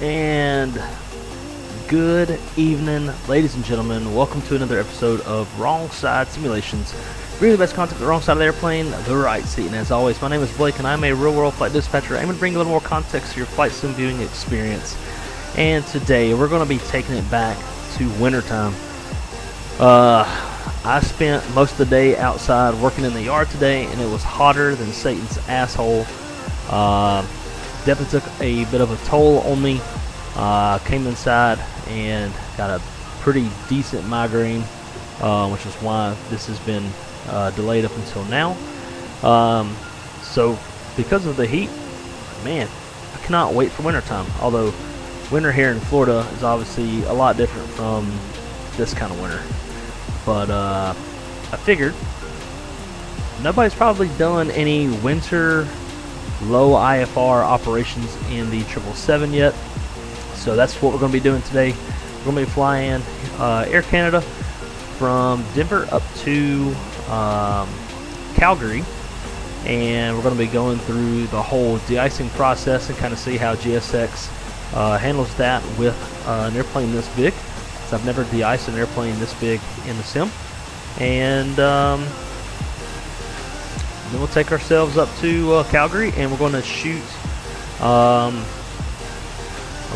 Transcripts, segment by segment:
And good evening, ladies and gentlemen. Welcome to another episode of Wrong Side Simulations. Bringing the best content to the wrong side of the airplane, the right seat. And as always, my name is Blake, and I'm a real-world flight dispatcher aiming to bring a little more context to your flight sim viewing experience. And today, we're going to be taking it back to wintertime. I spent most of the day outside working in the yard today, and it was hotter than Satan's asshole. Definitely took a bit of a toll on me. Came inside and got a pretty decent migraine, which is why this has been delayed up until now. So because of the heat, man, I cannot wait for wintertime. Although winter here in Florida is obviously a lot different from this kind of winter. But I figured nobody's probably done any winter low IFR operations in the 777 yet, so that's what we're going to be doing today. We're going to be flying Air Canada from Denver up to Calgary, and we're going to be going through the whole de-icing process and kind of see how GSX handles that with an airplane this big. So I've never de-iced an airplane this big in the sim, and then we'll take ourselves up to Calgary, and we're going to shoot a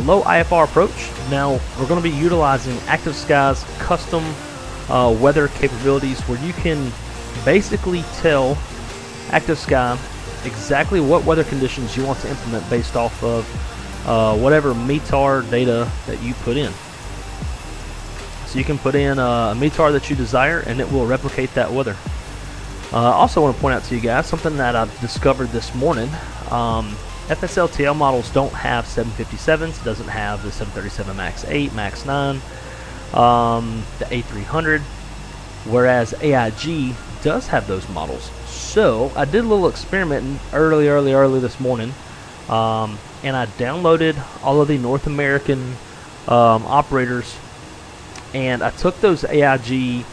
low IFR approach. Now, we're going to be utilizing Active Sky's custom weather capabilities, where you can basically tell Active Sky exactly what weather conditions you want to implement based off of whatever METAR data that you put in. So you can put in a METAR that you desire, and it will replicate that weather. Also want to point out to you guys something that I've discovered this morning. FSLTL models don't have 757s. It doesn't have the 737 MAX 8, MAX 9, the A300, whereas AIG does have those models. So I did a little experiment early this morning, and I downloaded all of the North American operators, and I took those AIG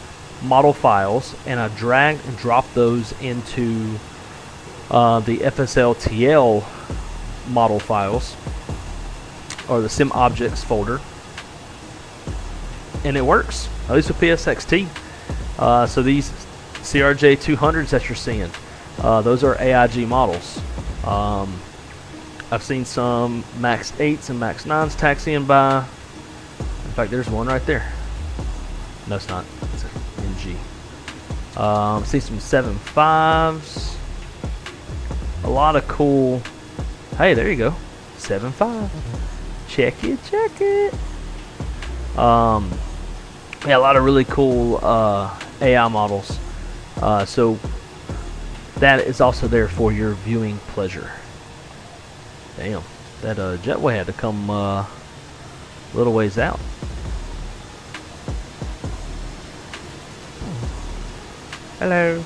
model files and I dragged and dropped those into the FSLTL model files, or the sim objects folder, and it works, at least with PSXT. So these CRJ 200s that you're seeing, those are AIG models. I've seen some MAX 8s and MAX 9s taxiing by. In fact, there's one right there. No, it's not. It's NG. See some 7.5s. A lot of cool. Hey, there you go. 7.5. Check it. Yeah, a lot of really cool AI models. So that is also there for your viewing pleasure. Damn, that jetway had to come a little ways out. Hello.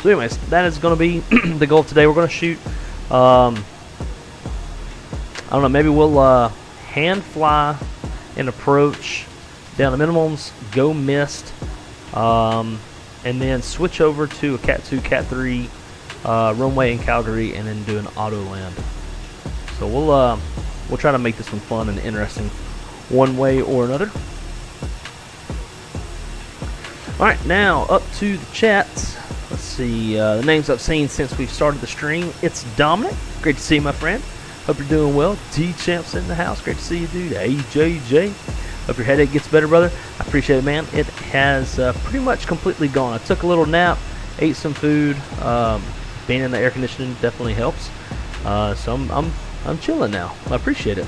So anyways, that is going to be the goal of today. We're going to shoot, I don't know, maybe we'll hand fly and approach down the minimums, go mist, and then switch over to a Cat 2, Cat 3 runway in Calgary, and then do an auto land. So we'll try to make this one fun and interesting one way or another. Alright, now up to the chats. Let's see, the names I've seen since we've started the stream. It's Dominic. Great to see you, my friend. Hope you're doing well. D-Champ's in the house. Great to see you, dude. Hey, JJ. Hope your headache gets better, brother. I appreciate it, man. It has pretty much completely gone. I took a little nap, ate some food. Being in the air conditioning definitely helps. So I'm chilling now. I appreciate it.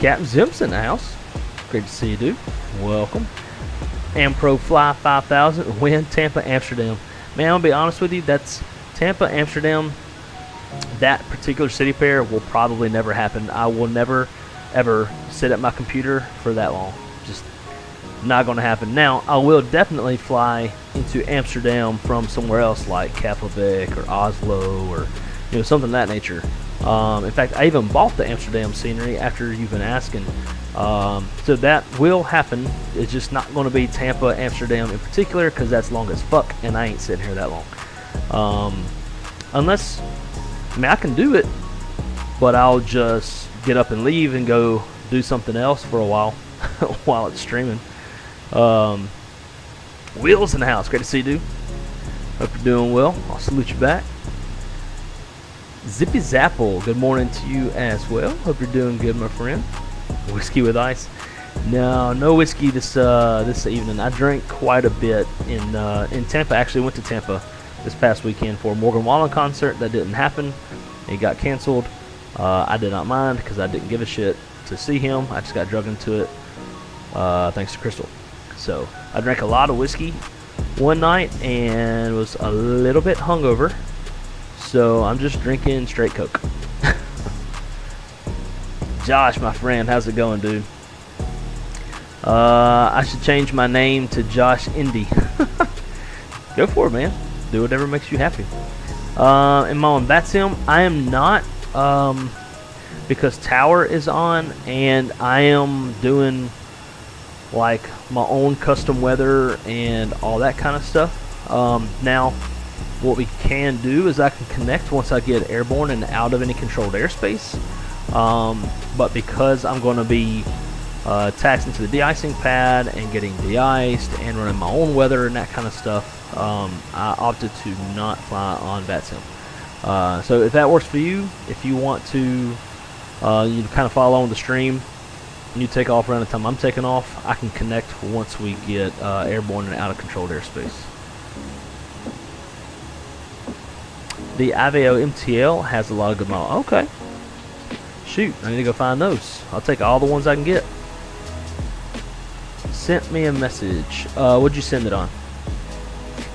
Captain Zim's in the house. Great to see you, dude. Welcome. Ampro Fly 5000, win Tampa, Amsterdam. Man, I'll be honest with you, that's Tampa, Amsterdam. That particular city pair will probably never happen. I will never, ever sit at my computer for that long. Just not going to happen. Now, I will definitely fly into Amsterdam from somewhere else like Kapelbeek or Oslo or something of that nature. In fact, I even bought the Amsterdam scenery after you've been asking. So that will happen. It's just not going to be Tampa, Amsterdam in particular, because that's long as fuck, and I ain't sitting here that long. unless, I mean, I can do it, but I'll just get up and leave and go do something else for a while while it's streaming. Wheels in the house, great to see you, dude. Hope you're doing well. I'll salute you back. Zippy Zapple, good morning to you as well. Hope you're doing good, my friend. Whiskey with ice? No whiskey this evening. I drank quite a bit in Tampa. Actually went to Tampa this past weekend for a Morgan Wallen concert that didn't happen. It got canceled. I did not mind because I didn't give a shit to see him. I just got drugged into it thanks to Crystal. So I drank a lot of whiskey one night and was a little bit hungover. So I'm just drinking straight Coke. Josh, my friend, how's it going, dude? I should change my name to Josh Indy. Go for it, man. Do whatever makes you happy. Am I on BatSim? I am not, because Tower is on, and I am doing like my own custom weather and all that kind of stuff. Now, what we can do is I can connect once I get airborne and out of any controlled airspace. But because I'm going to be taxed into the de-icing pad and getting de-iced and running my own weather and that kind of stuff, I opted to not fly on BatSim. So if that works for you, if you want to you kind of follow along the stream and you take off around the time I'm taking off, I can connect once we get airborne and out of controlled airspace. The Aveo MTL has a lot of good models. Okay. Shoot, I need to go find those. I'll take all the ones I can get. Sent me a message. What'd you send it on?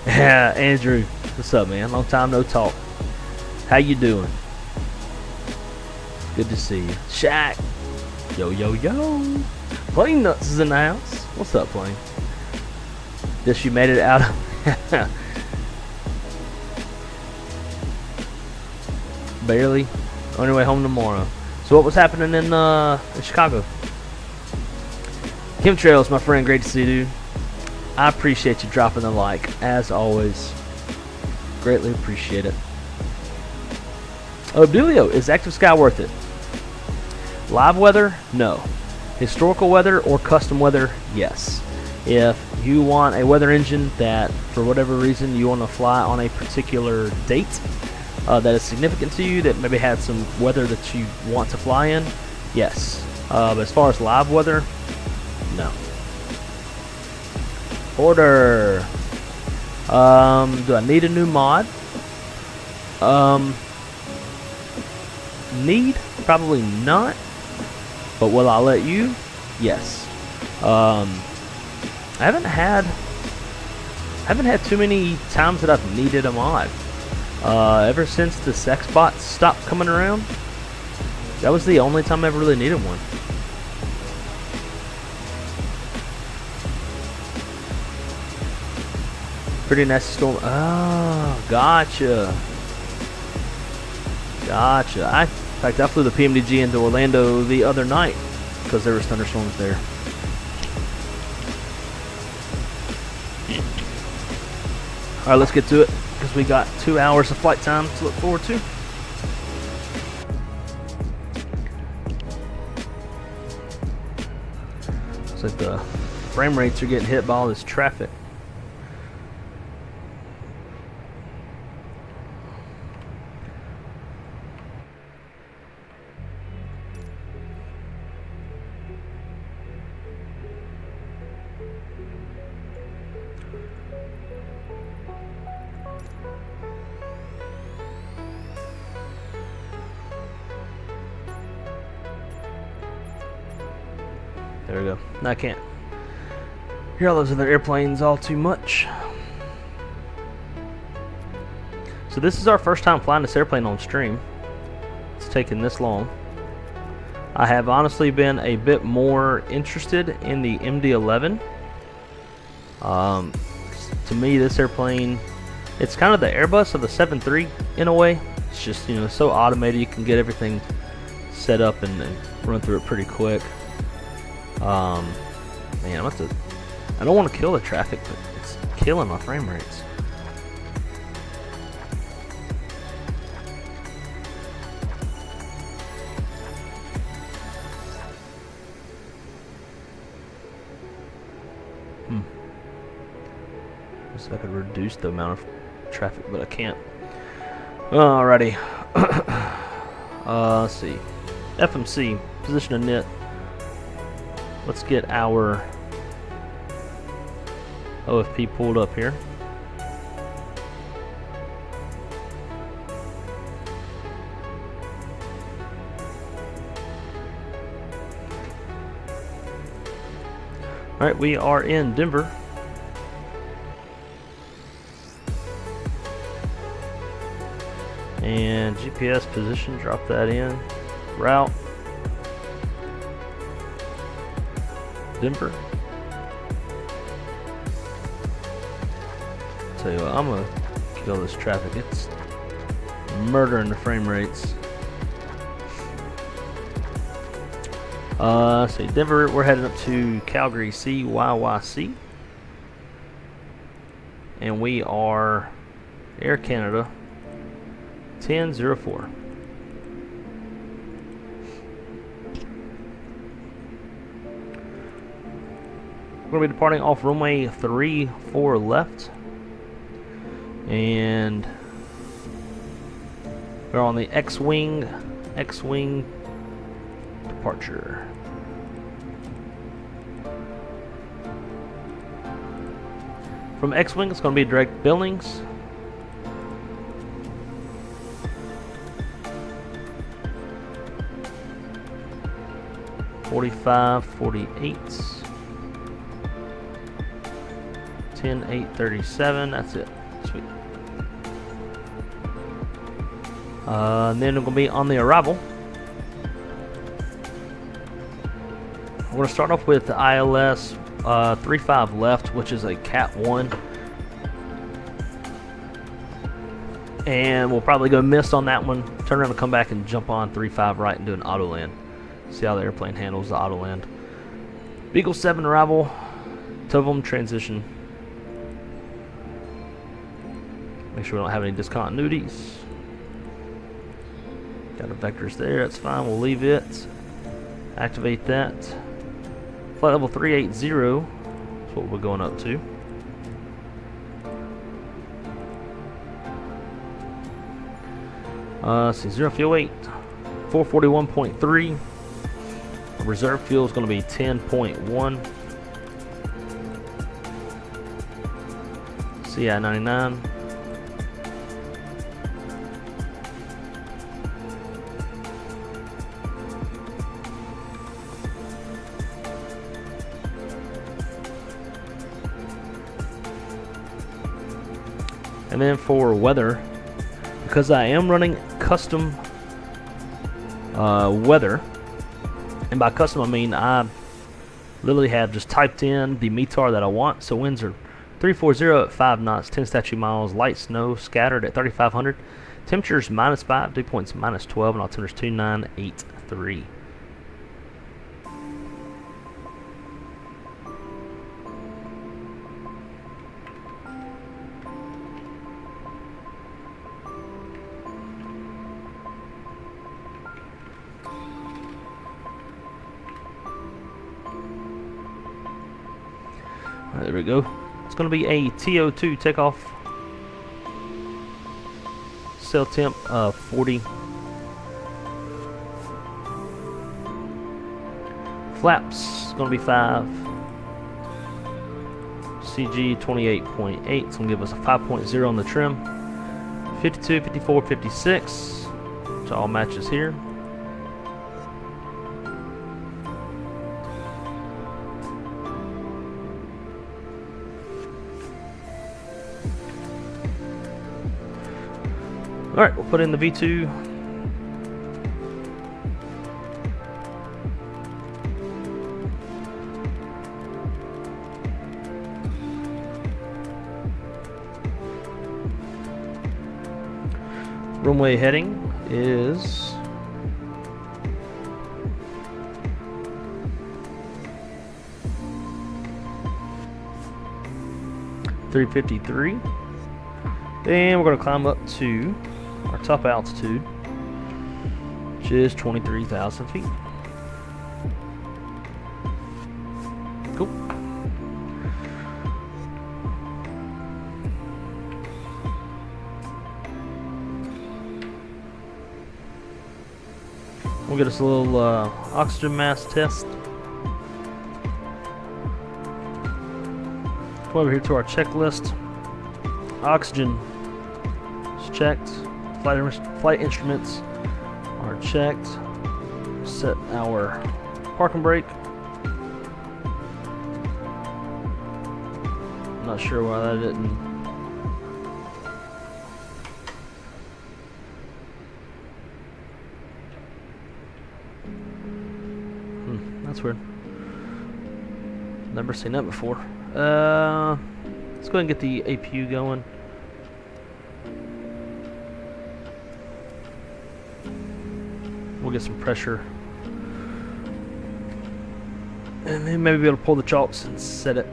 Yeah, Andrew. What's up, man? Long time no talk. How you doing? Good to see you. Shaq. Yo, yo, yo. Plane Nuts is in the house. What's up, Plane? Guess you made it out of... Barely. On your way home tomorrow. So what was happening in Chicago? Chemtrails, my friend, great to see you, dude. I appreciate you dropping the like, as always. Greatly appreciate it. Obdulio, is Active Sky worth it? Live weather? No. Historical weather or custom weather? Yes. If you want a weather engine that, for whatever reason, you want to fly on a particular date, that is significant to you, that maybe had some weather that you want to fly in, yes. But as far as live weather, no. Order. Do I need a new mod? Need? Probably not. But will I let you? Yes. I haven't had too many times that I've needed a mod. Ever since the sex bots stopped coming around, that was the only time I ever really needed one. Pretty nasty storm. Oh, gotcha. Gotcha. In fact, I flew the Pmdg into Orlando the other night because there was thunderstorms there. Alright, let's get to it, because we got 2 hours of flight time to look forward to. Looks like the frame rates are getting hit by all this traffic. There we go. No, I can't hear all those other airplanes all too much. So this is our first time flying this airplane on stream. It's taken this long. I have honestly been a bit more interested in the MD-11. To me, this airplane, it's kind of the Airbus of the 7.3 in a way. It's just, you know, so automated. You can get everything set up and run through it pretty quick. Man, I'm about to, I don't want to kill the traffic, but it's killing my frame rates. So I could reduce the amount of traffic, but I can't. Alrighty. Let's see. FMC, position of net. Let's get our OFP pulled up here. Alright, we are in Denver. And GPS position, drop that in. Route. Denver. Tell you what, I'm gonna kill this traffic. It's murdering the frame rates. Let's see, Denver, we're heading up to Calgary CYYC. And we are Air Canada 1004. We're going to be departing off runway 34 left. And we're on the X-Wing departure. From X-Wing, it's going to be direct Billings. .45, 48, 10, 8, 37. That's it. Sweet. And then we're going to be on the arrival. We're going to start off with the ILS 35 left, which is a Cat 1. And we'll probably go missed on that one. Turn around and come back and jump on 35 right and do an auto land. See how the airplane handles the auto land. Beagle 7 arrival. Tovum transition. Make sure we don't have any discontinuities. Got the vectors there, that's fine, we'll leave it. Activate that. Flight level 380 is what we're going up to. Let's see, 0 fuel weight, 441.3. Reserve fuel is going to be 10.1. CI 99. And then for weather, because I am running custom weather, and by custom I mean I literally have just typed in the METAR that I want. So winds are 340 at 5 knots, 10 statute miles, light snow scattered at 3,500. Temperatures -5, dew points -12, and altimeters 2983. There we go. It's going to be a TO2 takeoff. Sail temp 40. Flaps going to be 5. CG 28.8. It's going to give us a 5.0 on the trim. 52, 54, 56. Which all matches here. Alright, we'll put in the V2. Runway heading is .353. And we're going to climb up to our top altitude, which is 23,000 feet. Cool. We'll get us a little oxygen mask test. Come over here to our checklist. Oxygen is checked. Flight instruments are checked. Set our parking brake. Not sure why that didn't. That's weird. Never seen that before. Let's go ahead and get the APU going. We'll get some pressure. And then maybe be able to pull the chocks and set it.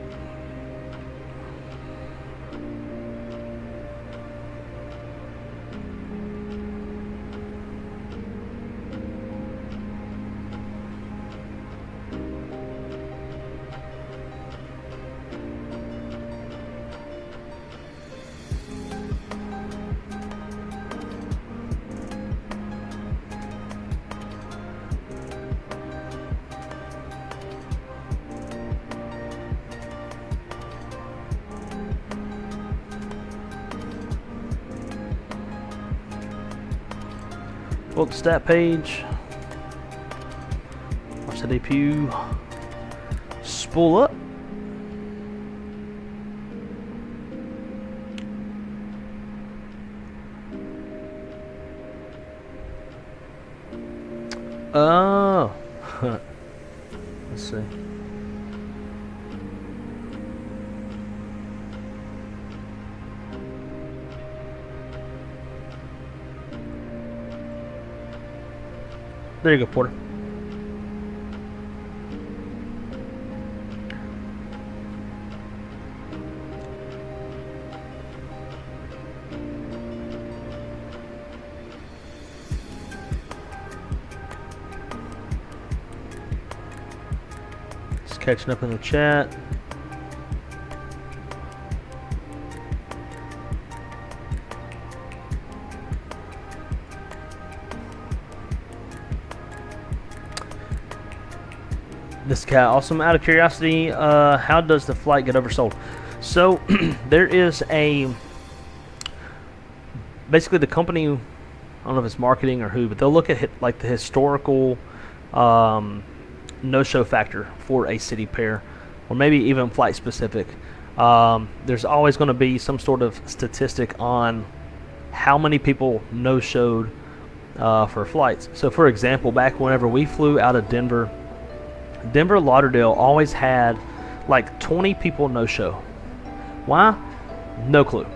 Pull up the stat page. Watch that APU spool up. Oh, let's see. There you go, Porter. Just catching up in the chat. This guy, awesome. Out of curiosity, how does the flight get oversold? So there is basically the company, I don't know if it's marketing or who, but they'll look at like the historical no-show factor for a city pair, or maybe even flight specific. There's always going to be some sort of statistic on how many people no-showed for flights. So for example, back whenever we flew out of Denver Lauderdale always had like 20 people no-show. Why? No clue.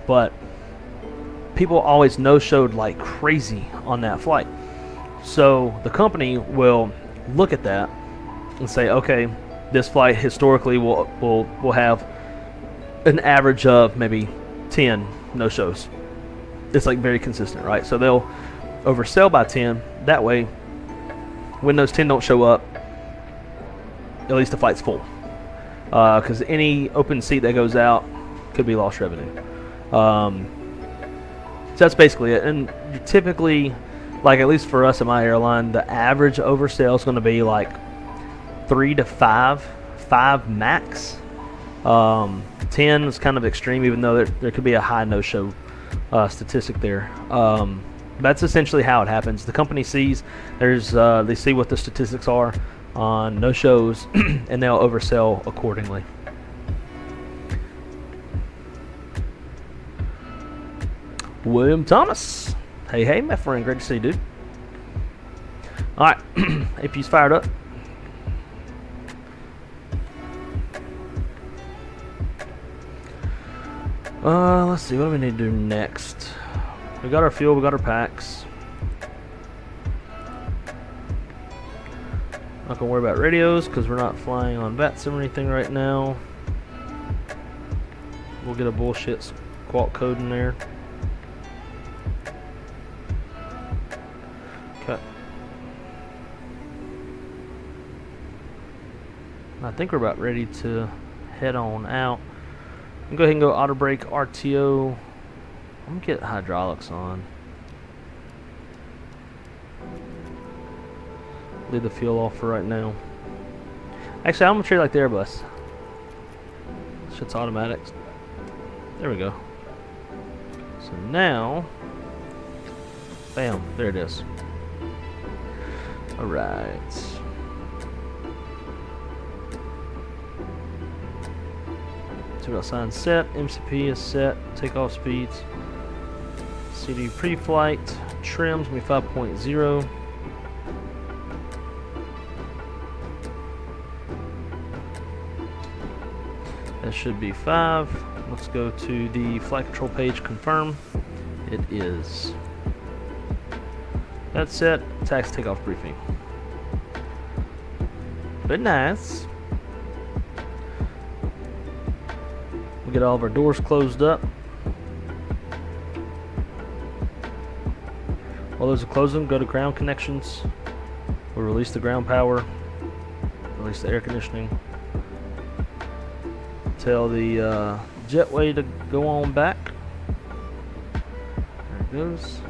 But people always no-showed like crazy on that flight. So the company will look at that and say, okay, this flight historically will have an average of maybe 10 no-shows. It's like very consistent, right? So they'll oversell by 10. That way, when those 10 don't show up, at least the flight's full, because any open seat that goes out could be lost revenue. So that's basically it. And typically, like at least for us at my airline, the average oversell is going to be like 3 to 5 max. 10 is kind of extreme, even though there could be a high no-show statistic there. That's essentially how it happens. The company sees they see what the statistics are on no shows, and they'll oversell accordingly. William Thomas, hey my friend, great to see you, dude. All right, APU's fired up. Let's see, what do we need to do next? We got our fuel, we got our packs. Not gonna worry about radios because we're not flying on VATSIM or anything right now. We'll get a bullshit squawk code in there. Okay. I think we're about ready to head on out. Go ahead and go auto brake RTO. I'm gonna get hydraulics on. leave the fuel off for right now. Actually, I'm gonna treat it like the Airbus. Shit's automatic. There we go. So now, bam, there it is. Alright. So sign set, MCP is set, takeoff speeds, CD pre-flight, trims gonna be 5.0. That should be 5. Let's go to the flight control page, confirm. It is. That's set, taxi takeoff briefing. But nice. We get all of our doors closed up. While those are closing, go to ground connections. We'll release the ground power, release the air conditioning. Tell the jetway to go on back. There it goes.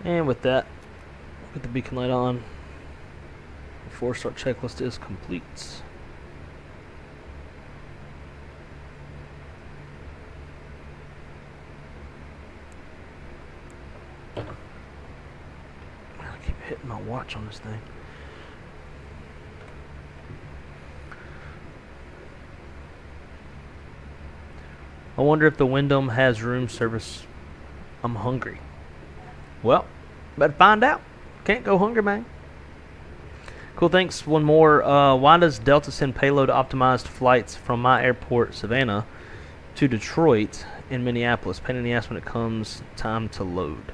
And with that, put the beacon light on. The 4-star checklist is complete. I keep hitting my watch on this thing. I wonder if the Wyndham has room service. I'm hungry. Well, better find out. Can't go hungry, man. Cool, thanks. One more. Why does Delta send payload optimized flights from my airport, Savannah, to Detroit and Minneapolis? Pain in the ass when it comes time to load.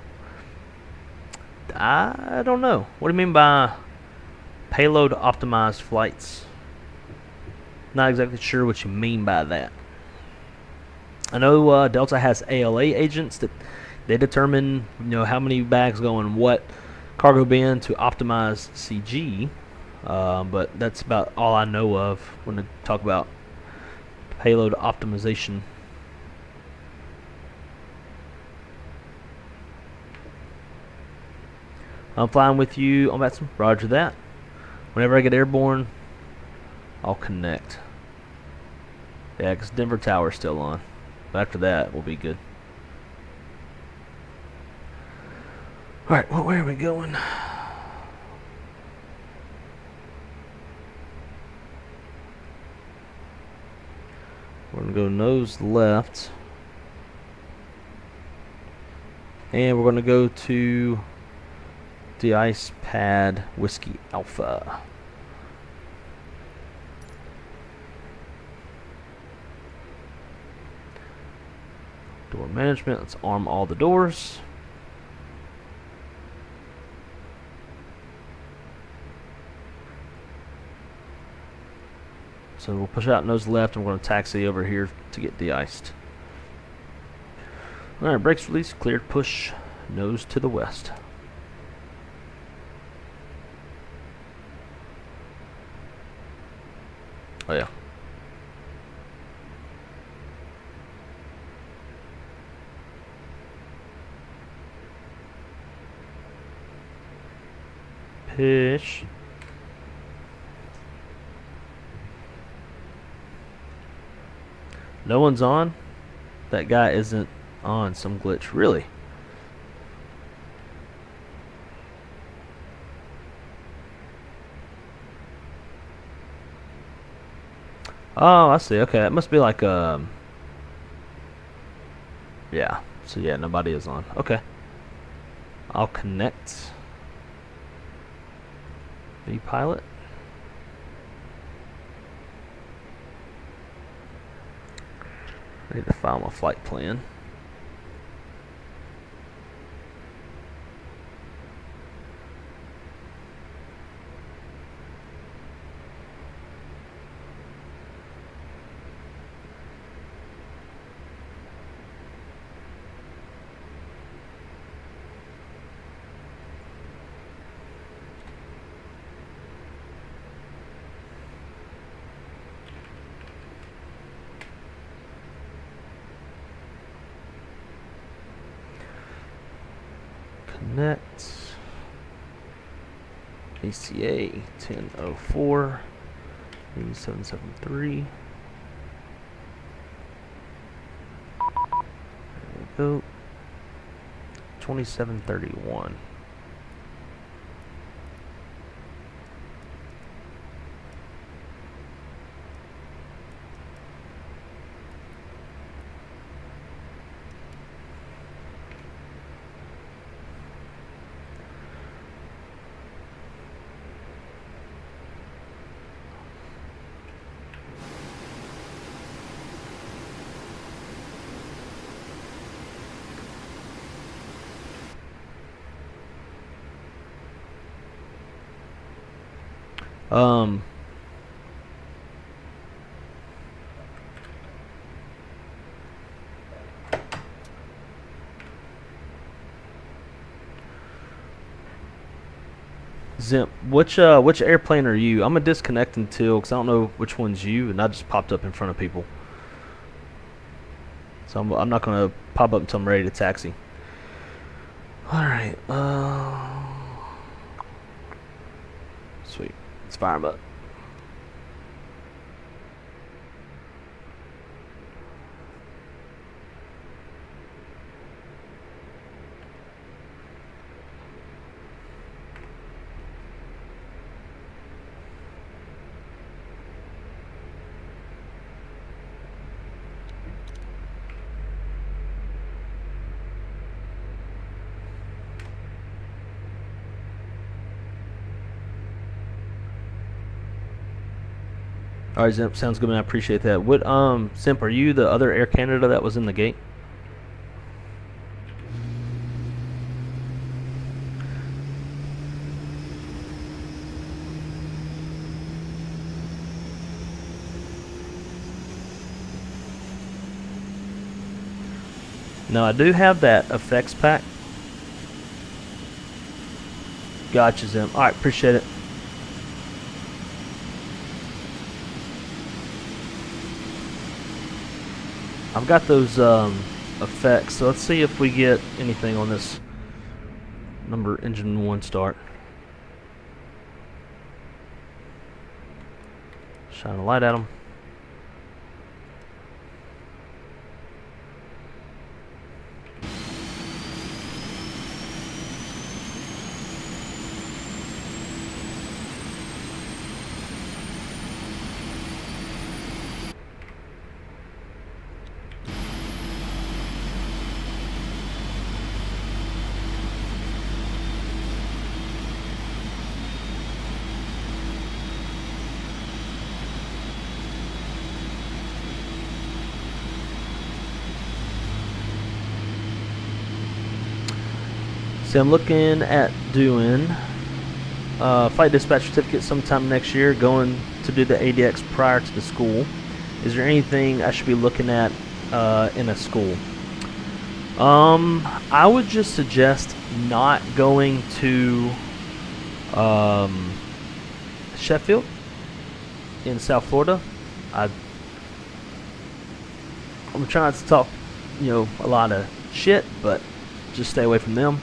I don't know. What do you mean by payload optimized flights? Not exactly sure what you mean by that. I know Delta has ALA agents that they determine, how many bags go in what cargo bin to optimize CG, but that's about all I know of when they talk about payload optimization. I'm flying with you on Matson. Roger that. Whenever I get airborne, I'll connect. Yeah, because Denver Tower's still on. But after that, we'll be good. Alright, well, where are we going? We're going to go nose left. And we're going to go to de-ice pad Whiskey Alpha. Door management, let's arm all the doors. So we'll push out nose left and we're going to taxi over here to get de-iced. Alright, brakes released, cleared, push, nose to the west. Oh yeah. Push. No one's on? That guy isn't on, some glitch. Really? Oh, I see. Okay, it must be like yeah. So yeah, nobody is on. Okay. I'll connect. V-pilot. I need to file my flight plan. Net. ACA 1004. B773. There we go. 2731. Zimp, which airplane are you? I'm gonna disconnect until, because I don't know which one's you, and I just popped up in front of people. So I'm not gonna pop up until I'm ready to taxi. Alright, sweet. Let's fire him up. Alright, Zimp, sounds good, man. I appreciate that. What, Zimp, are you the other Air Canada that was in the gate? No, I do have that effects pack. Gotcha, Zimp. Alright, appreciate it. I've got those effects, so let's see if we get anything on this number engine 1 start. Shine a light at them. See, I'm looking at doing flight dispatch certificate sometime next year, going to do the ADX prior to the school. Is there anything I should be looking at in a school? I would just suggest not going to Sheffield in South Florida. I'm trying to talk, a lot of shit, but just stay away from them.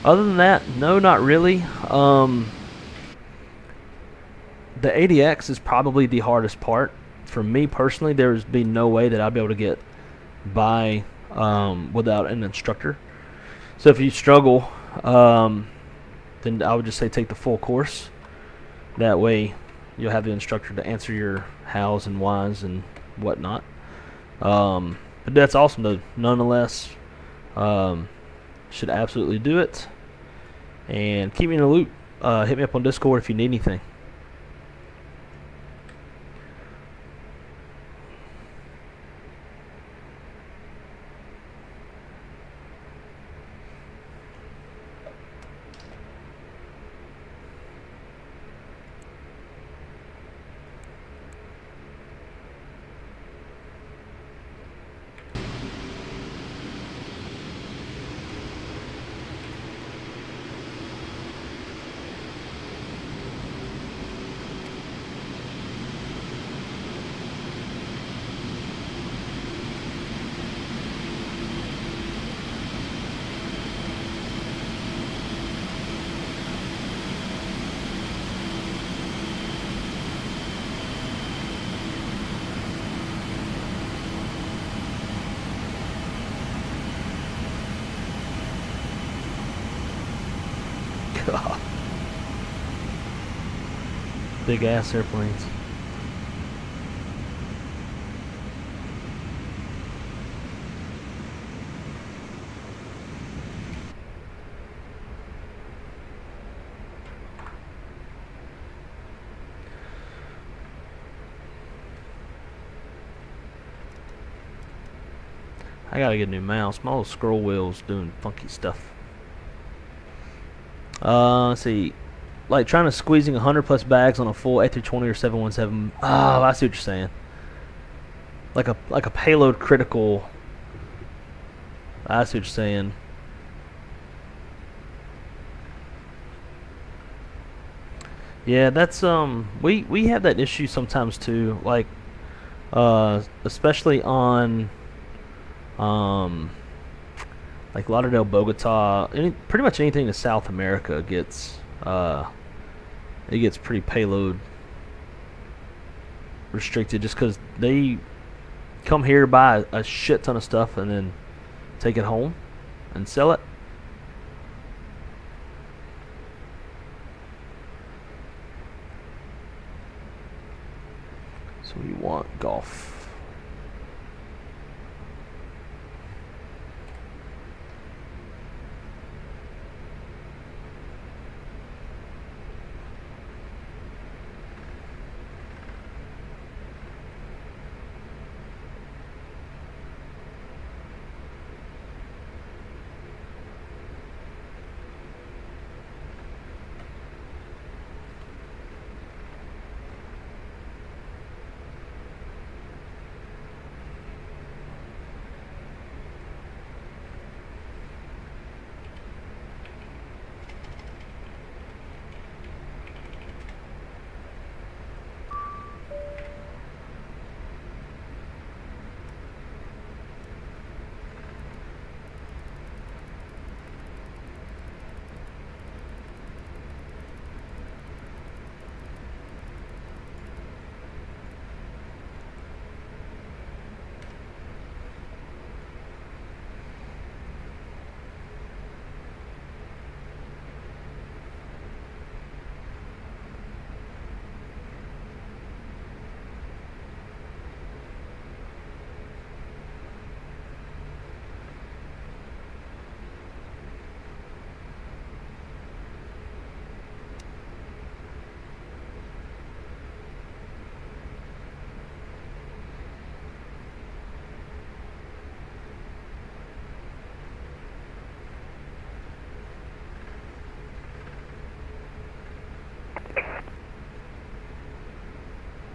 Other than that, no, not really. The ADX is probably the hardest part. For me personally, there's been no way that I'd be able to get by without an instructor. So if you struggle, then I would just say take the full course. That way you'll have the instructor to answer your hows and whys and whatnot. But that's awesome though, nonetheless. Should absolutely do it. And keep me in the loop. Hit me up on Discord if you need anything. big ass airplanes. I gotta get a new mouse. My little scroll wheel's doing funky stuff. Let's see. Like trying to squeezing 100 plus bags on a full A320 or 717. Oh, I see what you're saying. Like a payload critical. I see what you're saying. Yeah, that's we have that issue sometimes too. Like especially on like Lauderdale, Bogota, pretty much anything in South America gets it gets pretty payload restricted just because they come here, buy a shit ton of stuff, and then take it home and sell it. So we want golf.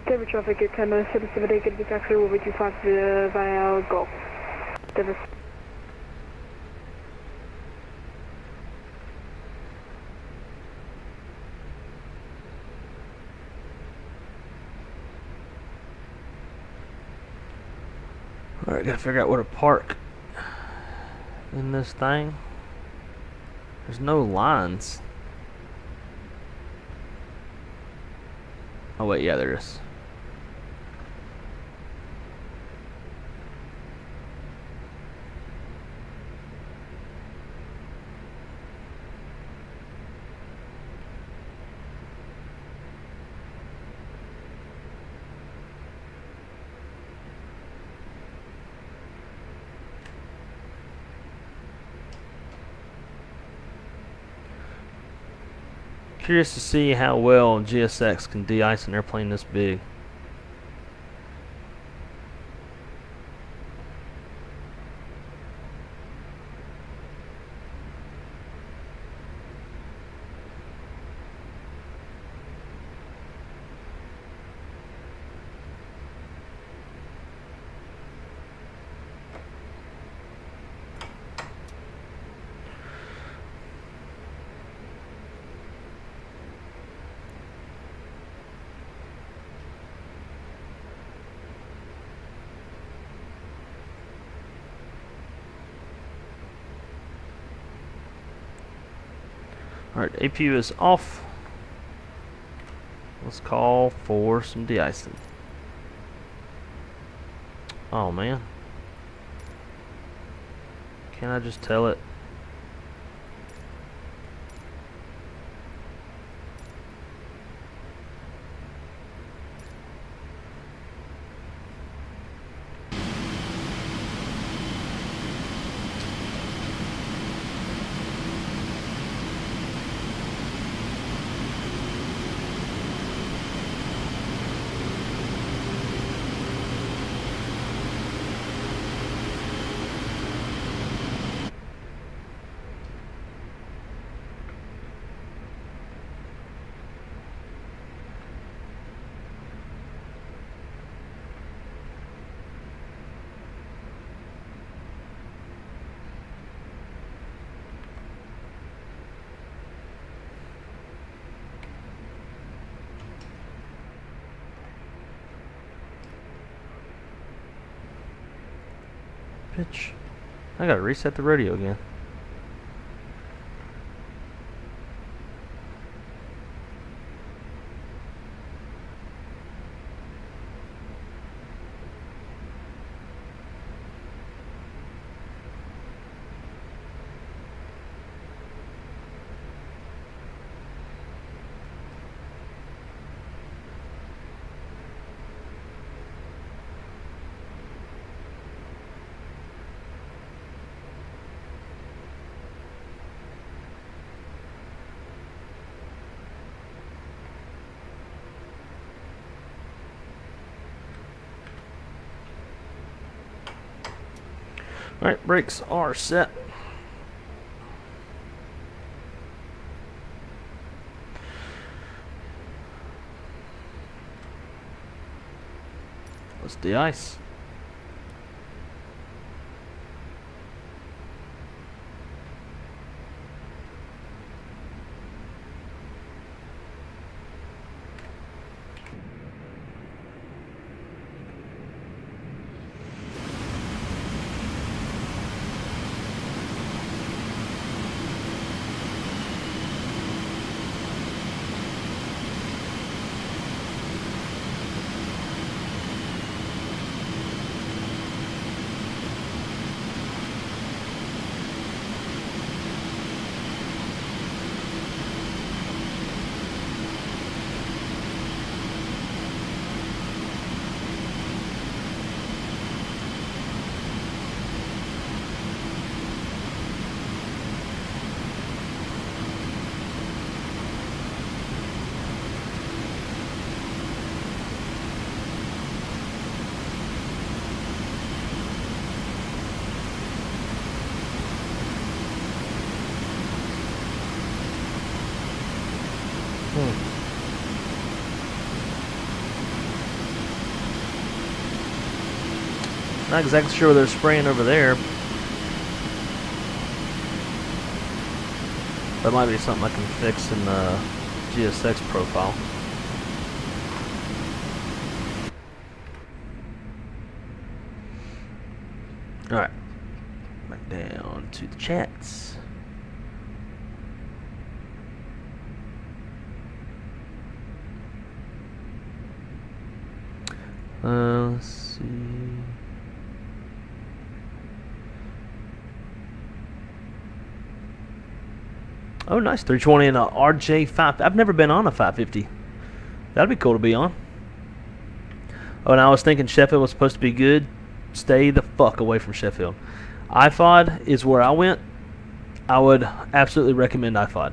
Denver traffic at 10-778, going to be taxi over 25 via Golf. Denver. Alright, gotta figure out where to park in this thing. There's no lines. Oh wait, yeah, there is. Curious to see how well GSX can de-ice an airplane this big. Alright, APU is off. Let's call for some de-icing. Oh man. Can't I just tell it? Bitch. I gotta reset the radio again. Alright, brakes are set. Let's de-ice. Not exactly sure what they're spraying over there. That might be something I can fix in the GSX profile. Alright. Back down to the chats. Let's see. Oh, nice. 320 and a RJ5. I've never been on a 550. That'd be cool to be on. Oh, and I was thinking Sheffield was supposed to be good. Stay the fuck away from Sheffield. IFOD is where I went. I would absolutely recommend IFOD.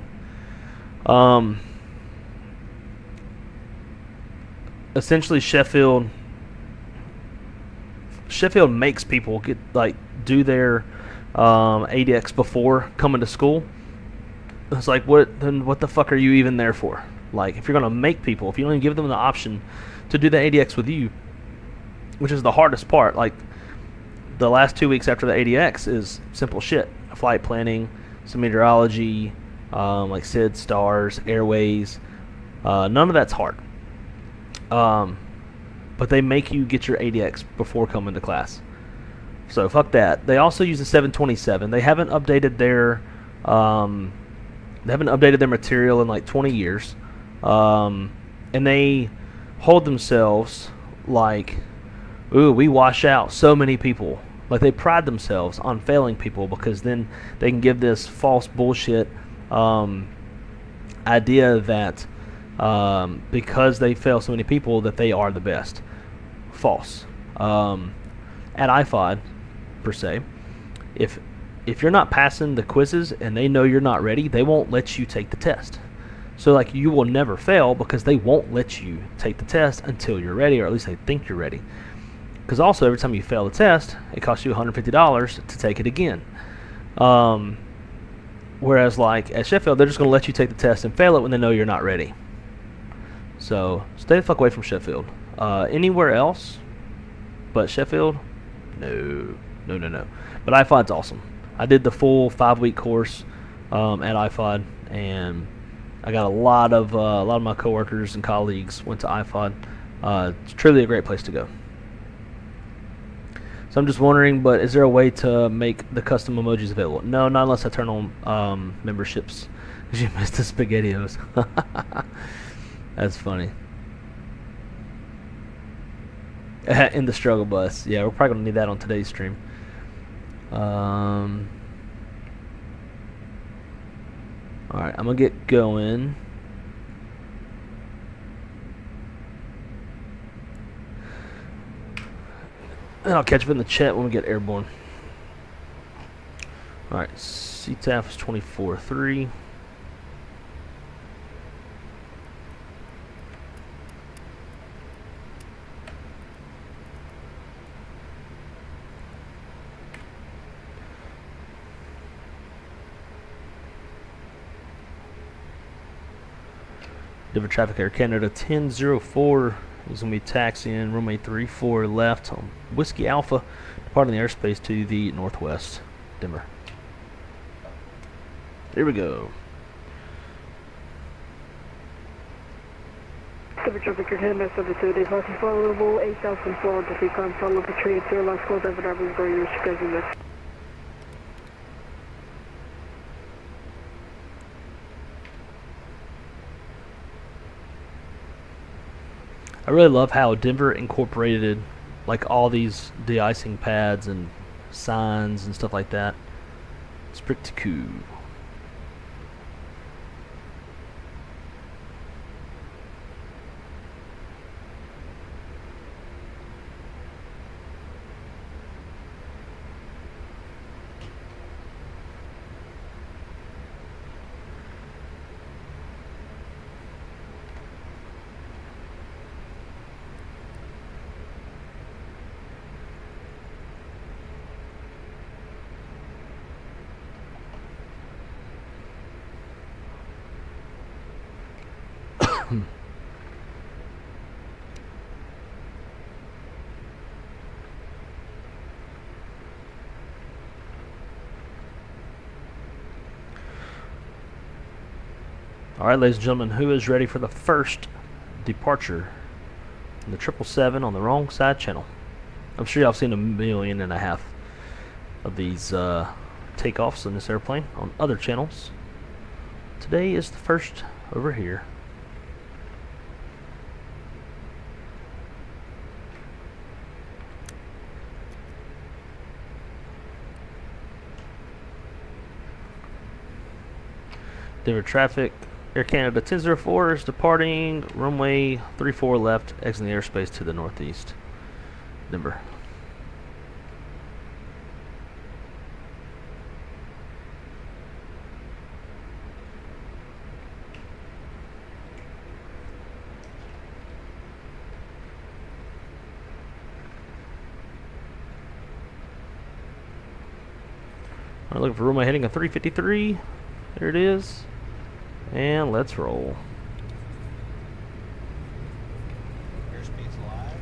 Essentially, Sheffield makes people get do their ADX before coming to school. It's like, what the fuck are you even there for? Like, if you're gonna make people, if you don't even give them the option to do the ADX with you, which is the hardest part, like the last 2 weeks after the ADX is simple shit: flight planning, some meteorology, like SID, stars, airways. None of that's hard. But they make you get your ADX before coming to class. So fuck that. They also use the 727. They haven't updated their material in like 20 years. And they hold themselves like, ooh, we wash out so many people. Like, they pride themselves on failing people, because then they can give this false bullshit idea that because they fail so many people that they are the best. False. At IFOD, per se, if you're not passing the quizzes and they know you're not ready, they won't let you take the test. So, like, you will never fail because they won't let you take the test until you're ready, or at least they think you're ready. Because also, every time you fail the test, it costs you $150 to take it again. Whereas, like, at Sheffield, they're just going to let you take the test and fail it when they know you're not ready. So, stay the fuck away from Sheffield. Anywhere else but Sheffield, no. But IFOD's awesome. I did the full 5-week course at IFOD, and I got a lot of my coworkers and colleagues went to IFOD. It's truly a great place to go. So I'm just wondering, but is there a way to make the custom emojis available? No, not unless I turn on memberships. Because you missed the SpaghettiOs. That's funny. In the struggle bus. Yeah, we're probably going to need that on today's stream. Alright, I'm going to get going. And I'll catch up in the chat when we get airborne. Alright, CTAF is 24.3. Denver traffic Air Canada 1004 is going to be taxiing runway 34 left on Whiskey Alpha, departing the airspace to the northwest, Denver. Here we go. Denver traffic Air Canada 72, departing followable 8004 to become follow the tree to last call Denver drivers for your schedule. I really love how Denver incorporated like all these de-icing pads and signs and stuff like that. It's pretty cool. Alright, ladies and gentlemen, who is ready for the first departure in the 777 on the wrong side channel? I'm sure y'all have seen 1.5 million of these takeoffs in this airplane on other channels. Today is the first over here. Denver traffic Air Canada 1004 is departing runway 34 left, exiting the airspace to the northeast. Denver. Alright, looking for runway heading a 353. There it is. And let's roll. Airspeed's live.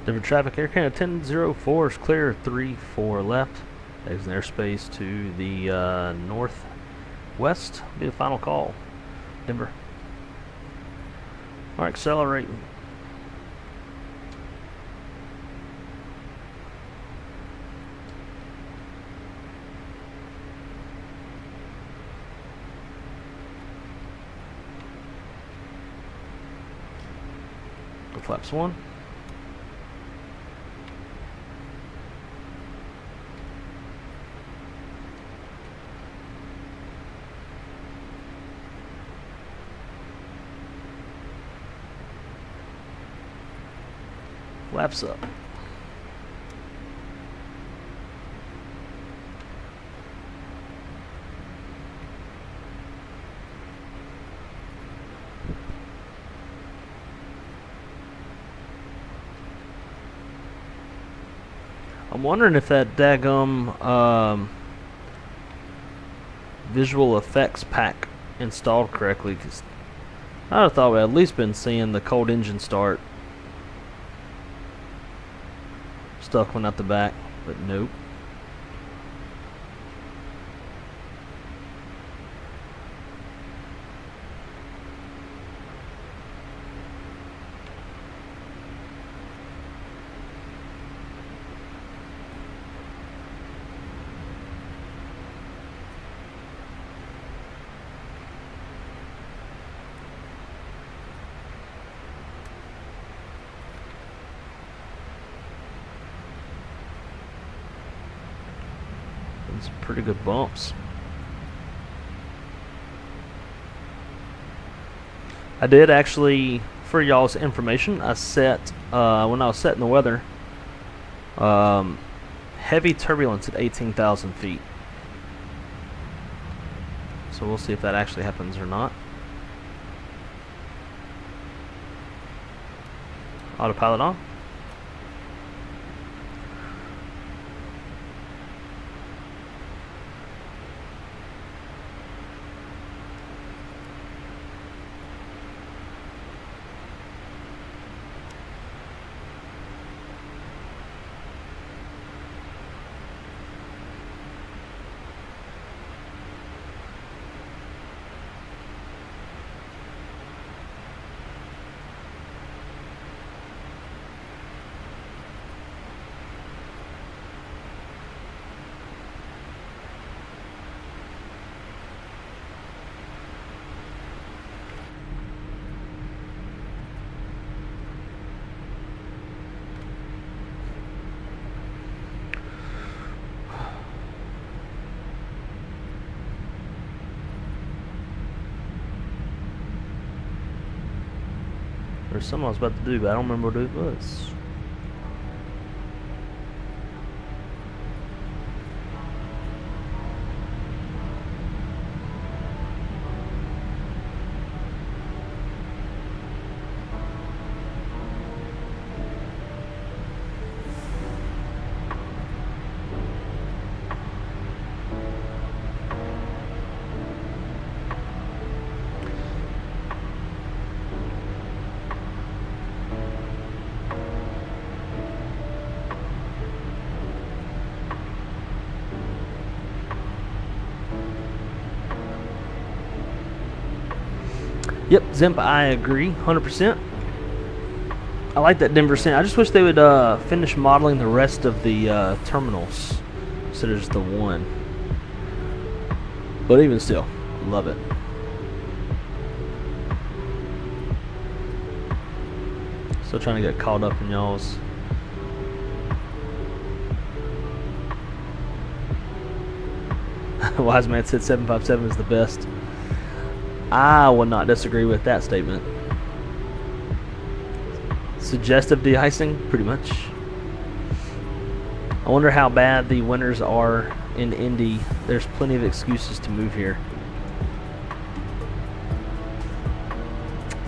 Denver traffic Air Canada 1004 is clear, 34 left. Exiting airspace to the northwest. Be the final call. Denver. Alright, accelerating. Flaps 1. Flaps up. I'm wondering if that daggum visual effects pack installed correctly, because I thought we had at least been seeing the cold engine start stuck one out the back, but nope. Some pretty good bumps. I did actually, for y'all's information, I set when I was setting the weather, heavy turbulence at 18,000 feet. So we'll see if that actually happens or not. Autopilot on. There's something I was about to do, but I don't remember what it was. Yep, Zemp, I agree, 100%. I like that Denver Center. I just wish they would finish modeling the rest of the terminals. So there's the one. But even still, love it. Still trying to get caught up in y'all's. Wise man said 757 is the best. I will not disagree with that statement. Suggestive de-icing, pretty much. I wonder how bad the winters are in Indy. There's plenty of excuses to move here.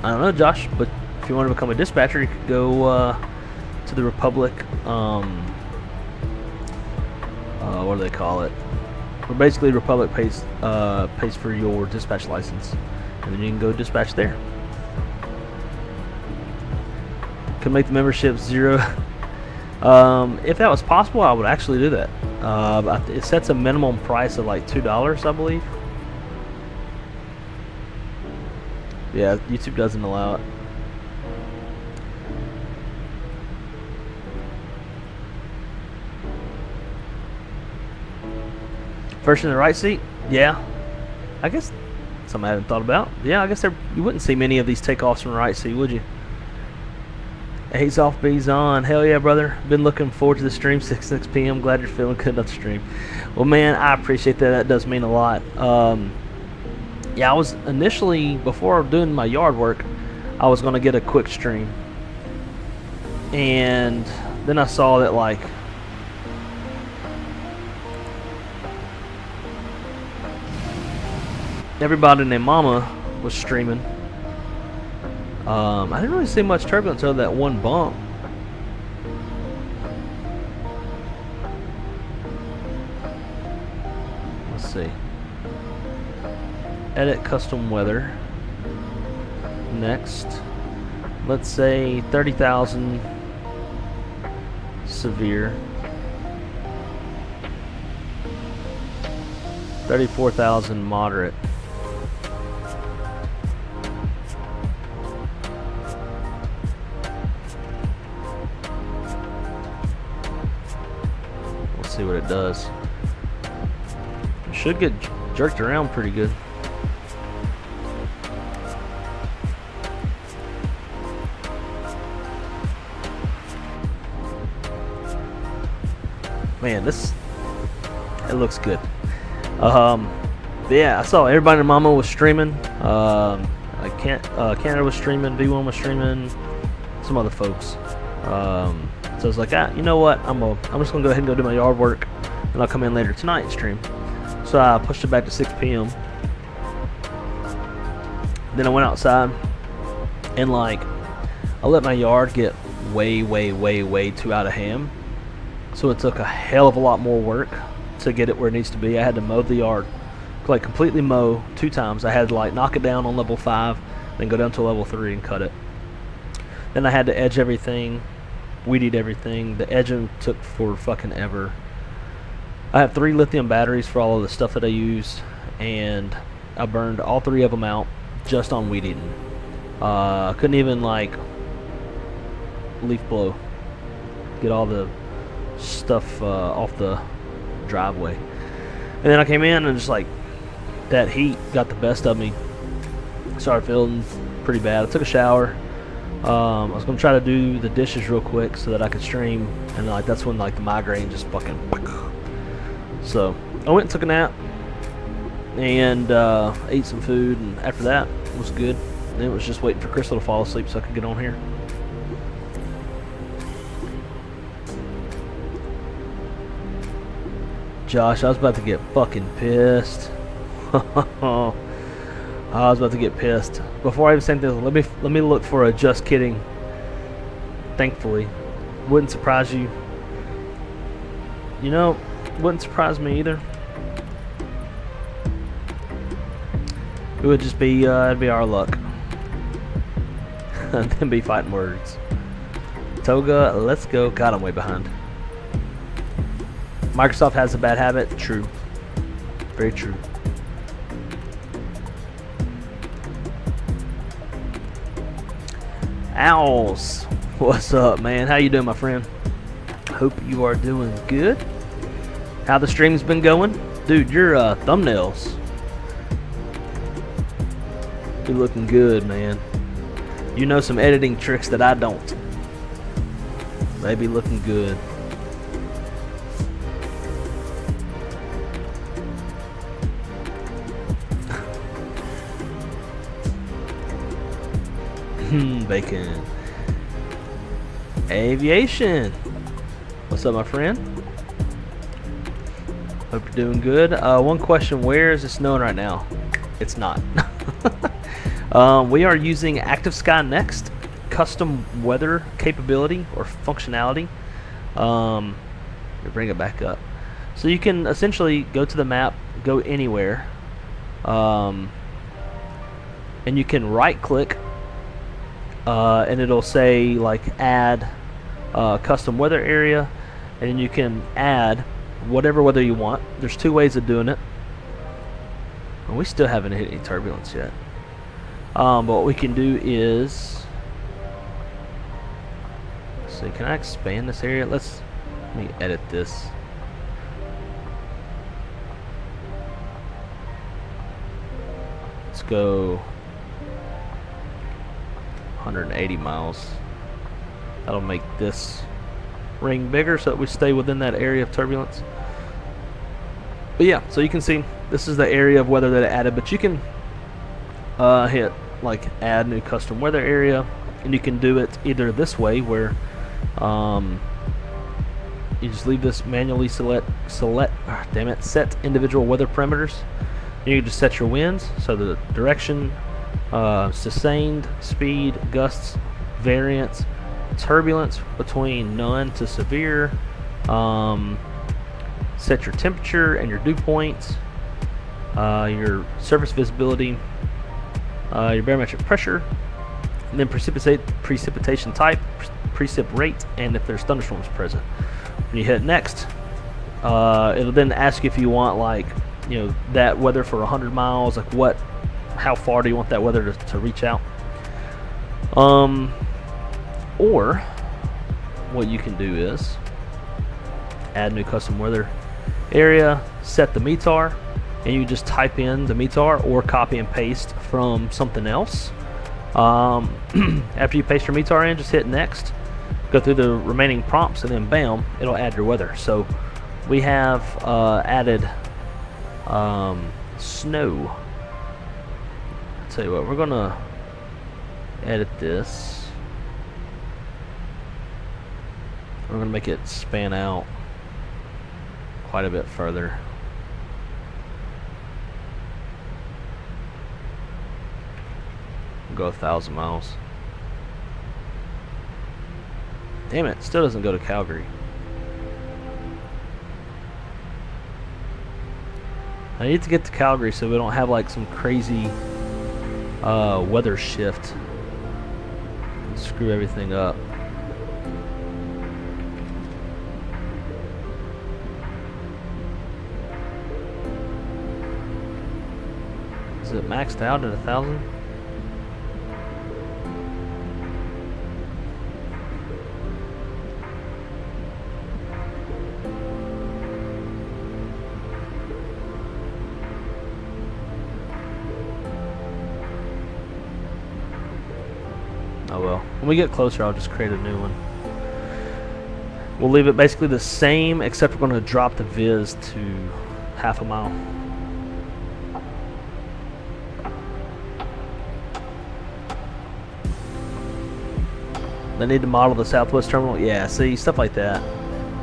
I don't know, Josh, but if you want to become a dispatcher, you could go to the Republic. What do they call it? Well, basically, Republic pays for your dispatch license, and then you can go dispatch there. Can make the membership $0. If that was possible, I would actually do that. It sets a minimum price of like $2, I believe. Yeah, YouTube doesn't allow it. First in the right seat? Yeah. I guess something I haven't thought about. Yeah, I guess you wouldn't see many of these takeoffs from the right seat, would you? A's off, B's on. Hell yeah, brother. Been looking forward to the stream, 6 p.m. Glad you're feeling good enough to stream. Well, man, I appreciate that. That does mean a lot. Yeah, I was initially, before doing my yard work, I was going to get a quick stream. And then I saw that, like, everybody and their mama was streaming. I didn't really see much turbulence other than that one bump. Let's see. Edit custom weather. Next. Let's say 30,000 severe. 34,000 moderate. See what it does. It should get jerked around pretty good. Man, it looks good. Yeah, I saw everybody and mama was streaming. Canada was streaming, V1 was streaming, some other folks. So I was like, you know what? I'm just gonna go ahead and go do my yard work, and I'll come in later tonight and stream. So I pushed it back to 6 p.m. Then I went outside, and like, I let my yard get way too out of hand. So it took a hell of a lot more work to get it where it needs to be. I had to mow the yard, like completely mow 2 times. I had to like knock it down on level 5, then go down to level 3 and cut it. Then I had to edge everything. Weeded everything. The edging took for fucking ever. I have 3 lithium batteries for all of the stuff that I used, and I burned all 3 of them out just on weed eating. Couldn't even like leaf blow, get all the stuff off the driveway. And then I came in and just like that heat got the best of me. Started feeling pretty bad. I took a shower. I was gonna try to do the dishes real quick so that I could stream, and like that's when like the migraine just fucking. So I went and took a nap, and ate some food, and after that it was good. And it was just waiting for Crystal to fall asleep so I could get on here. Josh, I was about to get fucking pissed. I was about to get pissed. Before I even say this, let me look for a just kidding. Thankfully, wouldn't surprise you. You know, wouldn't surprise me either. It would just be it'd be our luck. And then be fighting words. Toga, let's go. God, I'm way behind. Microsoft has a bad habit. True. Very true. Owls, what's up, man? How you doing, my friend? Hope you are doing good. How the stream's been going? Dude, your thumbnails, you're looking good, man. You know some editing tricks that I don't. They be looking good. Bacon. Aviation. What's up, my friend? Hope you're doing good. One question, where is it snowing right now? It's not. We are using Active Sky Next custom weather capability or functionality. Let me bring it back up. So you can essentially go to the map, go anywhere, and you can right click and it'll say like add custom weather area, and then you can add whatever weather you want. There's 2 ways of doing it. And we still haven't hit any turbulence yet. But what we can do is, let's see, can I expand this area? Let me edit this. Let's go 180 miles. That'll make this ring bigger so that we stay within that area of turbulence. But yeah, so you can see this is the area of weather that I added, but you can hit like add new custom weather area, and you can do it either this way where you just leave this manually set individual weather parameters. You can just set your winds, so the direction, sustained, speed, gusts, variance, turbulence between none to severe, set your temperature and your dew points, your surface visibility, your barometric pressure, and then precipitation type, precip rate, and if there's thunderstorms present. When you hit next, it'll then ask you if you want, like, you know, that weather for 100 miles, like how far do you want that weather to reach out. Or what you can do is add new custom weather area, set the METAR, and you just type in the METAR or copy and paste from something else. After you paste your METAR in, just hit next, go through the remaining prompts, and then bam, it'll add your weather. So we have added snow. I'll tell you what, we're gonna edit this. We're gonna make it span out quite a bit further. Go 1,000 miles. Damn it, still doesn't go to Calgary. I need to get to Calgary so we don't have like some crazy weather shift. Screw everything up. Is it maxed out at 1,000? Oh well. When we get closer, I'll just create a new one. We'll leave it basically the same, except we're going to drop the viz to 1/2 mile. They need to model the Southwest Terminal. Yeah, see, stuff like that.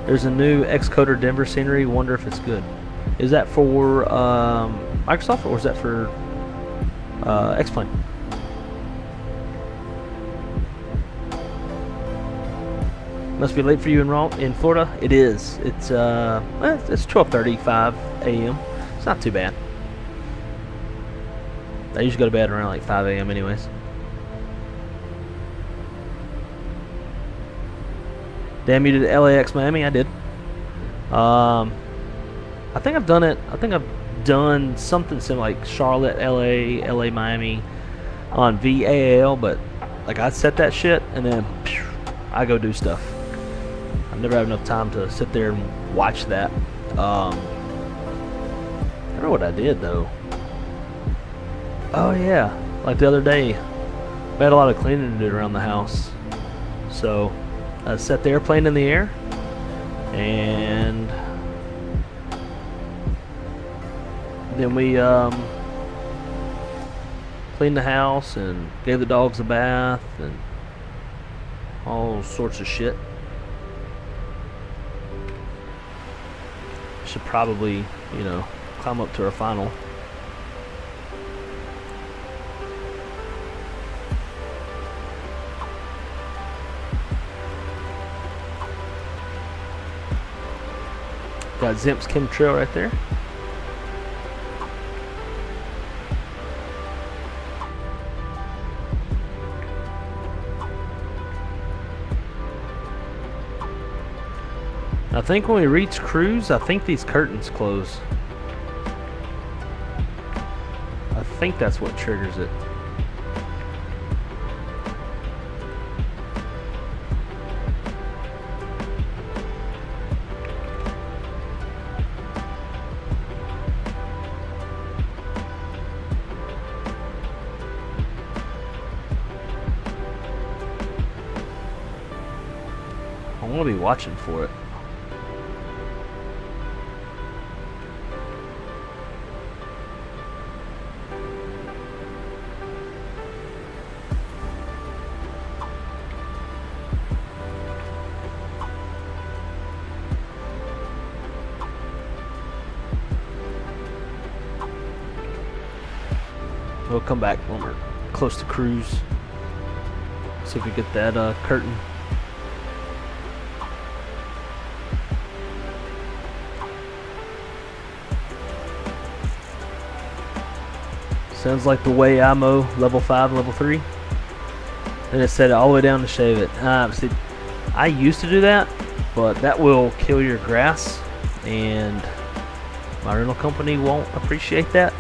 There's a new Xcoder Denver scenery. Wonder if it's good. Is that for Microsoft, or is that for X-Plane? Must be late for you in Florida. It is. It's 12:35 a.m. It's not too bad. I usually go to bed around like 5 a.m. anyways. Damn, you did LAX Miami? I did. I think I've done it. I think I've done something similar, like Charlotte, LA Miami on VAL, but like I set that shit and then I go do stuff. I never have enough time to sit there and watch that. I remember what I did though. Oh yeah, like the other day, we had a lot of cleaning to do around the house, so I set the airplane in the air, and then we cleaned the house and gave the dogs a bath and all sorts of shit. Should probably, you know, climb up to our final. Got Zimp's chemtrail right there. I think when we reach cruise, I think these curtains close. I think that's what triggers it. gonna be watching for it. We'll come back when we're close to cruise. See if we get that curtain. Sounds like the way I mow level 5, level 3. And it set it all the way down to shave it. See, I used to do that, but that will kill your grass, and my rental company won't appreciate that.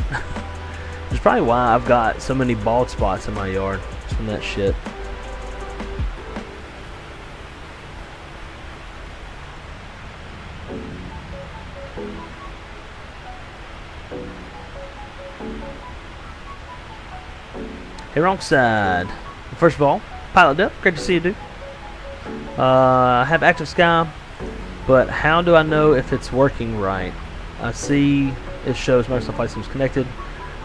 That's probably why I've got so many bald spots in my yard. It's from that shit. Hey, wrong side. First of all, Pilot Dep, great to see you, dude. I have active sky, but how do I know if it's working right? I see it shows Microsoft Flight Sims connected.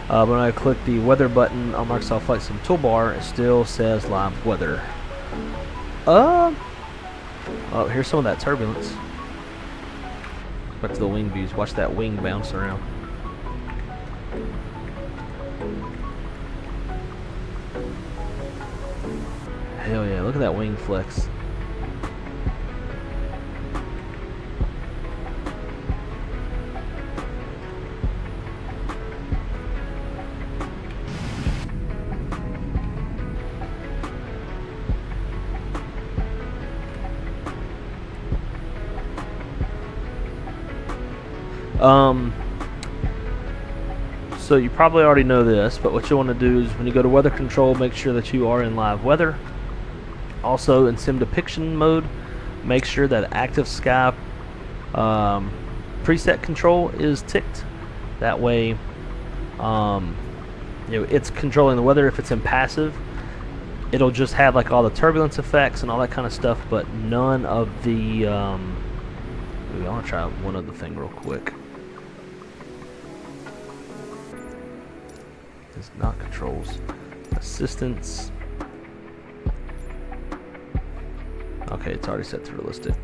When I click the weather button on Microsoft Flight Sim toolbar, it still says live weather. Oh, here's some of that turbulence. Back to the wing views. Watch that wing bounce around. Hell yeah, look at that wing flex. So you probably already know this, but what you want to do is when you go to weather control, make sure that you are in live weather. Also in sim depiction mode, make sure that active sky preset control is ticked. That way, it's controlling the weather. If it's in passive, it'll just have like all the turbulence effects and all that kind of stuff, but none of the I want to try one other thing real quick. It's not controls, assistance. Okay, it's already set to realistic.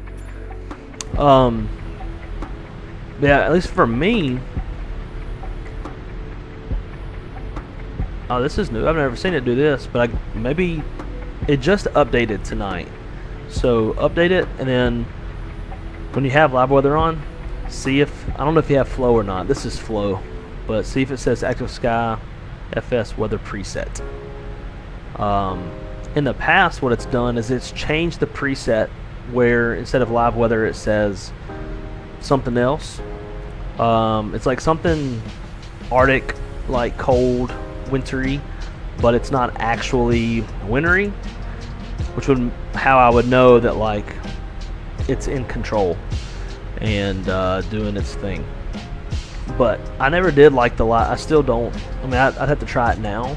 Yeah, at least for me. Oh, this is new. I've never seen it do this, but maybe it just updated tonight. So update it, and then when you have live weather on, see if, I don't know if you have flow or not. This is flow, but see if it says active sky FS weather preset. In the past, what it's done is it's changed the preset where instead of live weather it says something else. It's like something Arctic, like cold, wintry, but it's not actually wintry, which would how I would know that like it's in control and doing its thing. But I never did like the live. I still don't. I mean, I'd have to try it now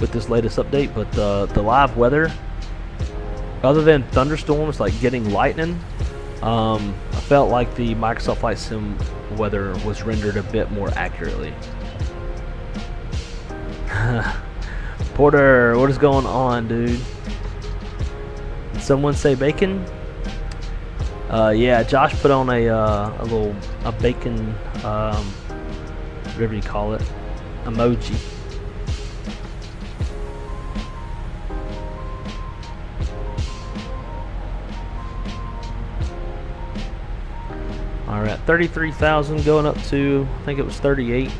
with this latest update. But the live weather, other than thunderstorms, like getting lightning, I felt like the Microsoft Flight Sim weather was rendered a bit more accurately. Porter, what is going on, dude? Did someone say bacon? Yeah, Josh put on a bacon, whatever you call it, emoji. All right, 33,000 going up to, I think it was 38.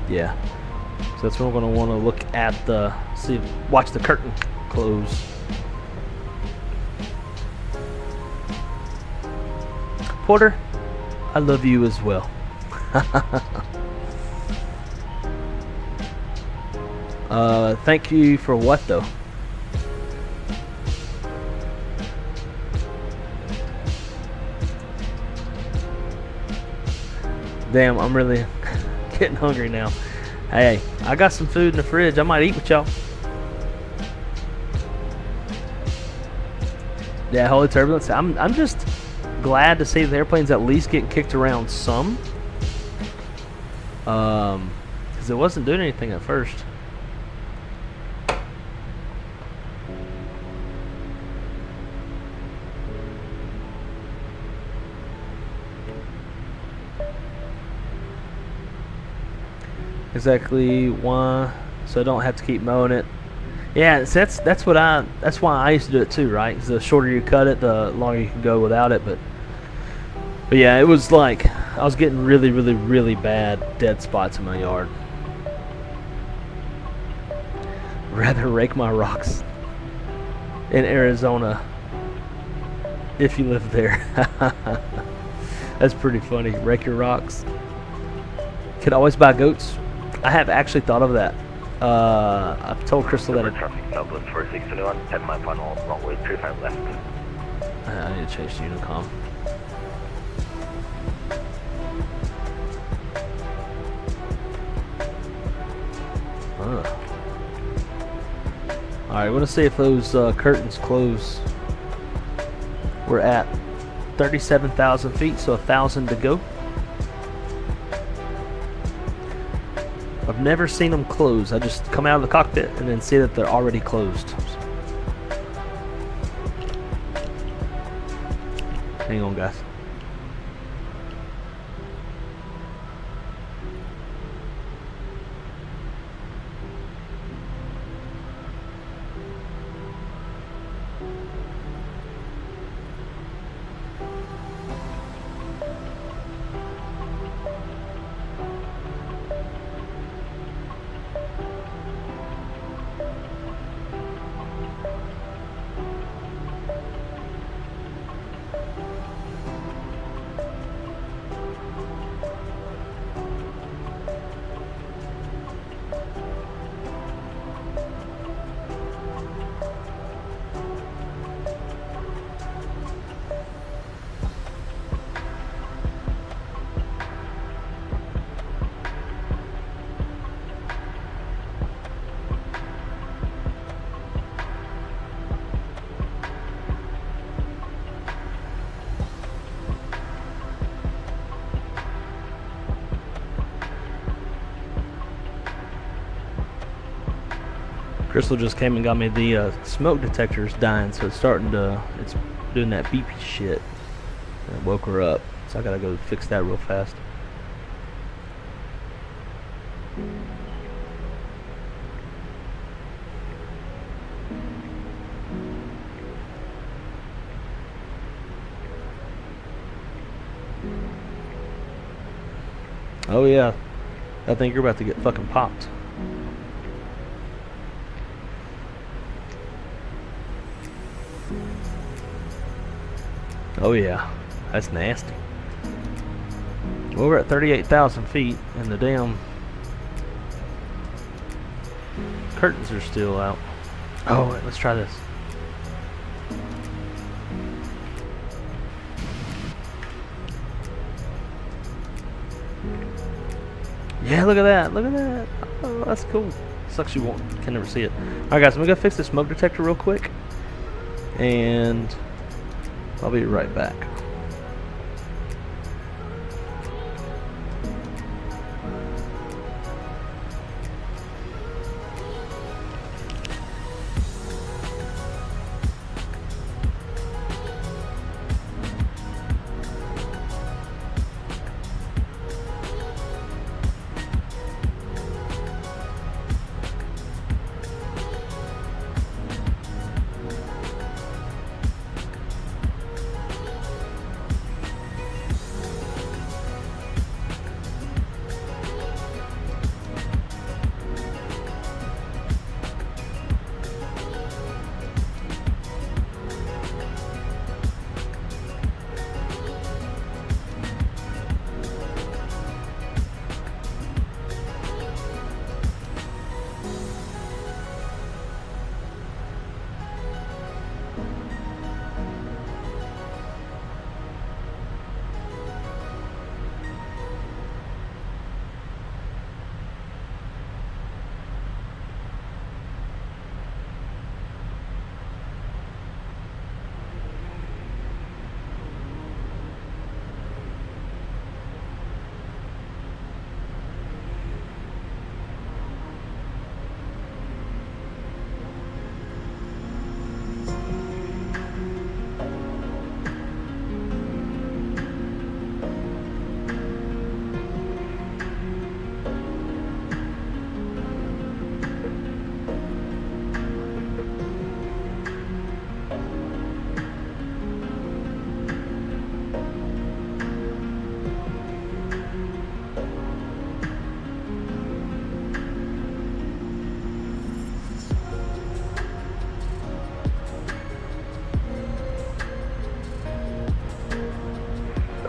Yeah, so that's when we're going to want to look at the, watch the curtain close. Porter, I love you as well. Thank you for what though? Damn, I'm really getting hungry now. Hey, I got some food in the fridge. I might eat with y'all. Yeah, holy turbulence. I'm just glad to see the airplane's at least getting kicked around some. Because it wasn't doing anything at first. Exactly why, so I don't have to keep mowing it. Yeah, so that's why I used to do it too, right? Because the shorter you cut it, the longer you can go without it. But yeah, it was like I was getting really bad dead spots in my yard. Rather rake my rocks in Arizona if you live there. That's pretty funny. Rake your rocks. Could always buy goats. I have actually thought of that. I've told Crystal that. Traffic Southwest 4621, 10 mile final, runway 35 left. I need to change the Unicom. Alright, I want to see if those curtains close. We're at 37,000 feet, so 1,000 to go. I've never seen them close. I just come out of the cockpit and then see that they're already closed. Hang on, guys. Crystal just came and got me the smoke detector's dying, so it's doing that beepy shit. And it woke her up, so I gotta go fix that real fast. Oh yeah, I think you're about to get fucking popped. Oh yeah, that's nasty. Well, we're at 38,000 feet and the damn curtains are still out. Oh, wait, let's try this. Yeah, look at that, look at that. Oh, that's cool. Sucks you can never see it. Alright guys, I'm gonna go fix this smoke detector real quick. And I'll be right back.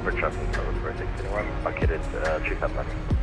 over traffic level 4621, bucketed 359.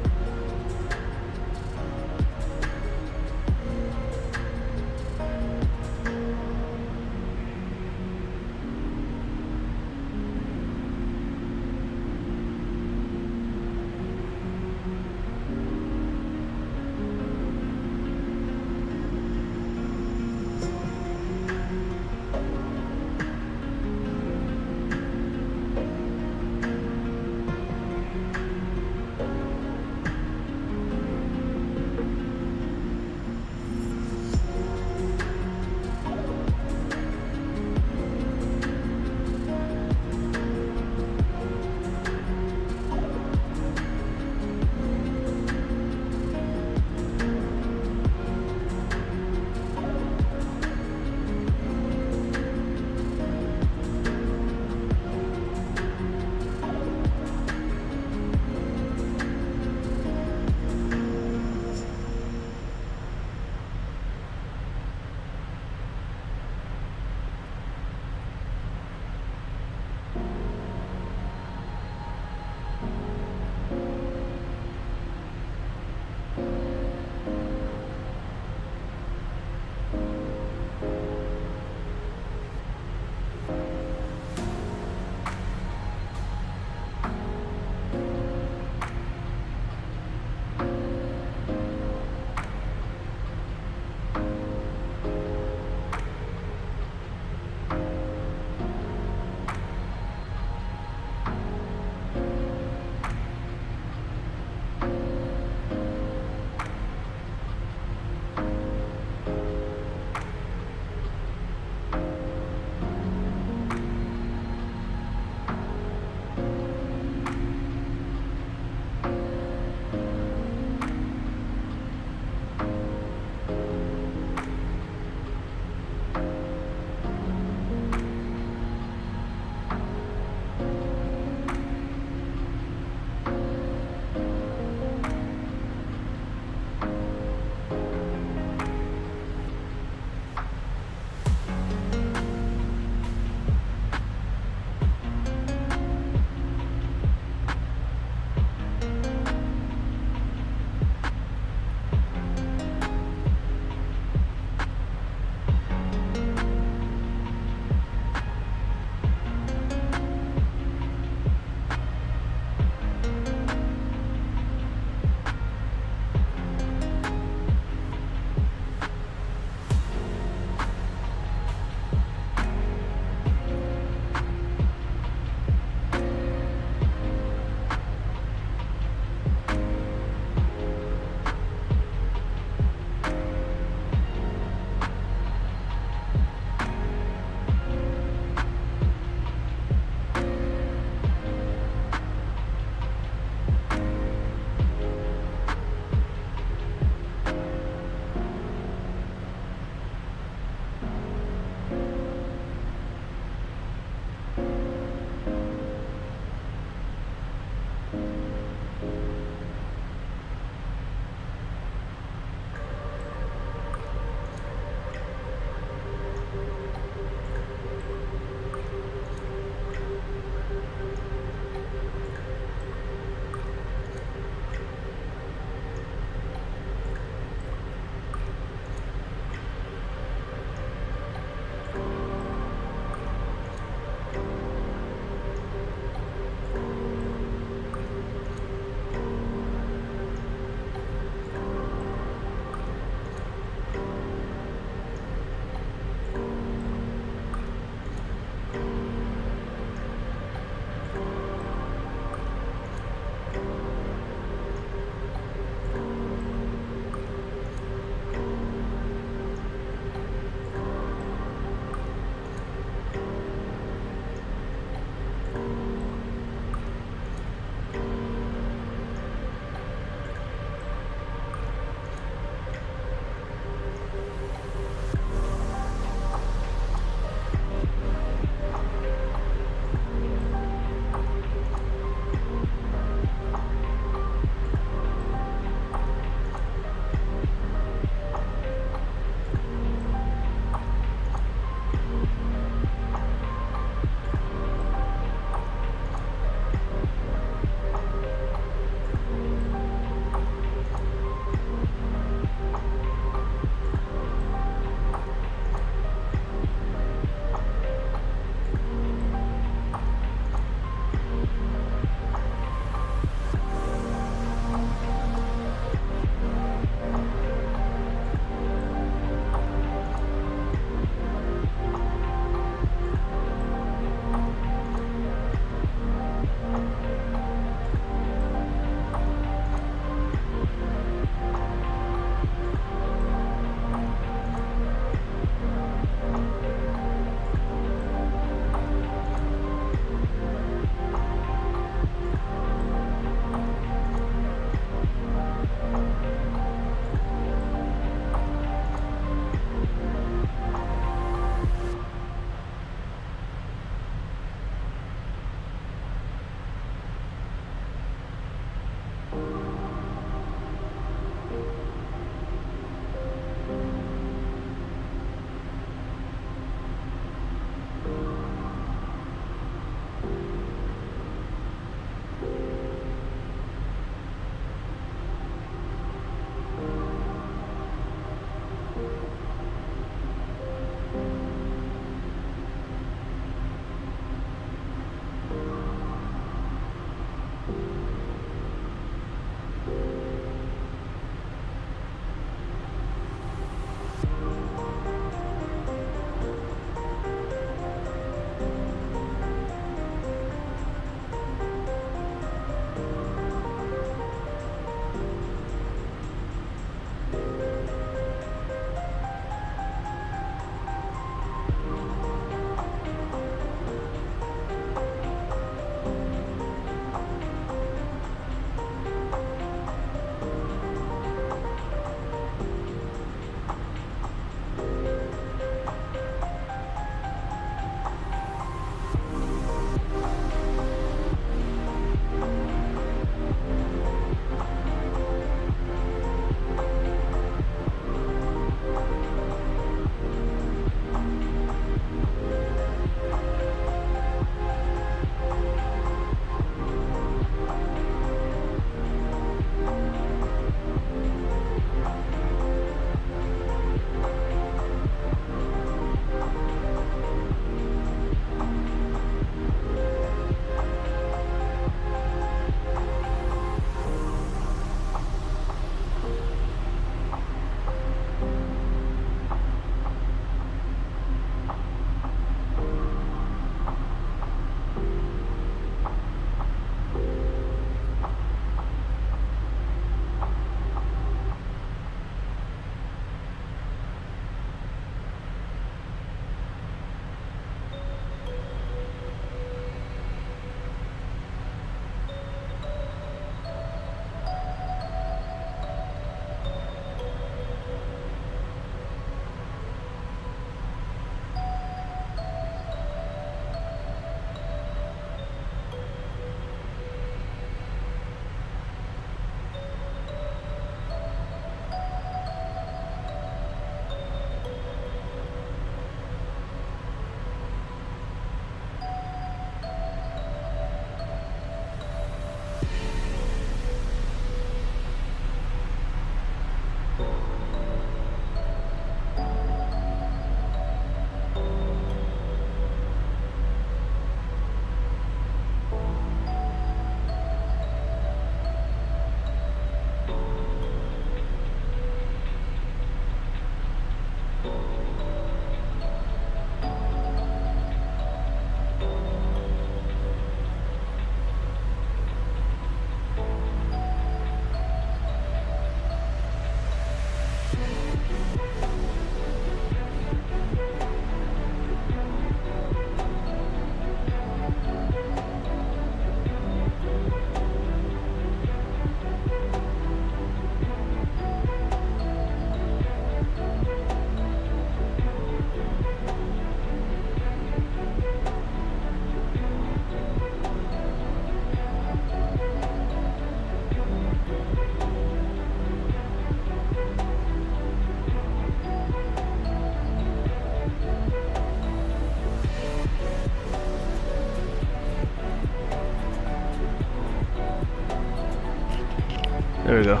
There we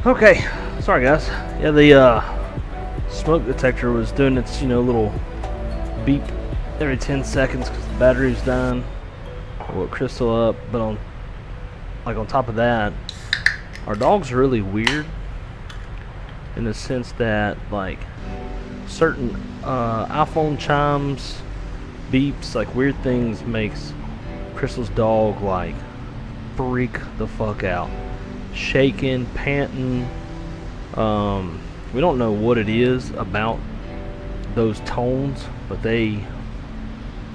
go. Okay, sorry guys. Yeah, the smoke detector was doing its, little beep every 10 seconds because the battery was dying. Woke Crystal up, but on top of that, our dog's really weird in the sense that like certain iPhone chimes, beeps, like weird things makes Crystal's dog like freak the fuck out, shaking, panting. We don't know what it is about those tones, but they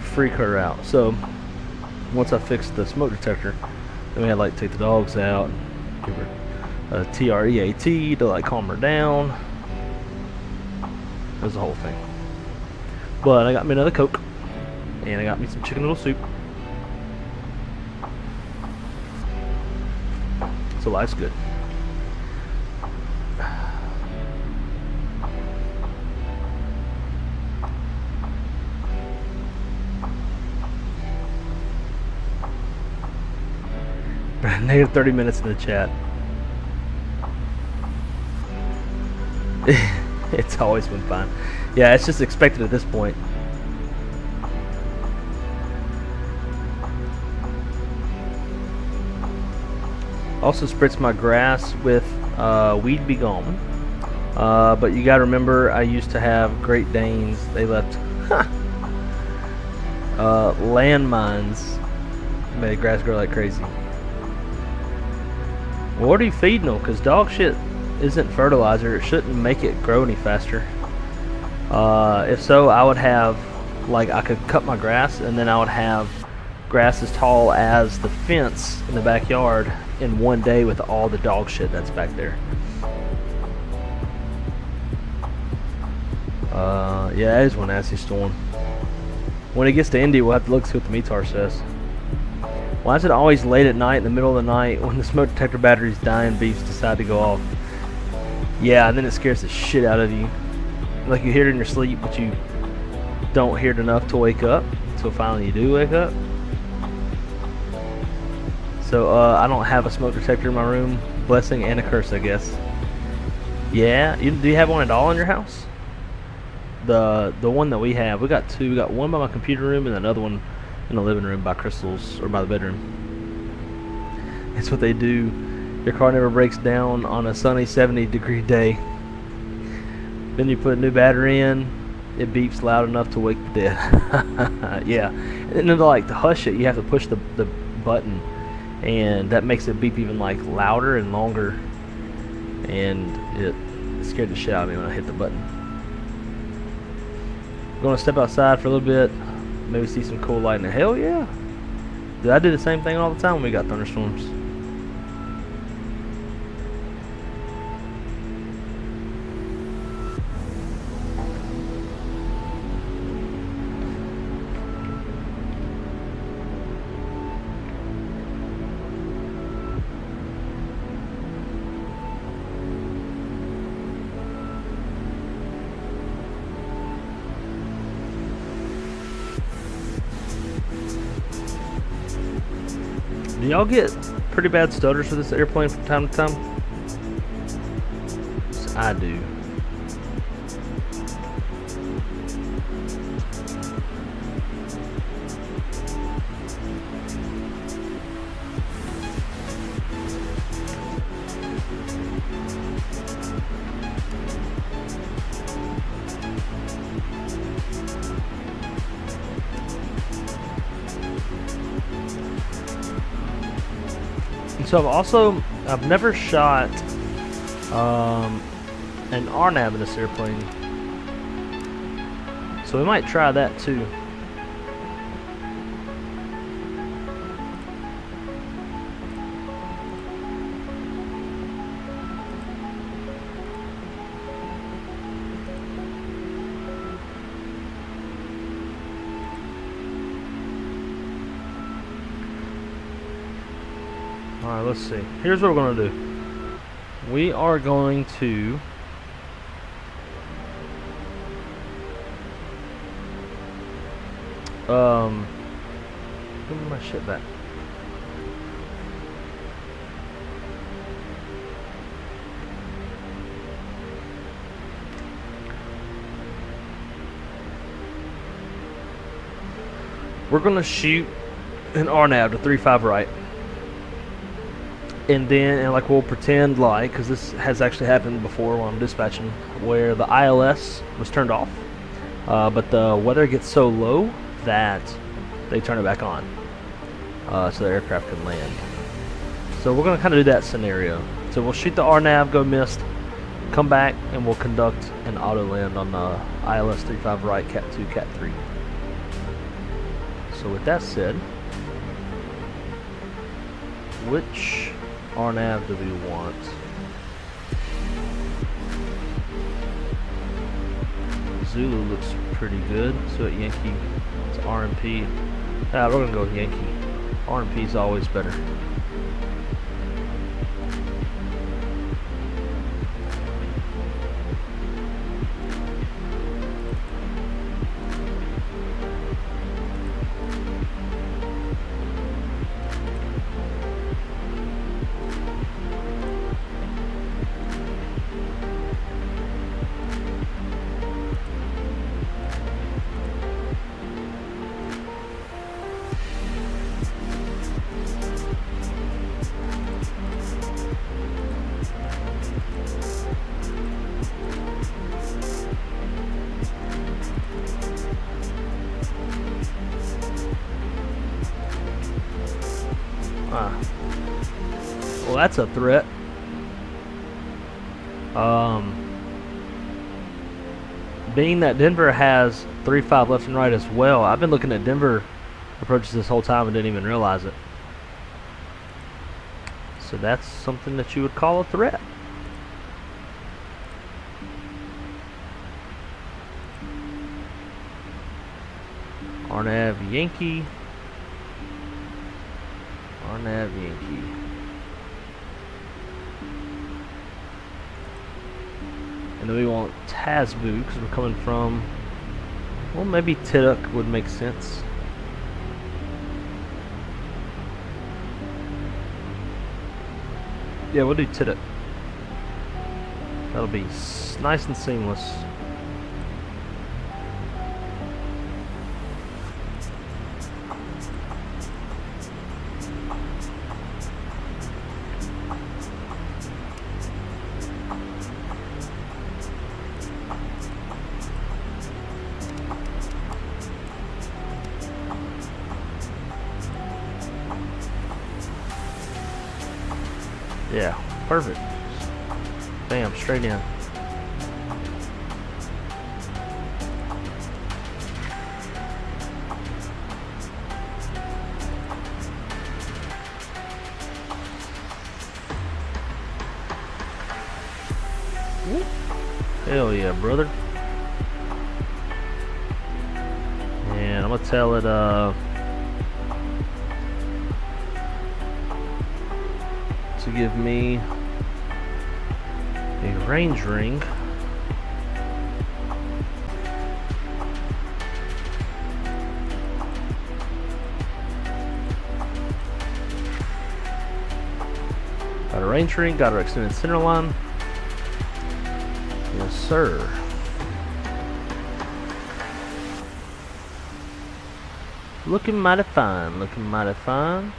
freak her out. So once I fixed the smoke detector, then we had to like take the dogs out, give her a TREAT to like calm her down. It was the whole thing. But I got me another Coke, and I got me some chicken noodle soup. So life's good. Negative 30 minutes in the chat. It's always been fun. Yeah, it's just expected at this point. Also spritz my grass with Weed Be Gone. But you gotta remember, I used to have Great Danes. They left landmines. Made grass grow like crazy. Well, what are you feeding them? Because dog shit isn't fertilizer. It shouldn't make it grow any faster. If so, I would have, like, I could cut my grass and then I would have grass as tall as the fence in the backyard in one day with all the dog shit that's back there. Yeah, that is one nasty storm. When it gets to Indy, we'll have to look see what the METAR says. Why is it always late at night, in the middle of the night, when the smoke detector battery's dying, beeps decide to go off? Yeah, and then it scares the shit out of you. Like you hear it in your sleep, but you don't hear it enough to wake up. So finally you do wake up. So I don't have a smoke detector in my room. Blessing and a curse, I guess. Yeah, do you have one at all in your house? The one that we have, we got two. We got one by my computer room and another one in the living room by Crystal's, or by the bedroom. It's what they do. Your car never breaks down on a sunny 70-degree day. Then you put a new battery in, it beeps loud enough to wake the dead. Yeah, and then to hush it, you have to push the button, and that makes it beep even like louder and longer. And it scared the shit out of me when I hit the button. I'm gonna step outside for a little bit. Maybe see some cool lightning. Hell yeah. Dude, I do the same thing all the time when we got thunderstorms. Do y'all get pretty bad stutters with this airplane from time to time? I do. So I've never shot an RNAV in this airplane, so we might try that too. Alright, let's see. Here's what we're going to do. We are going to give me my shit back. we're gonna shoot an RNAV to 3-5 right, and then like we'll pretend like, because this has actually happened before when I'm dispatching, where the ILS was turned off, but the weather gets so low that they turn it back on, so the aircraft can land. So we're gonna kind of do that scenario. So we'll shoot the RNAV, go missed, come back, and we'll conduct an auto land on the ILS 3-5 right, Cat 2, Cat 3. So with that said, which RNAV do we want? Zulu looks pretty good. So at Yankee, it's RMP. We're gonna go with Yankee. RMP is always better. Well, that's a threat. Being that Denver has 3-5 left and right as well, I've been looking at Denver approaches this whole time and didn't even realize it. So that's something that you would call a threat. RNAV Yankee. RNAV Yankee. And then we want Tazboo because we're coming from, well, maybe Tidduk would make sense. Yeah, we'll do Tidduk. That'll be nice and seamless. Yeah, perfect. Bam, straight in. Whoop. Hell yeah, brother. And I'm gonna tell it, to give me a range ring. Got a range ring, got our extended center line. Yes, sir. Looking mighty fine, looking mighty fine.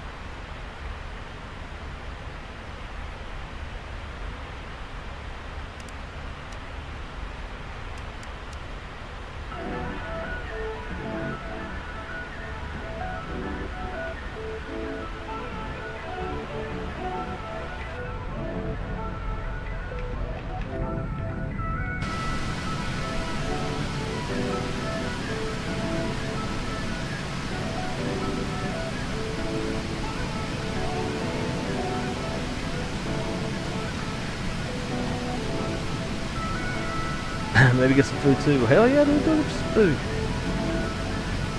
Maybe get some food too. Hell yeah, dude, go get some food.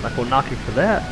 Not gonna knock you for that.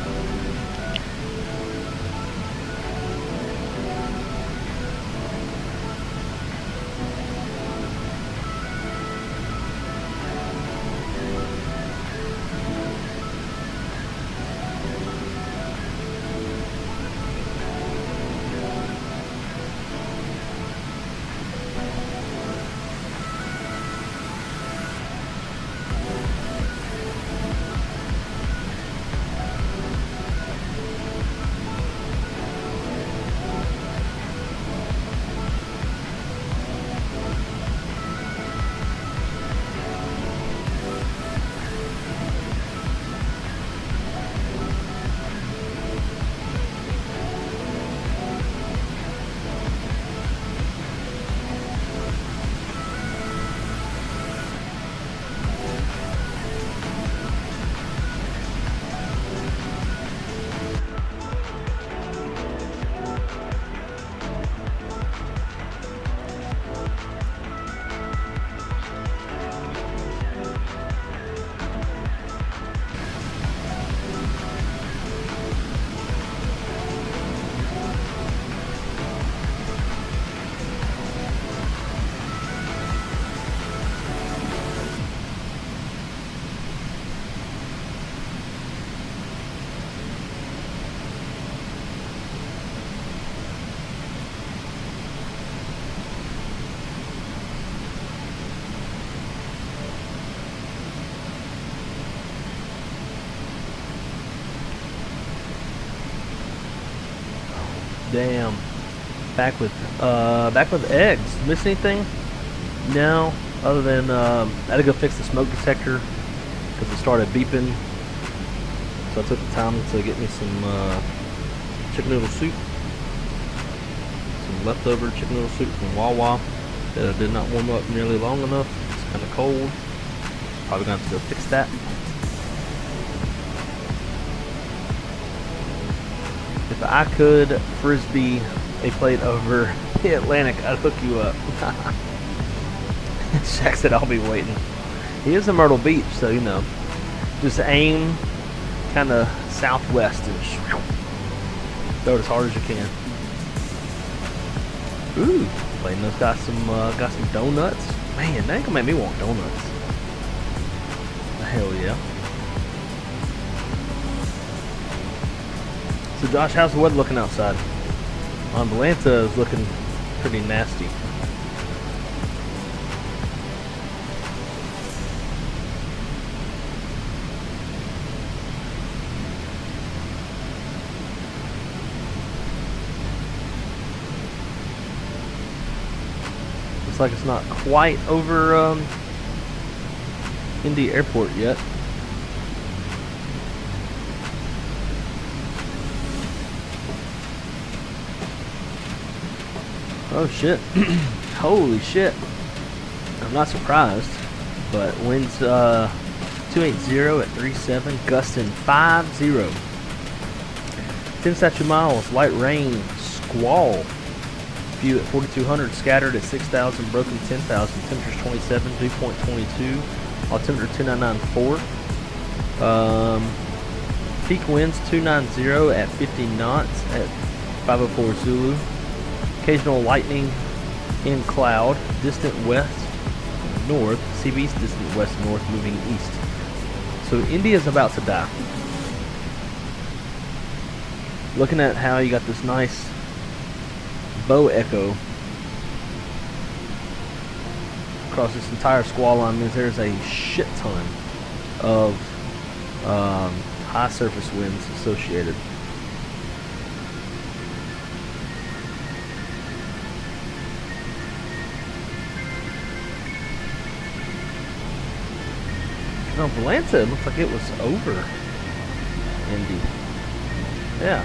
damn. Back with eggs. Miss anything? No. Other than I had to go fix the smoke detector because it started beeping. So I took the time to get me some chicken noodle soup. Some leftover chicken noodle soup from Wawa that did not warm up nearly long enough. It's kind of cold. Probably gonna have to go fix that. If I could frisbee a plate over the Atlantic, I'd hook you up. Shaq said I'll be waiting. He is in Myrtle Beach, so you know. Just aim kind of southwest and throw it as hard as you can. Ooh, Plano's got some donuts. Man, that ain't gonna make me want donuts. Hell yeah. So Josh, how's the weather looking outside? On Atlanta is looking pretty nasty. Looks like it's not quite over Indy Airport yet. Oh shit. Holy shit. I'm not surprised, but winds 280 at 37, gusting 50. 10 statute miles, light rain, squall. View at 4200, scattered at 6000, broken 10,000, temperatures 27, dew point 22, altimeter 2994. Peak winds 290 at 50 knots at 504 Zulu. Occasional lightning in cloud, distant west, north, CB's distant west, north, moving east. So India's about to die. Looking at how you got this nice bow echo across this entire squall line means there's a shit ton of high surface winds associated. No, Atlanta, it looked like it was over Indy. Yeah.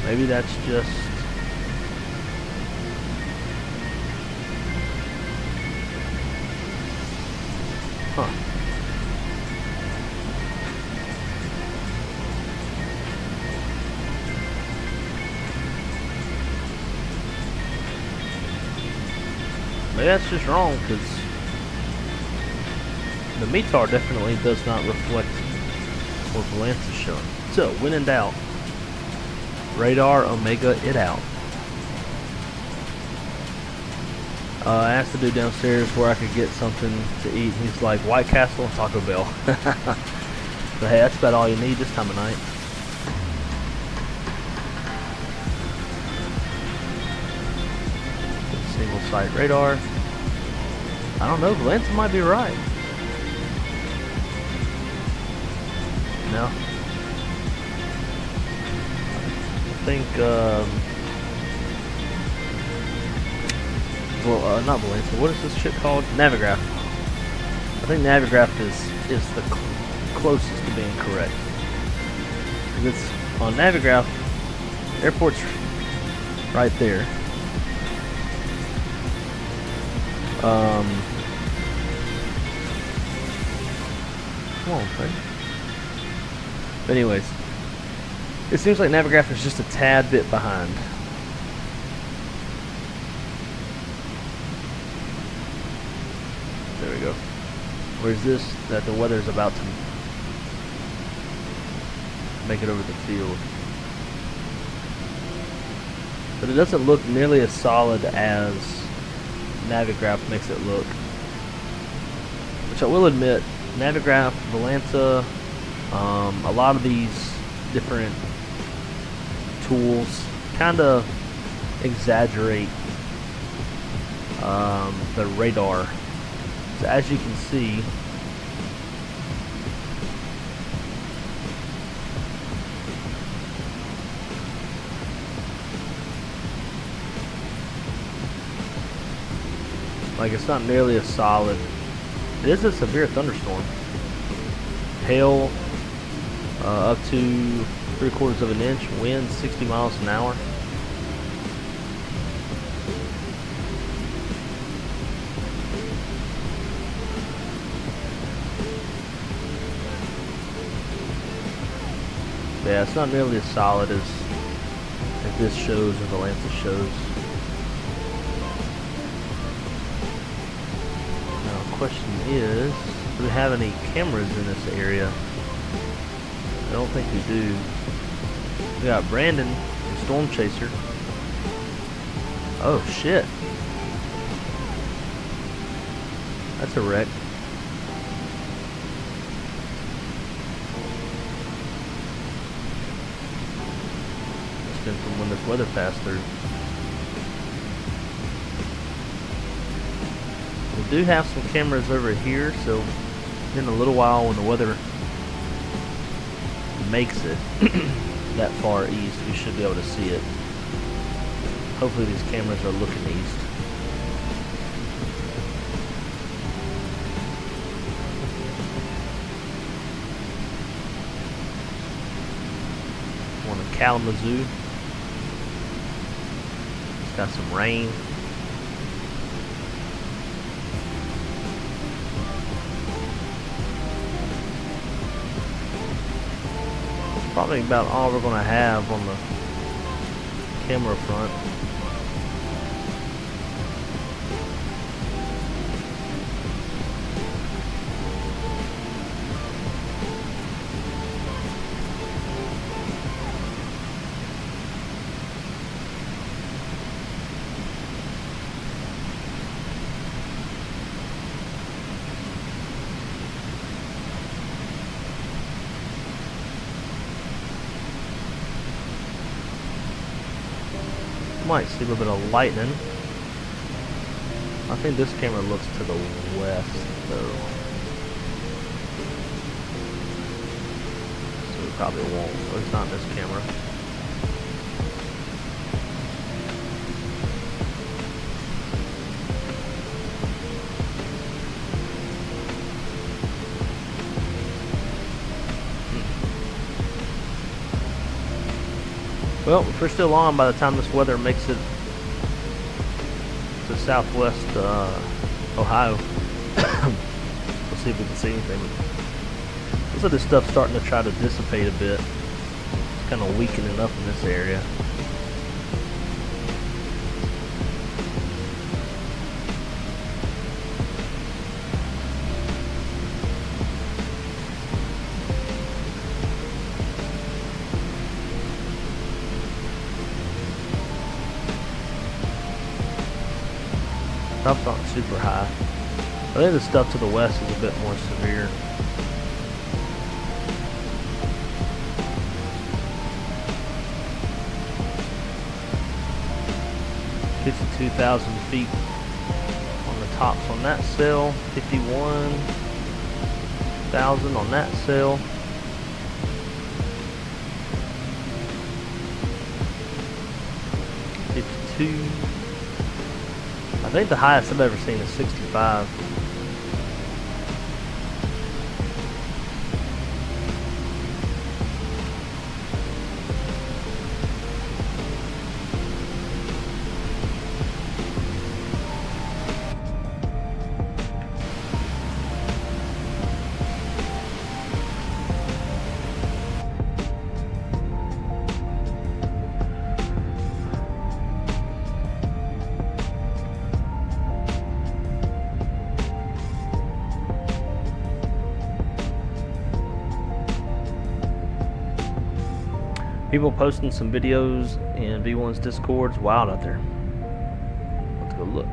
Maybe that's just maybe that's just wrong, because the METAR definitely does not reflect what Valance's showing. So, when in doubt, radar omega it out. I asked the dude downstairs where I could get something to eat. He's like, White Castle and Taco Bell. But hey, that's about all you need this time of night. Single site radar. I don't know, Valence might be right. No. I think, well, not Valencia. What is this shit called? Navigraph. I think Navigraph is the closest to being correct. It's on Navigraph. Airport's right there. Come on, buddy. But anyways, it seems like Navigraph is just a tad bit behind. There we go. Where's this? That the weather's about to make it over the field. But it doesn't look nearly as solid as Navigraph makes it look. Which I will admit, Navigraph, Volanta, a lot of these different tools kind of exaggerate the radar. So as you can see, Like, it's not nearly as solid. It is a severe thunderstorm. Hail up to 3/4 of an inch. Wind 60 miles an hour. Yeah, it's not nearly as solid as this shows or the Lancet shows. Now, the question is, do we have any cameras in this area? I don't think we do. We got Brandon, the Storm Chaser. Oh shit. That's a wreck. From when this weather passed through. We do have some cameras over here, so in a little while when the weather makes it that far east, we should be able to see it. Hopefully these cameras are looking east. On the Kalamazoo. Got some rain. Probably about all we're going to have on the camera front. Might see a little bit of lightning. I think this camera looks to the west though, so we probably won't. But it's not this camera. Well, if we're still on by the time this weather makes it to southwest Ohio, we'll see if we can see anything. Looks like this stuff's starting to try to dissipate a bit. It's kind of weakening up in this area. Stuff's not super high. I think the stuff to the west is a bit more severe. $52,000 feet on the tops on that sail. 51,000 on that sail. I think the highest I've ever seen is 65. People posting some videos in V1's Discord. It's wild out there. Let's go look.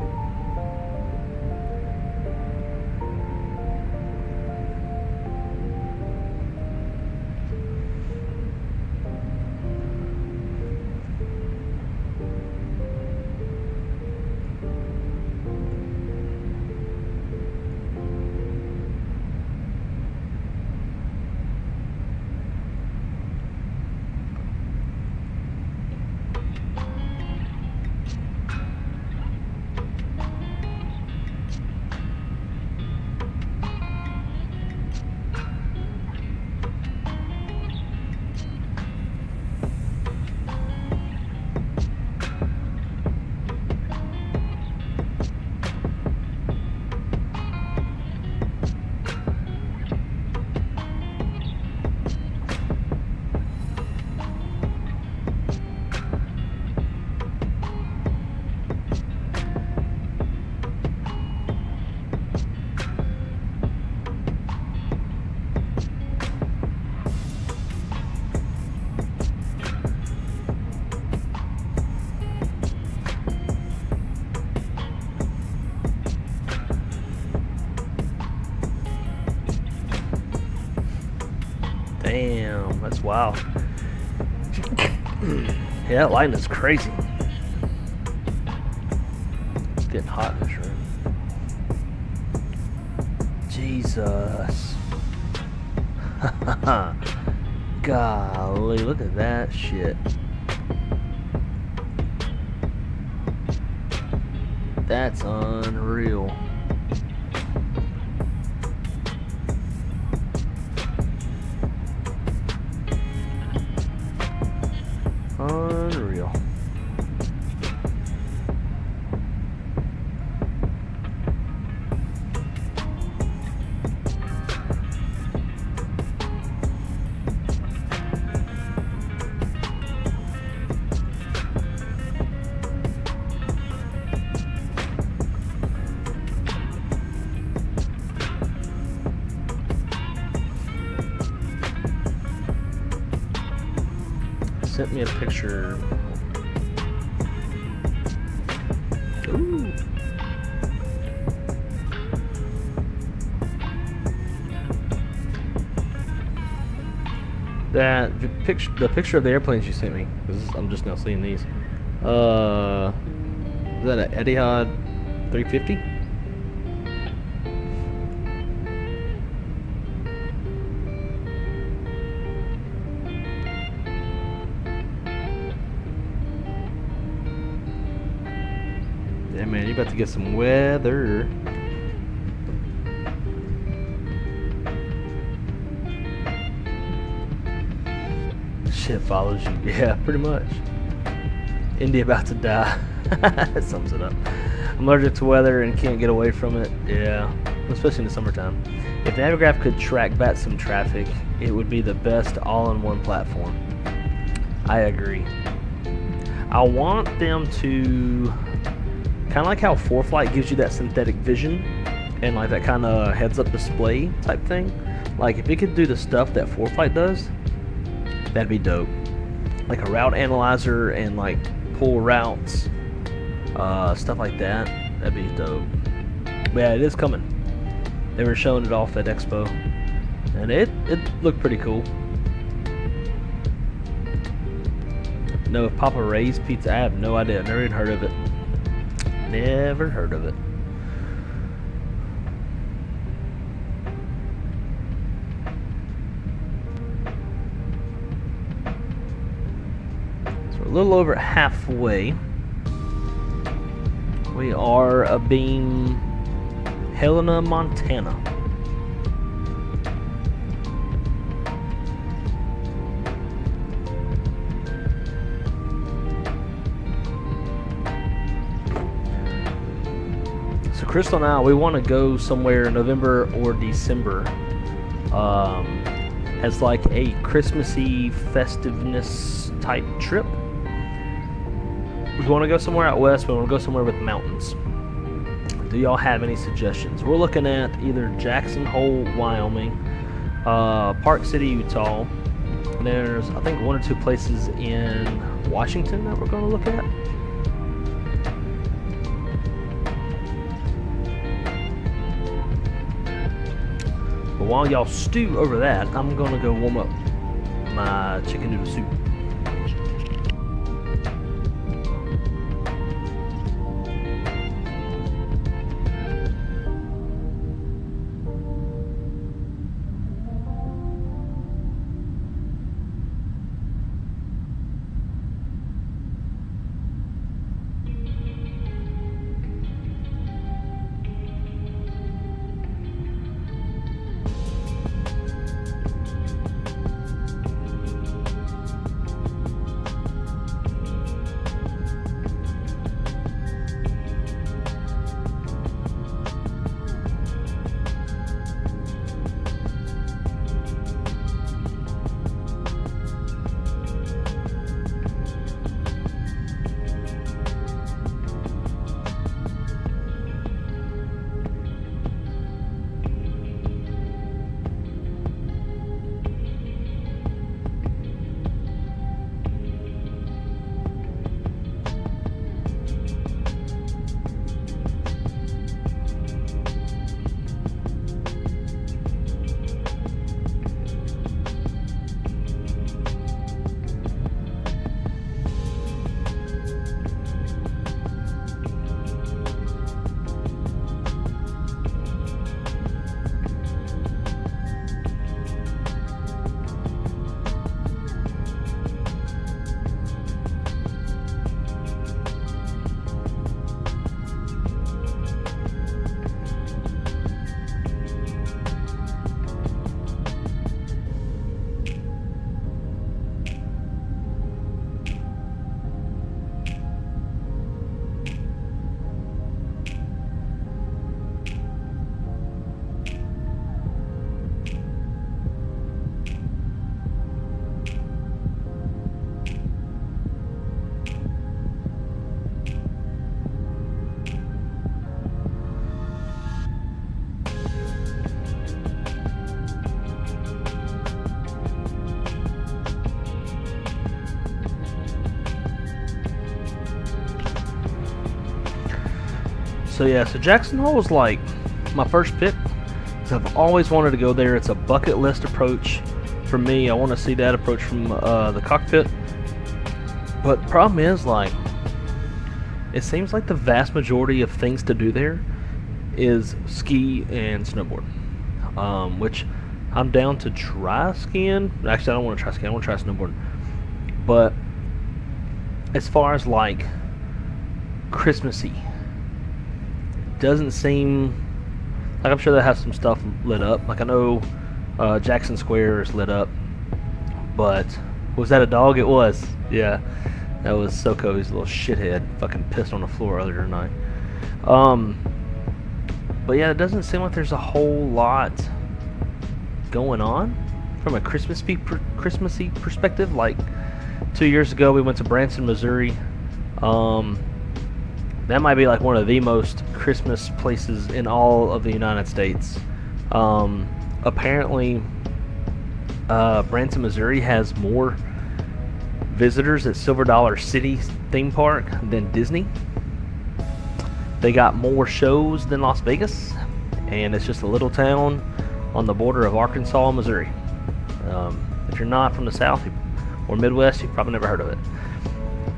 That's wild. Yeah, that lighting is crazy. It's getting hot in this room. Jesus. Golly, look at that shit. That's unreal. Unreal. Sent me a picture. Ooh. The picture of the airplanes you sent me, because I'm just now seeing these. Is that an Etihad 350? Yeah, man, you about to get some weather. Shit follows you. Yeah, pretty much. India about to die. That sums it up. I'm allergic to weather and can't get away from it. Yeah, especially in the summertime. If Navigraph could track back some traffic, it would be the best all-in-one platform. I agree. I want them to, kind of like how Foreflight gives you that synthetic vision and like that kind of heads-up display type thing. Like if it could do the stuff that Foreflight does, that'd be dope. Like a route analyzer and like pull routes, stuff like that. That'd be dope. But yeah, it is coming. They were showing it off at Expo, and it looked pretty cool. No, if Papa Ray's Pizza, I have no idea. I've never even heard of it. Never heard of it. So we're a little over halfway. We are abeam Helena, Montana. So Crystal and I, we want to go somewhere in November or December as like a Christmassy festiveness type trip. We want to go somewhere out west, but we want to go somewhere with mountains. Do y'all have any suggestions? We're looking at either Jackson Hole, Wyoming, Park City, Utah. And there's, I think, 1 or 2 places in Washington that we're going to look at. But while y'all stew over that, I'm going to go warm up my chicken noodle soup. So yeah, so Jackson Hole was like my first pick, because I've always wanted to go there. It's a bucket list approach for me. I want to see that approach from the cockpit. But the problem is, like, it seems like the vast majority of things to do there is ski and snowboard, which I'm down to try skiing. Actually, I don't want to try skiing. I want to try snowboarding. But as far as like Christmassy, doesn't seem like, I'm sure they have some stuff lit up. Like I know Jackson Square is lit up, but was that a dog? It was. Yeah, that was Soko's little shithead. Fucking pissed on the floor earlier tonight. But yeah, it doesn't seem like there's a whole lot going on from a Christmassy perspective. Like 2 years ago, we went to Branson, Missouri. That might be like one of the most Christmas places in all of the United States. Apparently, Branson, Missouri has more visitors at Silver Dollar City theme park than Disney. They got more shows than Las Vegas, and it's just a little town on the border of Arkansas and Missouri. If you're not from the South or Midwest, you've probably never heard of it.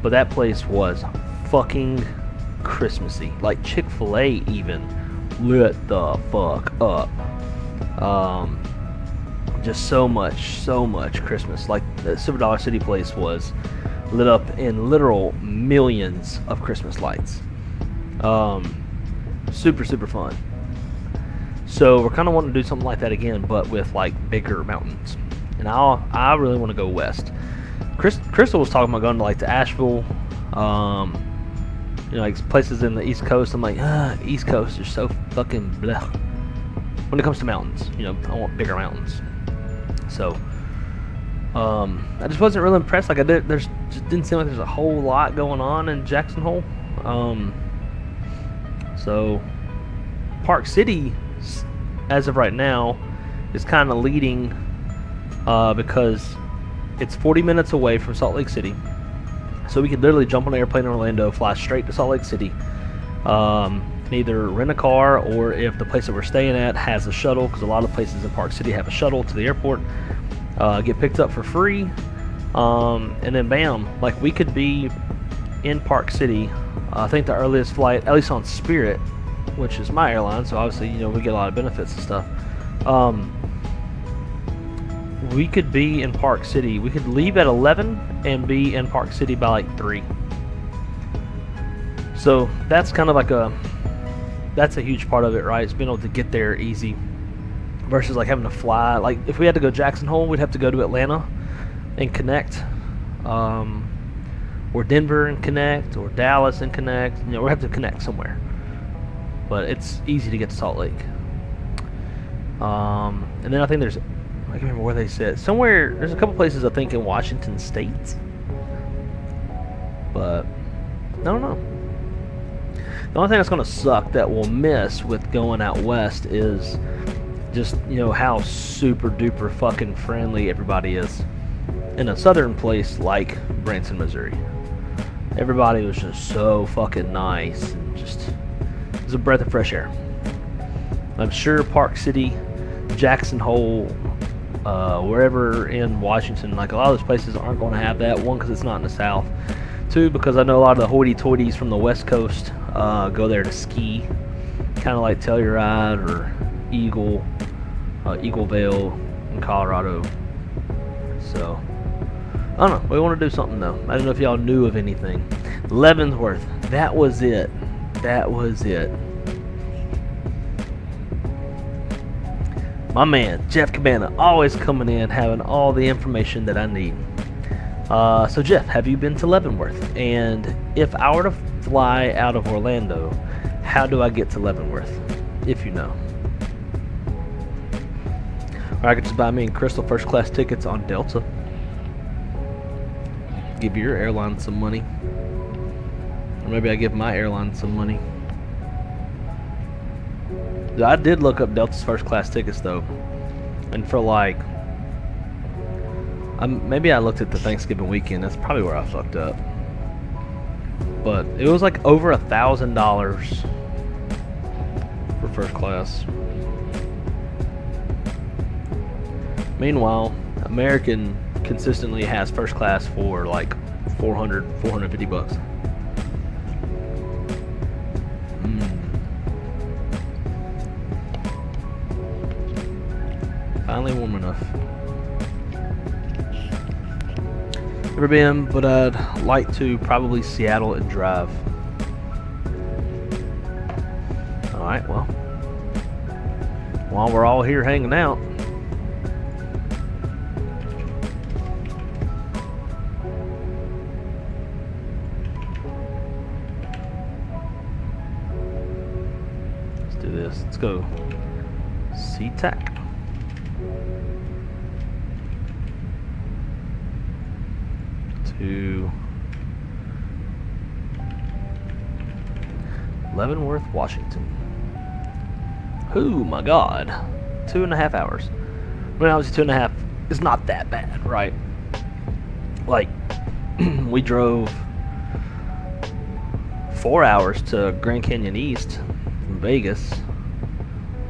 But that place was fucking Christmassy. Like Chick-fil-A even lit the fuck up. Just so much Christmas. Like the Silver Dollar City place was lit up in literal millions of Christmas lights. Super fun. So we're kind of wanting to do something like that again, but with like bigger mountains. And I really want to go west. Crystal was talking about going to like to Asheville, you know, like places in the East Coast. I'm like, East Coast is so fucking bleh. When it comes to mountains, you know, I want bigger mountains. So I just wasn't really impressed. Like just didn't seem like there's a whole lot going on in Jackson Hole. So Park City, as of right now, is kind of leading because it's 40 minutes away from Salt Lake City. So we could literally jump on an airplane in Orlando, fly straight to Salt Lake City. Either rent a car, or if the place that we're staying at has a shuttle, because a lot of places in Park City have a shuttle to the airport, get picked up for free, and then bam, like we could be in Park City. I think the earliest flight, at least on Spirit, which is my airline, so obviously, you know, we get a lot of benefits and stuff. We could be in Park City. We could leave at 11 and be in Park City by like 3. So that's kind of like that's a huge part of it, right? It's being able to get there easy versus like having to fly. Like if we had to go Jackson Hole, we'd have to go to Atlanta and connect, or Denver and connect, or Dallas and connect. You know, we have to connect somewhere. But it's easy to get to Salt Lake. And then I think there's, I can't remember where they said, somewhere, there's a couple places I think in Washington State. But I don't know. The only thing that's going to suck that we'll miss with going out west is just, you know, how super duper fucking friendly everybody is in a southern place like Branson, Missouri. Everybody was just so fucking nice, and just, it was a breath of fresh air. I'm sure Park City, Jackson Hole, wherever in Washington, like a lot of those places aren't going to have that. One, because it's not in the South. Two, because I know a lot of the hoity-toities from the West Coast go there to ski, kind of like Telluride or Eagleville in Colorado. So I don't know. We want to do something though. I don't know if y'all knew of anything. Leavenworth. That was it. That was it. My man, Jeff Cabana, always coming in, having all the information that I need. So Jeff, have you been to Leavenworth? And if I were to fly out of Orlando, how do I get to Leavenworth, if you know? Or I could just buy me and Crystal first class tickets on Delta. Give your airline some money. Or maybe I give my airline some money. I did look up Delta's first class tickets though, and for like, maybe I looked at the Thanksgiving weekend. That's probably where I fucked up. But it was like over $1,000 first class. Meanwhile, American consistently has first class for like 400, 450 bucks. Finally warm enough. Never been, but I'd like to. Probably Seattle and drive. Alright, well, while we're all here hanging out, let's do this. Let's go SeaTac. To Leavenworth, Washington. Oh my god. 2.5 hours. When I was 2.5, it's not that bad, right? Like, we drove 4 hours to Grand Canyon East from Vegas,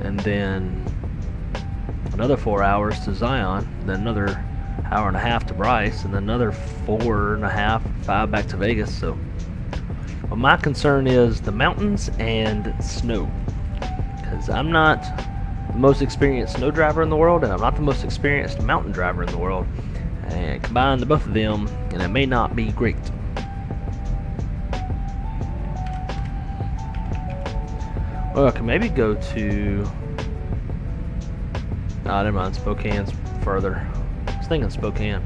and then another 4 hours to Zion, then another hour and a half to Bryce, and then another 4.5, 5 back to Vegas. So, well, my concern is the mountains and snow, because I'm not the most experienced snow driver in the world, and I'm not the most experienced mountain driver in the world, and combine the both of them, and it may not be great. Well, I can maybe go to, never mind, Spokane's further. I was thinking Spokane.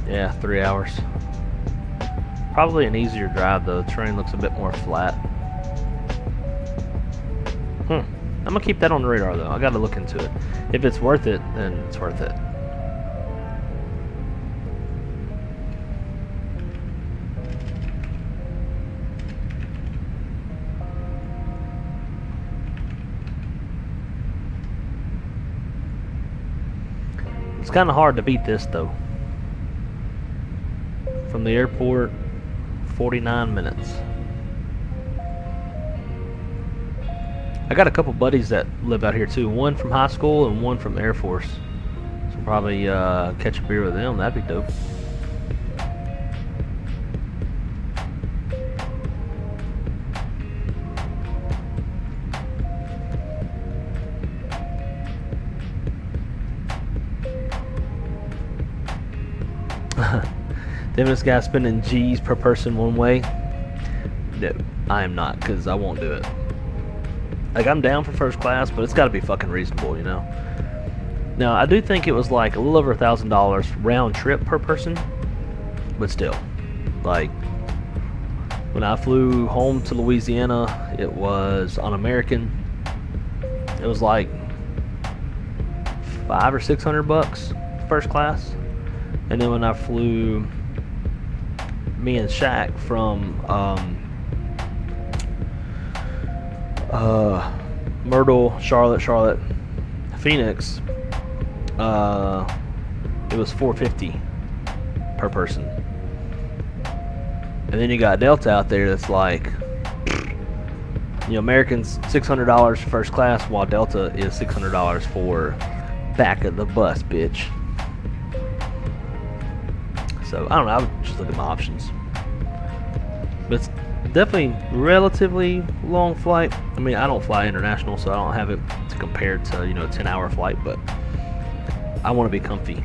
Yeah, 3 hours. Probably an easier drive though. The terrain looks a bit more flat. I'm gonna keep that on the radar though. I gotta look into it. If it's worth it, then it's worth it. It's kind of hard to beat this though. From the airport, 49 minutes. I got a couple buddies that live out here too. One from high school and one from Air Force. So probably catch a beer with them. That'd be dope. This guy spending G's per person one way. No, I am not, because I won't do it. Like, I'm down for first class, but it's got to be fucking reasonable, you know? Now, I do think it was like a little over $1,000 round trip per person, but still. Like, when I flew home to Louisiana, it was on American. It was like $500 or $600 first class. And then when I flew me and Shaq from Myrtle, Charlotte, Phoenix, it was $450 per person. And then you got Delta out there that's like, you know, American's $600 first class, while Delta is $600 for back of the bus, bitch. So, I don't know, I would just look at my options. But it's definitely relatively long flight. I mean, I don't fly international, so I don't have it to compare to, you know, a 10-hour flight, but I want to be comfy.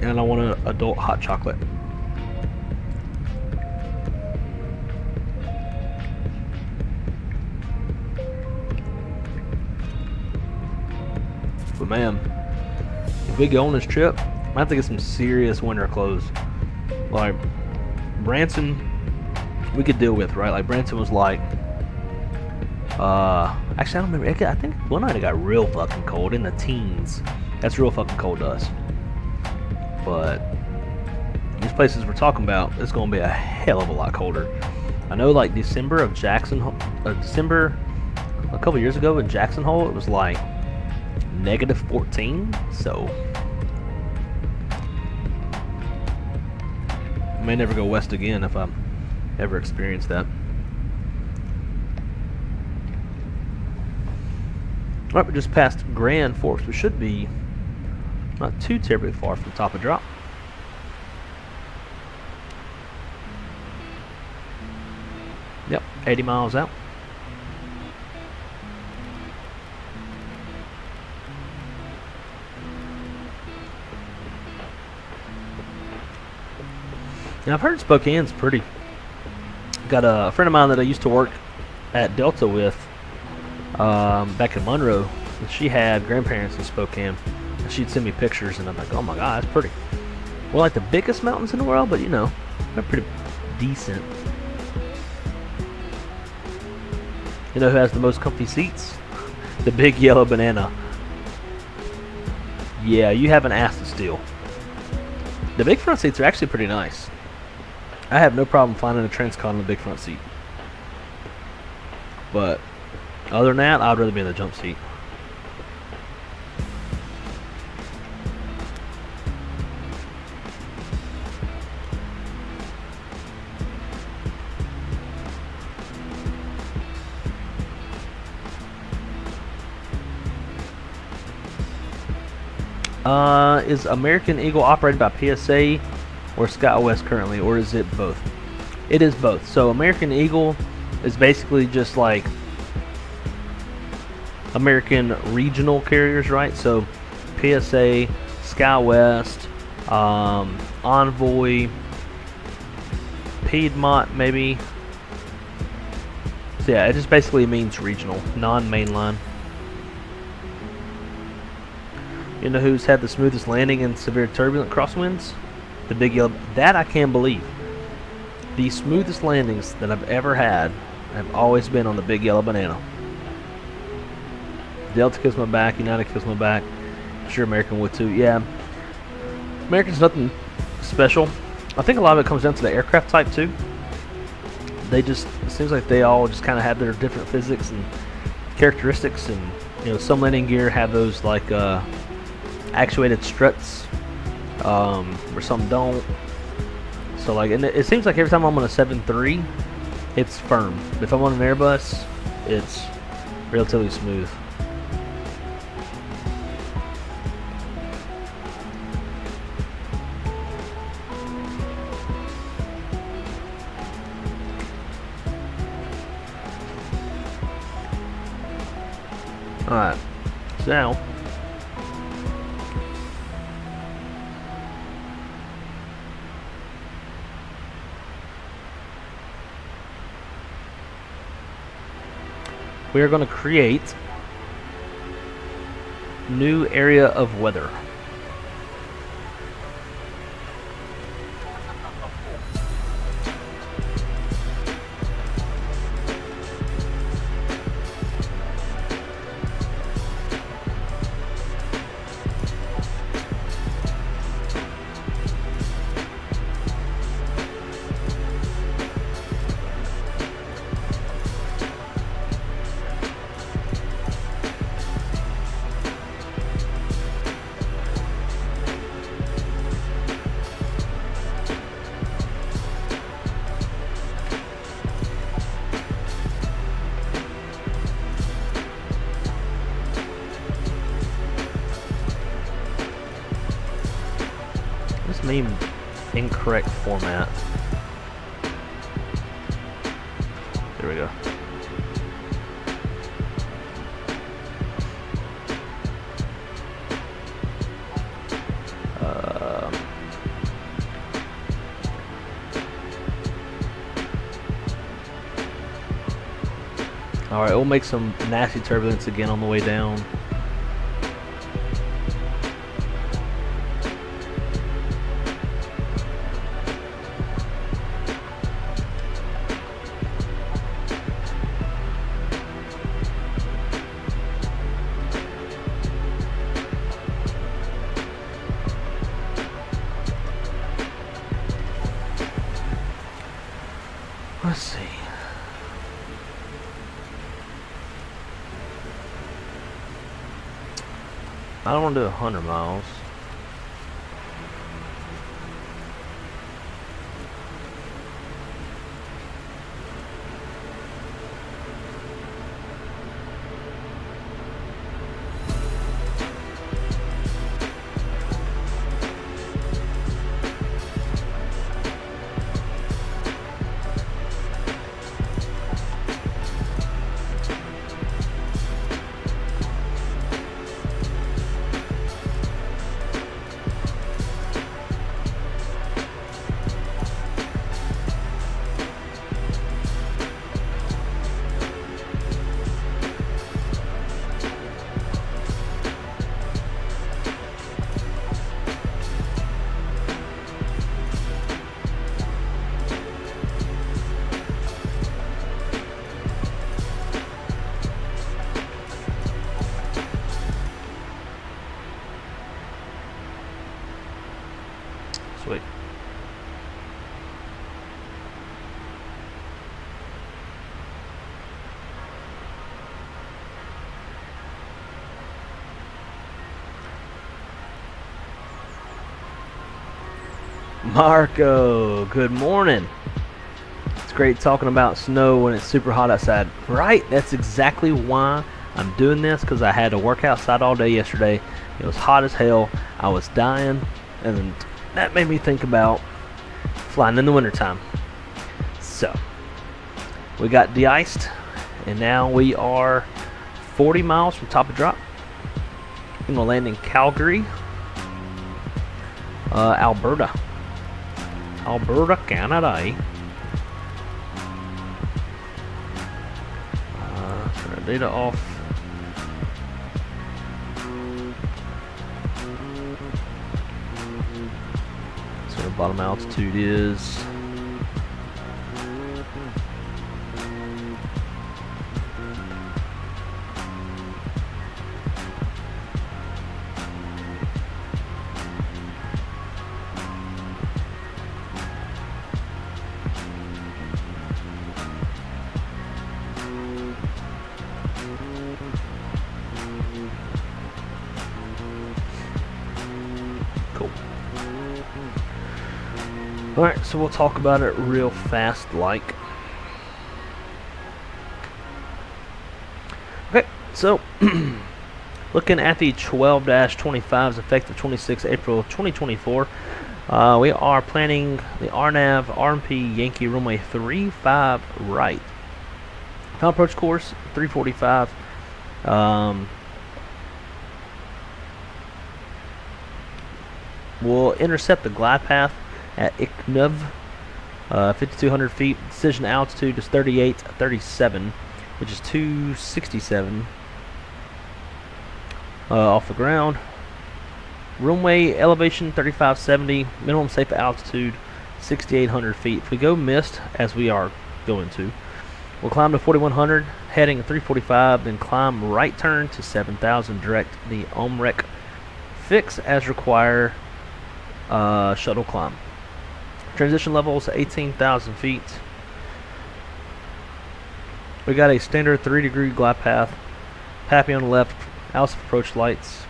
And I want an adult hot chocolate. But man, if we go on this trip, I have to get some serious winter clothes. Like Branson, we could deal with, right? Like Branson was like, actually I don't remember. I think one night it got real fucking cold in the teens. That's real fucking cold to us. But these places we're talking about, it's gonna be a hell of a lot colder. I know, like December a couple years ago in Jackson Hole, it was like -14, so I may never go west again if I ever experience that. Alright, we just passed Grand Forks. We should be not too terribly far from the top of drop. Yep, 80 miles out. Now I've heard Spokane's pretty. Got a friend of mine that I used to work at Delta with back in Monroe. She had grandparents in Spokane. And she'd send me pictures, and I'm like, oh my god, that's pretty. Well, like the biggest mountains in the world, but you know, they're pretty decent. You know who has the most comfy seats? The big yellow banana. Yeah, you haven't asked to steal. The big front seats are actually pretty nice. I have no problem finding a Transcon in the big front seat. But other than that, I'd rather be in the jump seat. Is American Eagle operated by PSA or SkyWest currently, or is it both? It is both. So American Eagle is basically just like American regional carriers, right? So PSA, SkyWest, Envoy, Piedmont, maybe. So yeah, it just basically means regional, non-mainline. You know who's had the smoothest landing in severe turbulent crosswinds? The big yellow. That I can believe. The smoothest landings that I've ever had have always been on the big yellow banana. Delta kills my back, United kills my back. I'm sure American would too. Yeah, American's nothing special. I think a lot of it comes down to the aircraft type too. They just, it seems like they all just kind of have their different physics and characteristics, and you know, some landing gear have those like actuated struts, or some don't. So like, and it seems like every time I'm on a 7.3, it's firm. If I'm on an Airbus, it's relatively smooth. Alright, so now we are going to create new area of weather. Name incorrect format. There we go. Alright, we'll make some nasty turbulence again on the way down. Let's see. I don't want to do 100 miles. Sweet. Marco, good morning. It's great talking about snow when it's super hot outside. Right, that's exactly why I'm doing this, because I had to work outside all day yesterday. It was hot as hell. I was dying, and that made me think about flying in the wintertime. So, we got de-iced, and now we are 40 miles from top of drop. We're going to land in Calgary, Alberta. Alberta, Canada. Turn our data off. So the bottom altitude is cool. Alright, so we'll talk about it real fast like. Okay, so looking at the 12-25s effective 26 April 2024, we are planning the RNAV RMP Yankee runway 35 right. Final approach course 345. We'll intercept the glide path at ICNV, 5,200 feet. Decision altitude is 3837, which is 267 off the ground. Runway elevation 3570, minimum safe altitude 6,800 feet. If we go missed, as we are going to, we'll climb to 4,100, heading 345, then climb right turn to 7,000, direct the OMREC fix as required. Shuttle climb. Transition levels 18,000 feet. We got a standard 3-degree glide path. Pappy on the left. House approach lights.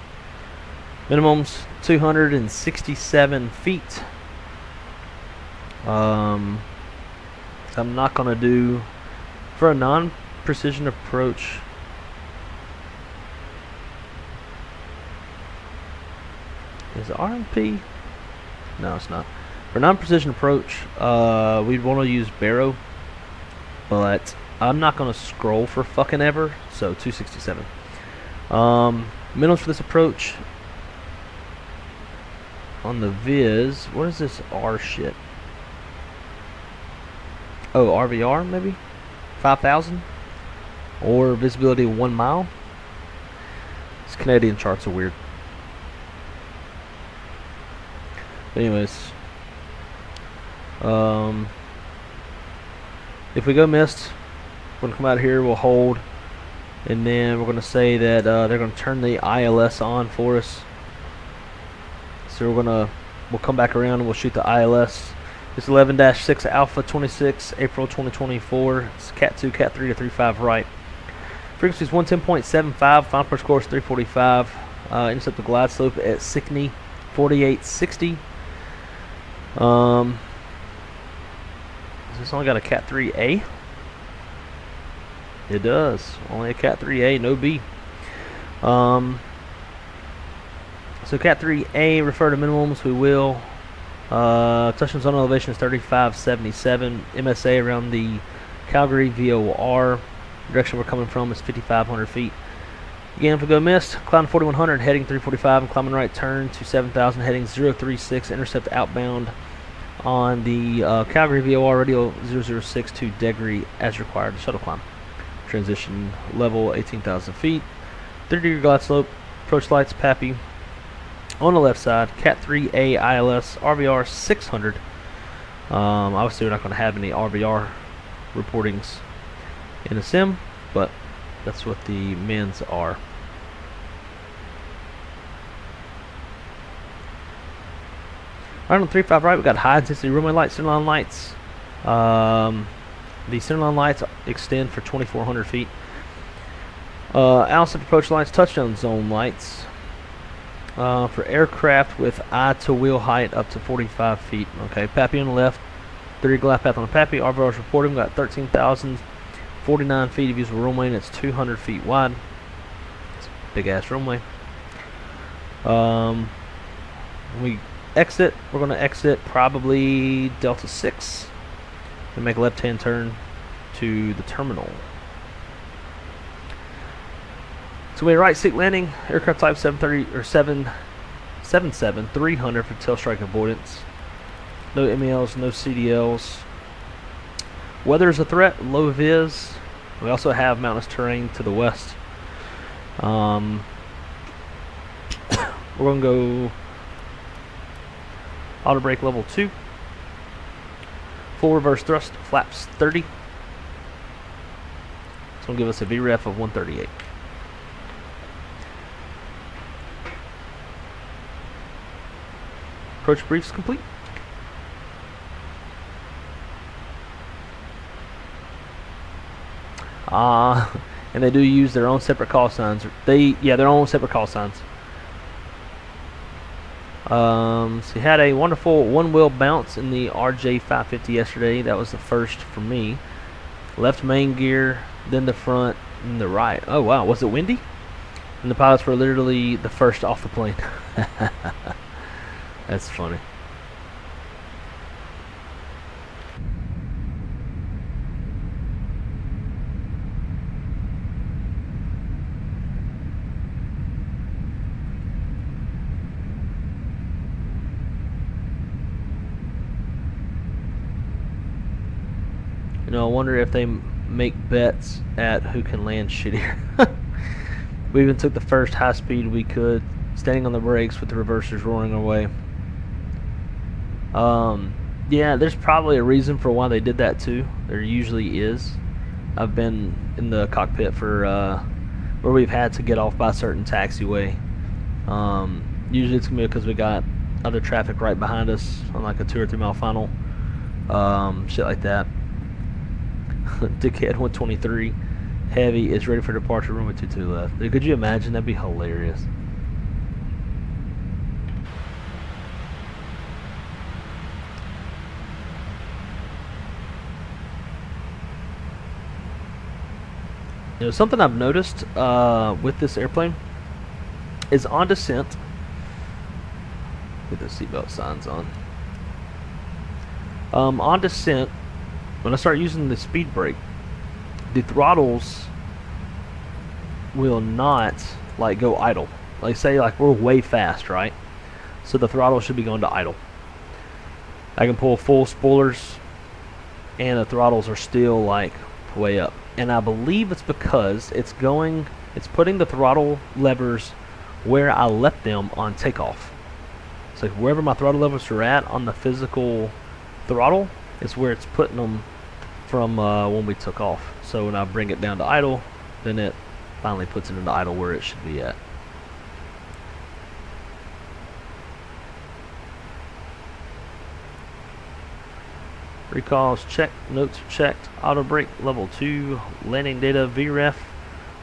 Minimums 267 feet. I'm not gonna do for a non-precision approach. Is it RMP? No, it's not. For non-precision approach, we'd want to use Barrow, but I'm not going to scroll for fucking ever, so 267. Minimums for this approach on the Viz. What is this R shit? Oh, RVR maybe? 5,000? Or visibility 1 mile? These Canadian charts are weird. Anyways, if we go missed, we're gonna come out here, we'll hold, and then we're gonna say that they're gonna turn the ILS on for us. So we'll come back around and we'll shoot the ILS. It's 11-6 Alpha 26 April 2024. It's Cat 2, Cat 3 to 35 right. Frequency is 110.75. Final approach course 345. Intercept the glide slope at Sickney 4860. Has this only got a Cat 3A? It does. Only a Cat 3A, no B. So Cat 3A, refer to minimums, we will. Touchdown zone elevation is 3577. MSA around the Calgary VOR. Direction we're coming from is 5,500 feet. Again, if we go missed, climbing 4,100, heading 345, and climbing right, turn to 7,000, heading 036, intercept outbound on the Calgary VOR radio 006 to Degre as required, shuttle climb. Transition level 18,000 feet, 30-degree glide slope, approach lights, PAPI. On the left side, Cat 3A ILS, RVR 600. Obviously, we're not going to have any RVR reportings in the sim, but that's what the men's are. Right on 35 right, we got high intensity runway lights, centerline lights. The centerline lights extend for 2,400 feet. Allison approach lights, touchdown zone lights. For aircraft with eye to wheel height up to 45 feet. Okay, PAPI on the left, 30 glide path on the PAPI. RVR's reporting, we got 13,049 feet of usable runway, and it's 200 feet wide. It's a big ass runway. When we exit, we're going to exit probably Delta 6 and make a left hand turn to the terminal. So we had right seat landing, aircraft type 730 or 777-300 for tail strike avoidance. No MELs, no CDLs. Weather is a threat, low vis. We also have mountainous terrain to the west. We're going to go auto brake level 2. Full reverse thrust, flaps 30. It's going to give us a VREF of 138. Approach briefs complete. And they do use their own separate call signs. Their own separate call signs. So he had a wonderful one-wheel bounce in the RJ550 yesterday. That was the first for me. Left main gear, then the front, and the right. Oh wow, was it windy? And the pilots were literally the first off the plane. That's funny. You know, I wonder if they make bets at who can land shittier. We even took the first high speed we could, standing on the brakes with the reversers roaring away. Yeah, there's probably a reason for why they did that too. There usually is. I've been in the cockpit for where we've had to get off by a certain taxiway. Usually it's gonna be because we got other traffic right behind us on like a 2 or 3 mile final. Shit like that. Dickhead 123 heavy is ready for departure, runway 22 left. Dude, could you imagine? That'd be hilarious. You know, something I've noticed with this airplane is on descent. Get the seatbelt signs on. On descent, when I start using the speed brake, the throttles will not like go idle. Like say like we're way fast, right? So the throttle should be going to idle. I can pull full spoilers and the throttles are still like way up. And I believe it's because it's putting the throttle levers where I left them on takeoff. So wherever my throttle levers are at on the physical throttle is where it's putting them from when we took off. So when I bring it down to idle, then it finally puts it into idle where it should be at. Recalls checked, notes checked, auto brake level 2, landing data VREF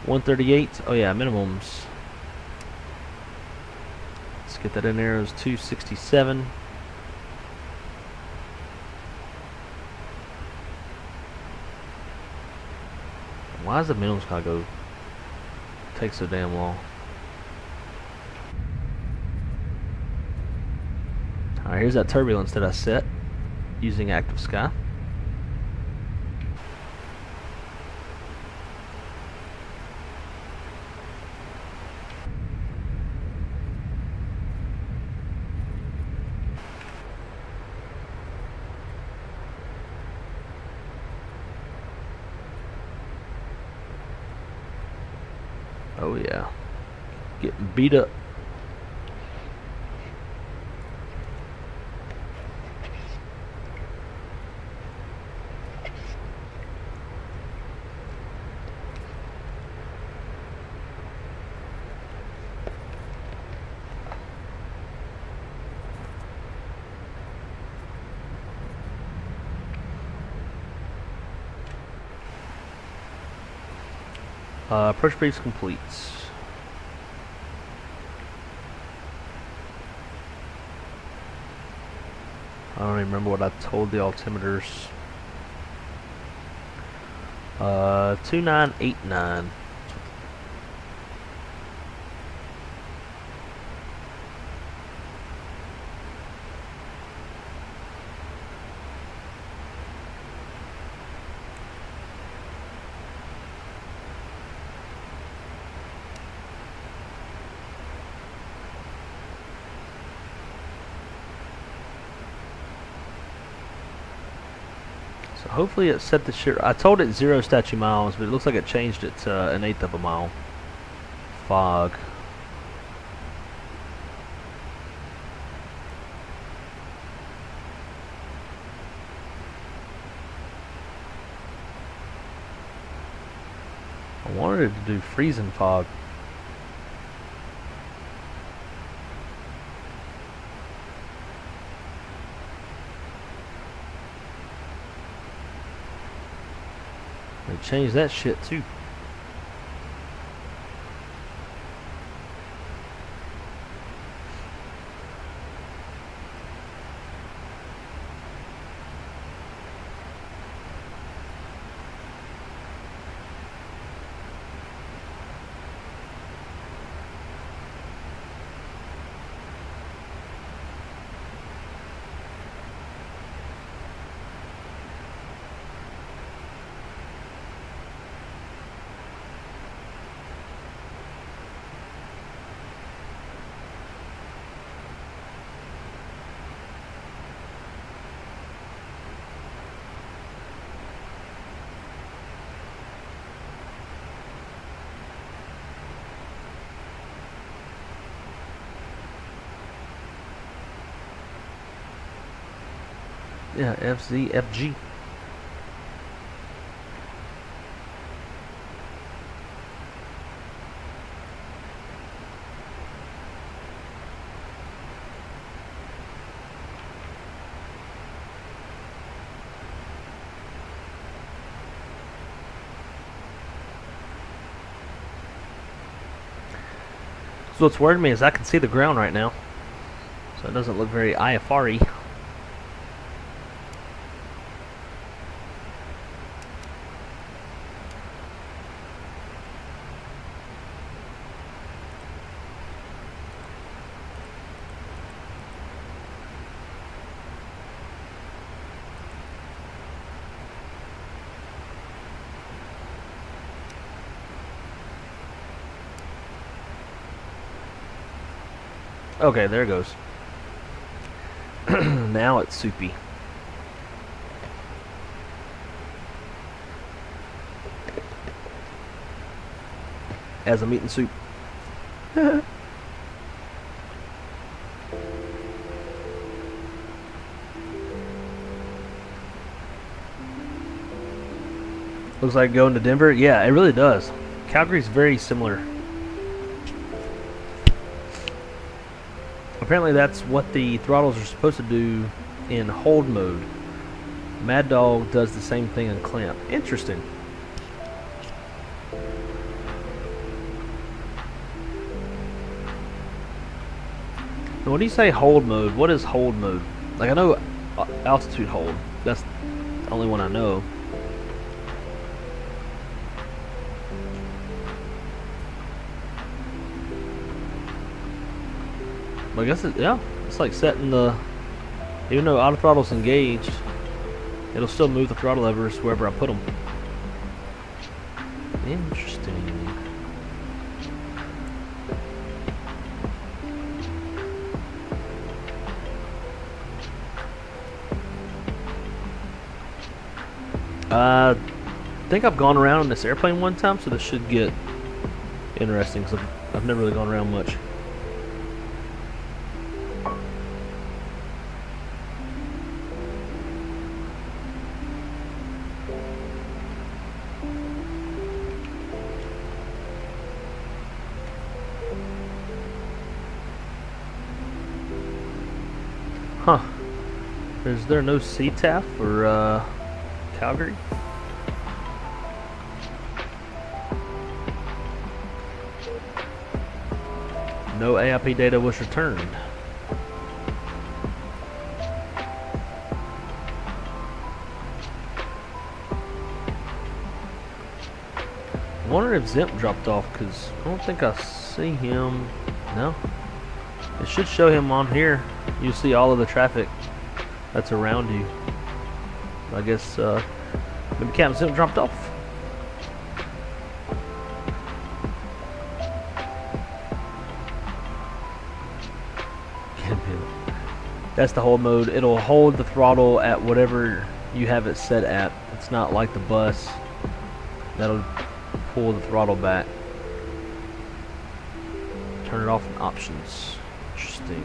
138. Oh yeah, minimums. get that in there. It was 267. Why does the minimums gotta go take so damn long? Alright, here's that turbulence that I set using active sky. Oh yeah, getting beat up. Approach briefs complete. I don't even remember what I told the altimeters. 2989. So hopefully it set the shit. I told it 0 statute miles, but it looks like it changed it to 1/8 of a mile. Fog. I wanted it to do freezing fog. They changed that shit too. Yeah, FZ, FG. So what's worrying me is I can see the ground right now. So it doesn't look very IFR-y. Okay, there it goes. Now it's soupy. As I'm eating soup. Looks like going to Denver. Yeah, it really does. Calgary's very similar. Apparently that's what the throttles are supposed to do in hold mode. Mad Dog does the same thing in clamp. Interesting. Now, when you say hold mode, what is hold mode? Like, I know altitude hold. That's the only one I know. But I guess yeah, it's like setting the, even though auto throttle's engaged, it'll still move the throttle levers wherever I put them. Interesting. I think I've gone around in this airplane one time, so this should get interesting, because I've never really gone around much. Huh. Is there no CTAF for Calgary? No AIP data was returned. I wonder if Zimp dropped off, because I don't think I see him. No. It should show him on here. You see all of the traffic that's around you. I guess maybe Captain Zimp dropped off. That's the hold mode. It'll hold the throttle at whatever you have it set at. It's not like the bus that'll pull the throttle back. Turn it off in options. Interesting.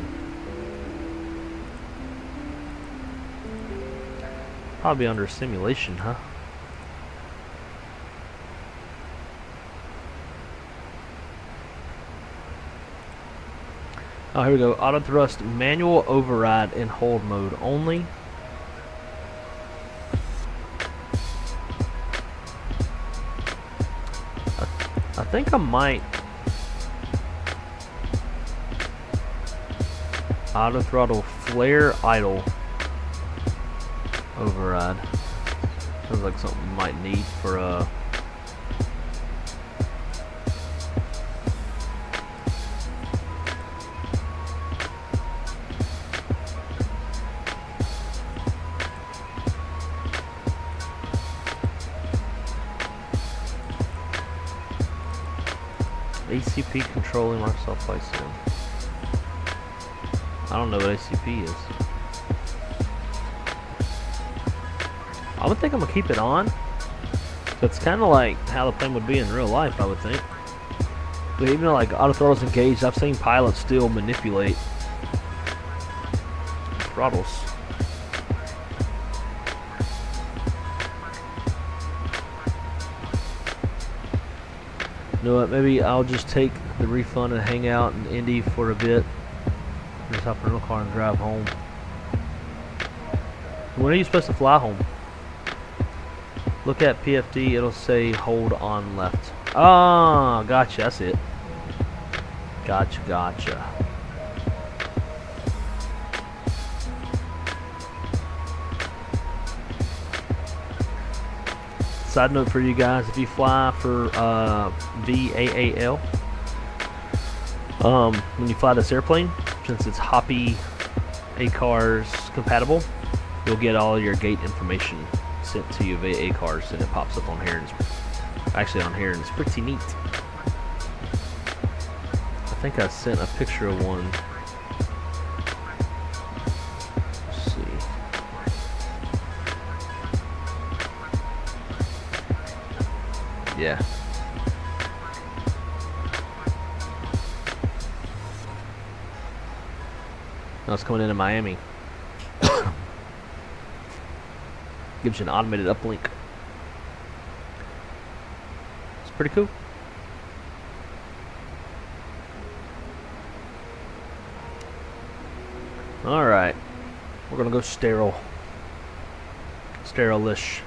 Probably under simulation, huh? Oh, here we go. Auto thrust manual override in hold mode only. I think I might auto throttle flare idle override. Sounds like something you might need for a ACP controlling Microsoft Flight Sim. I don't know what ACP is. I would think I'm gonna keep it on. So it's kind of like how the plane would be in real life, I would think. But even though like auto throttle's engaged, I've seen pilots still manipulate throttles. You know what, maybe I'll just take the refund and hang out in Indy for a bit. Just hop in a car and drive home. When are you supposed to fly home? Look at PFD, it'll say hold on left. Ah, gotcha, that's it. Gotcha, gotcha. Side note for you guys, if you fly for VAAL, when you fly this airplane, since it's Hoppy ACARS compatible, you'll get all your gate information sent to you via ACARS, and it pops up on here. And it's actually on here, and it's pretty neat. I think I sent a picture of one. Let's see. Yeah. Now it's coming into Miami. Gives you an automated uplink. It's pretty cool. Alright. We're gonna go sterile. Sterile-ish.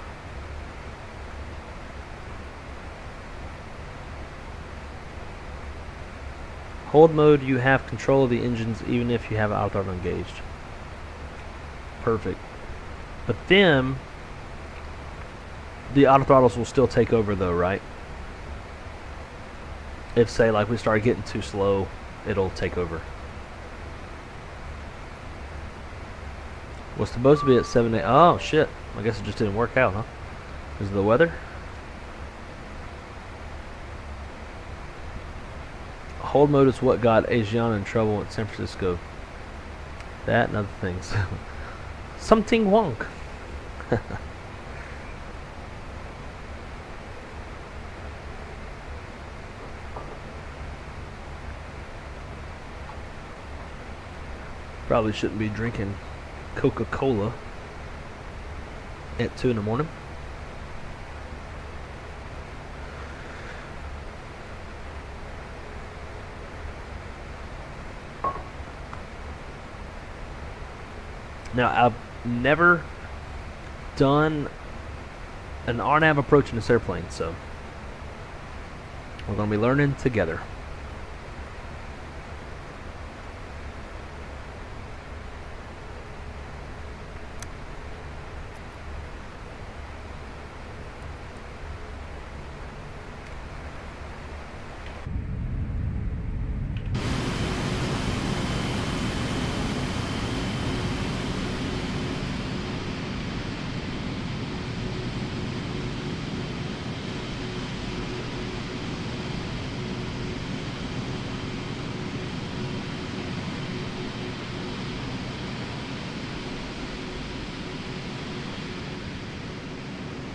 Hold mode, you have control of the engines even if you have auto throttle engaged. Perfect. But then, the auto throttles will still take over though, right? If, say, like we start getting too slow, it'll take over. Was supposed to be at 7 8. Oh, shit. I guess it just didn't work out, huh? Because of the weather? Hold mode is what got Asiana in trouble in San Francisco. That and other things. Something wonk. Probably shouldn't be drinking Coca-Cola at 2 in the morning. Now, I've never done an RNAV approach in this airplane, so we're going to be learning together.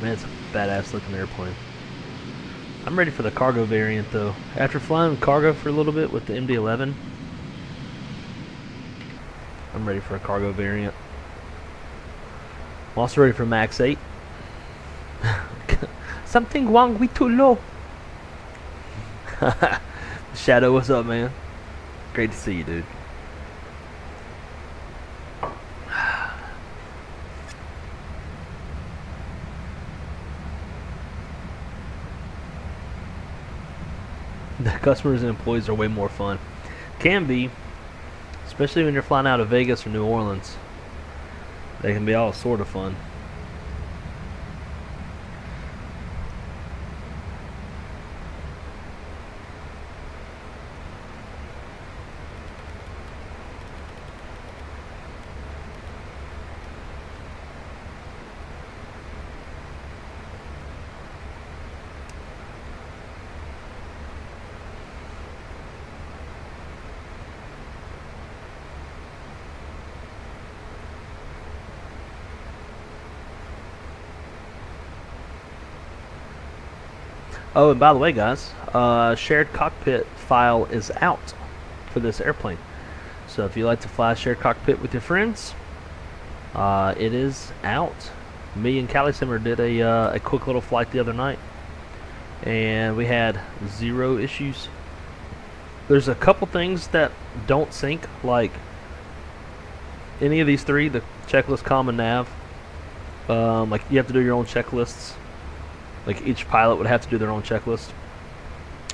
Man, it's a badass looking airplane. I'm ready for the cargo variant though. After flying cargo for a little bit with the MD-11, I'm ready for a cargo variant. I'm also ready for Max 8. Something wrong with too low. Shadow, what's up, man? Great to see you, dude. The customers and employees are way more fun. Can be, especially when you're flying out of Vegas or New Orleans. They can be all sort of fun. Oh, and by the way, guys, shared cockpit file is out for this airplane. So if you like to fly shared cockpit with your friends, it is out. Me and Cali Simmer did a quick little flight the other night, and we had 0 issues. There's a couple things that don't sync, like any of these 3, the checklist, comm, and nav. Like you have to do your own checklists. Like each pilot would have to do their own checklist.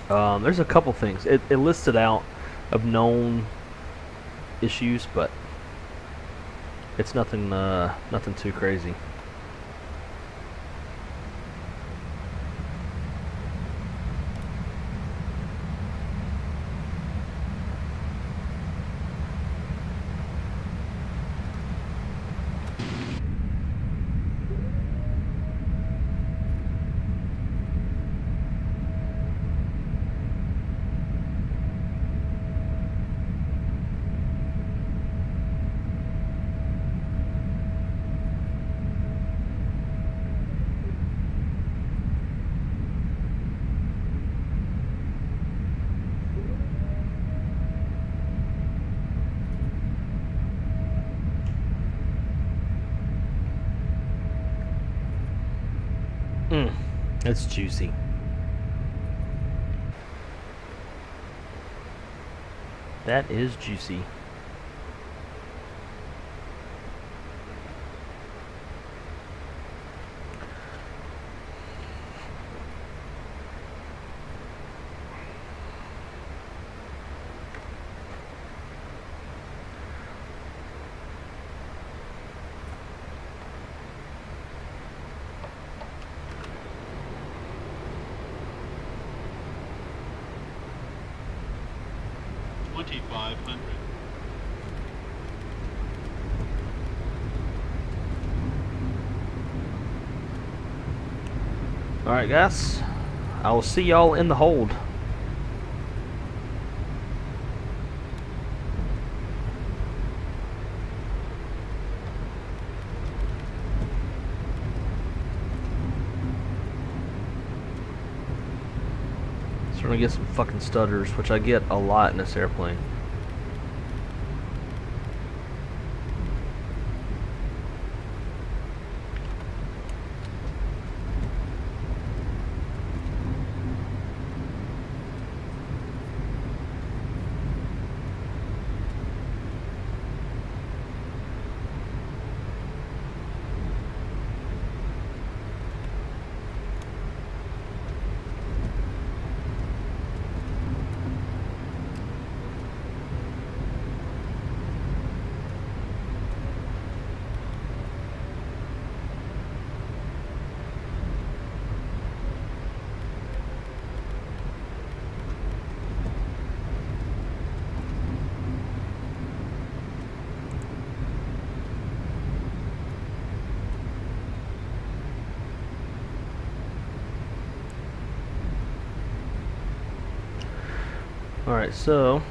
There's a couple things. It listed out of known issues, but it's nothing nothing too crazy. That's juicy. That is juicy. 2500. Alright guys, I will see y'all in the hold. Starting to get some fucking stutters, which I get a lot in this airplane. Alright, so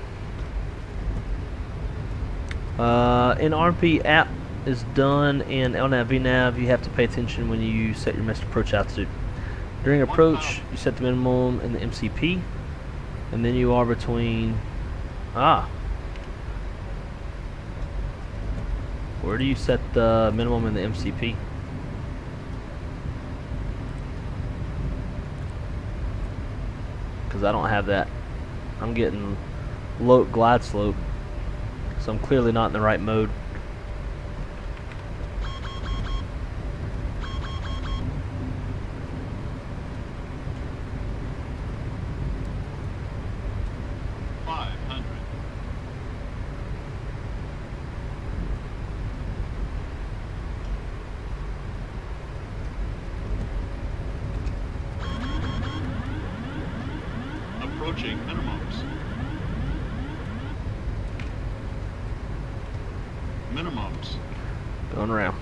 NRP app is done, and LNAV VNAV you have to pay attention when you set your missed approach altitude. During approach, you set the minimum in the MCP, and then you are between where do you set the minimum in the MCP? Because I don't have that. I'm getting low glide slope, so I'm clearly not in the right mode. Approaching minimums. Minimums. Going around.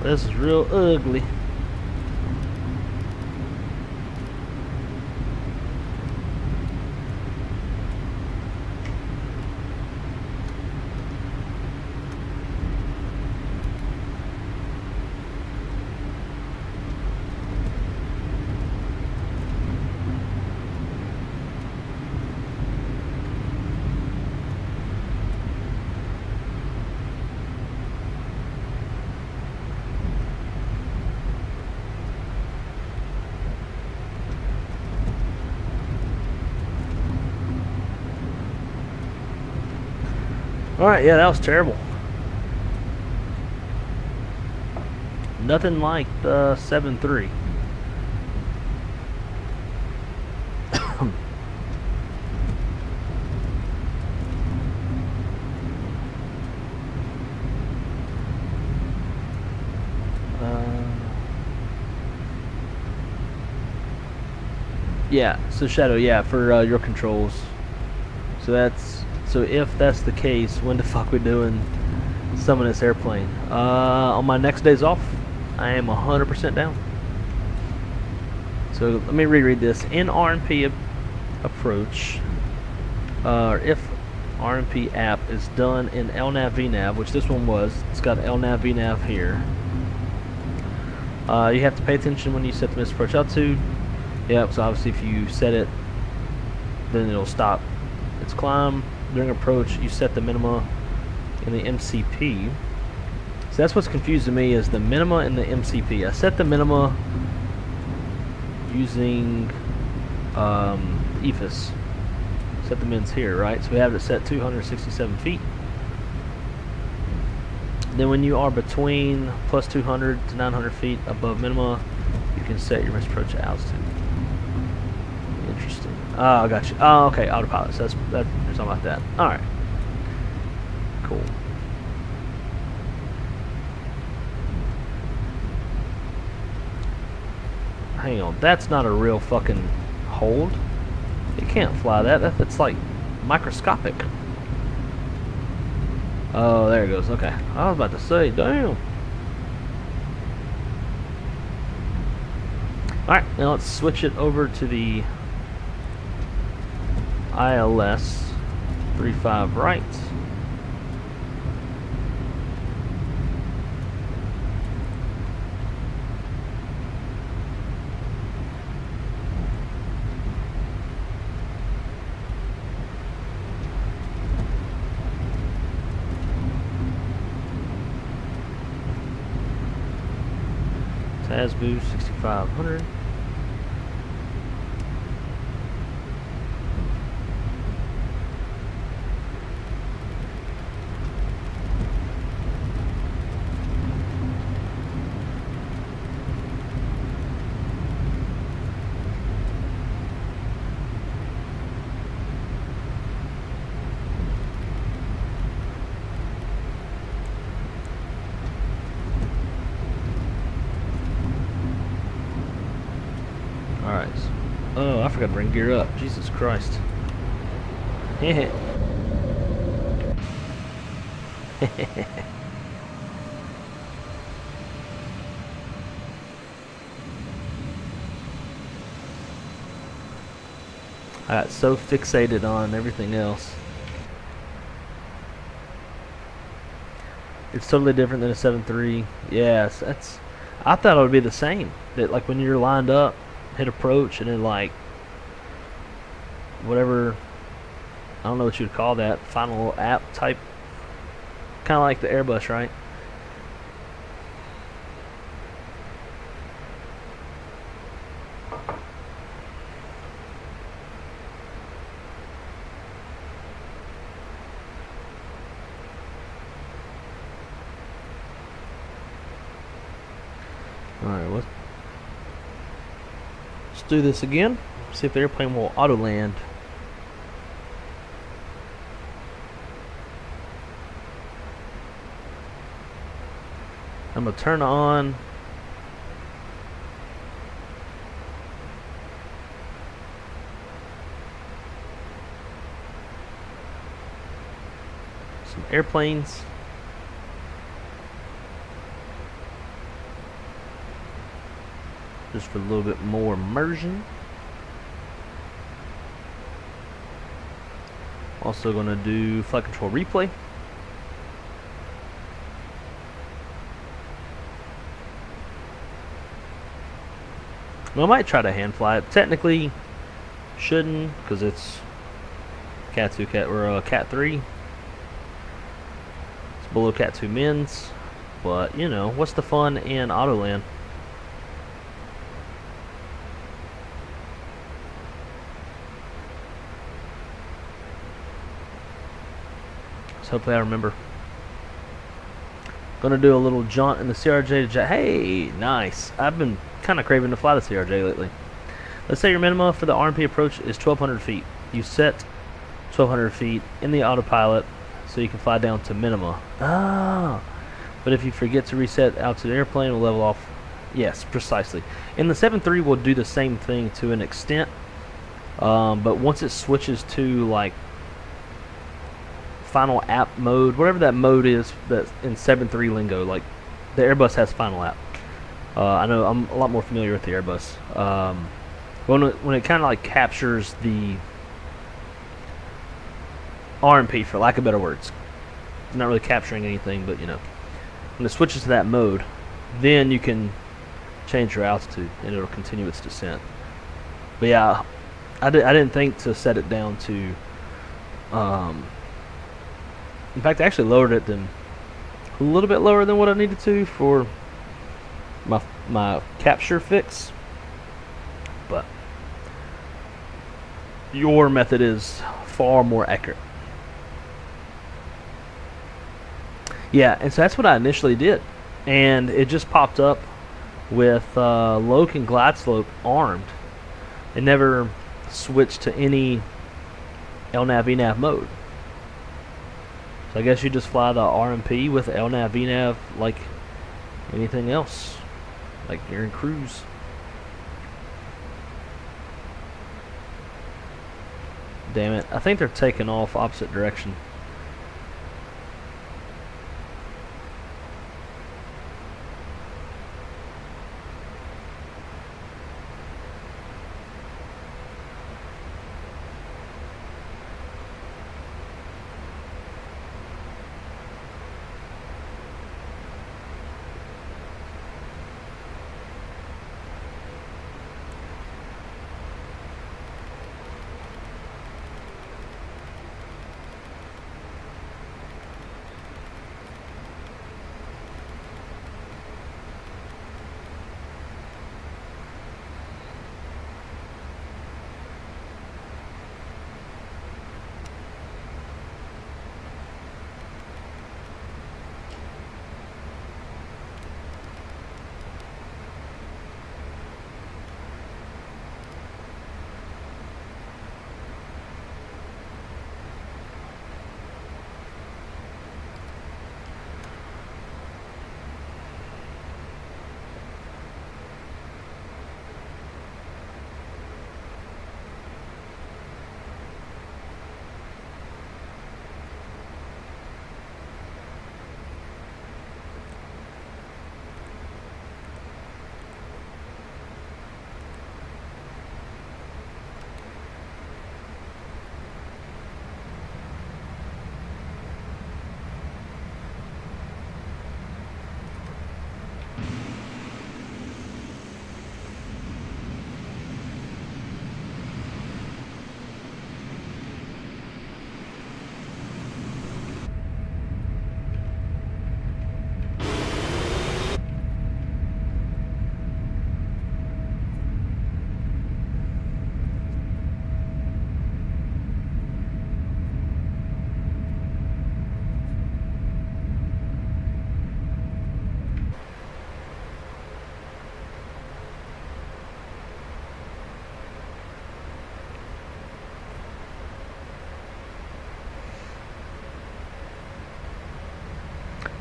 This is real ugly. Alright, yeah, that was terrible. Nothing like the 7.3. Yeah, so Shadow, yeah, for your controls. So if that's the case, when the fuck we doing some of this airplane? On my next days off, I am 100% down. So let me reread this. In RMP approach, if RMP app is done in LNAV VNAV, which this one was, it's got LNAV VNAV here. You have to pay attention when you set the missed approach altitude. Yep, so obviously if you set it, then it'll stop its climb. During approach, you set the minima in the MCP. So that's what's confusing me, is the minima and the MCP. I set the minima using EFIS. Set the mins here, right? So we have it set 267 feet. Then when you are between plus 200 to 900 feet above minima, you can set your missed approach altitude. Interesting. Oh, I got you. Oh, okay, autopilot. So that's you're talking about that. All right. Cool. Hang on, that's not a real fucking hold. It can't fly that. That's like microscopic. Oh, there it goes. Okay, I was about to say, damn. All right, now let's switch it over to the ILS 35 right. TASBoo 6500. Alright. Oh, I forgot to bring gear up. Jesus Christ. Heh. I got so fixated on everything else. It's totally different than a 7.3. Yes, that's. I thought it would be the same. That like when you're lined up, hit approach, and then like whatever, I don't know what you'd call that, final app type, kind of like the Airbus, right? Alright, let's do this again. See if the airplane will auto land. I'm gonna turn on some airplanes. Just for a little bit more immersion. Also going to do flight control replay. Well, I might try to hand fly it. Technically, shouldn't, because it's Cat 2 or Cat 3. It's below Cat 2 mins, but you know, what's the fun in auto land? So hopefully I remember. Gonna do a little jaunt in the CRJ to jet. Hey, nice. I've been kind of craving to fly the CRJ lately. Let's say your minimum for the RMP approach is 1,200 feet. You set 1,200 feet in the autopilot so you can fly down to minima. Ah, but if you forget to reset altitude, airplane will level off. Yes, precisely. In the 7.3, we'll do the same thing to an extent. But once it switches to like final app mode, whatever that mode is that's in 7.3 lingo, like the Airbus has final app. I know I'm a lot more familiar with the Airbus. When it kind of like captures the RMP, for lack of better words, it's not really capturing anything, but you know, when it switches to that mode, then you can change your altitude and it'll continue its descent. But yeah, I didn't think to set it down to. In fact, I actually lowered it a little bit lower than what I needed to for my capture fix. But your method is far more accurate. Yeah, and so that's what I initially did, and it just popped up with loke and glide slope armed. It never switched to any LNAV VNAV mode. So I guess you just fly the RMP with LNAV VNAV like anything else, like you're in cruise. Damn it, I think they're taking off opposite direction.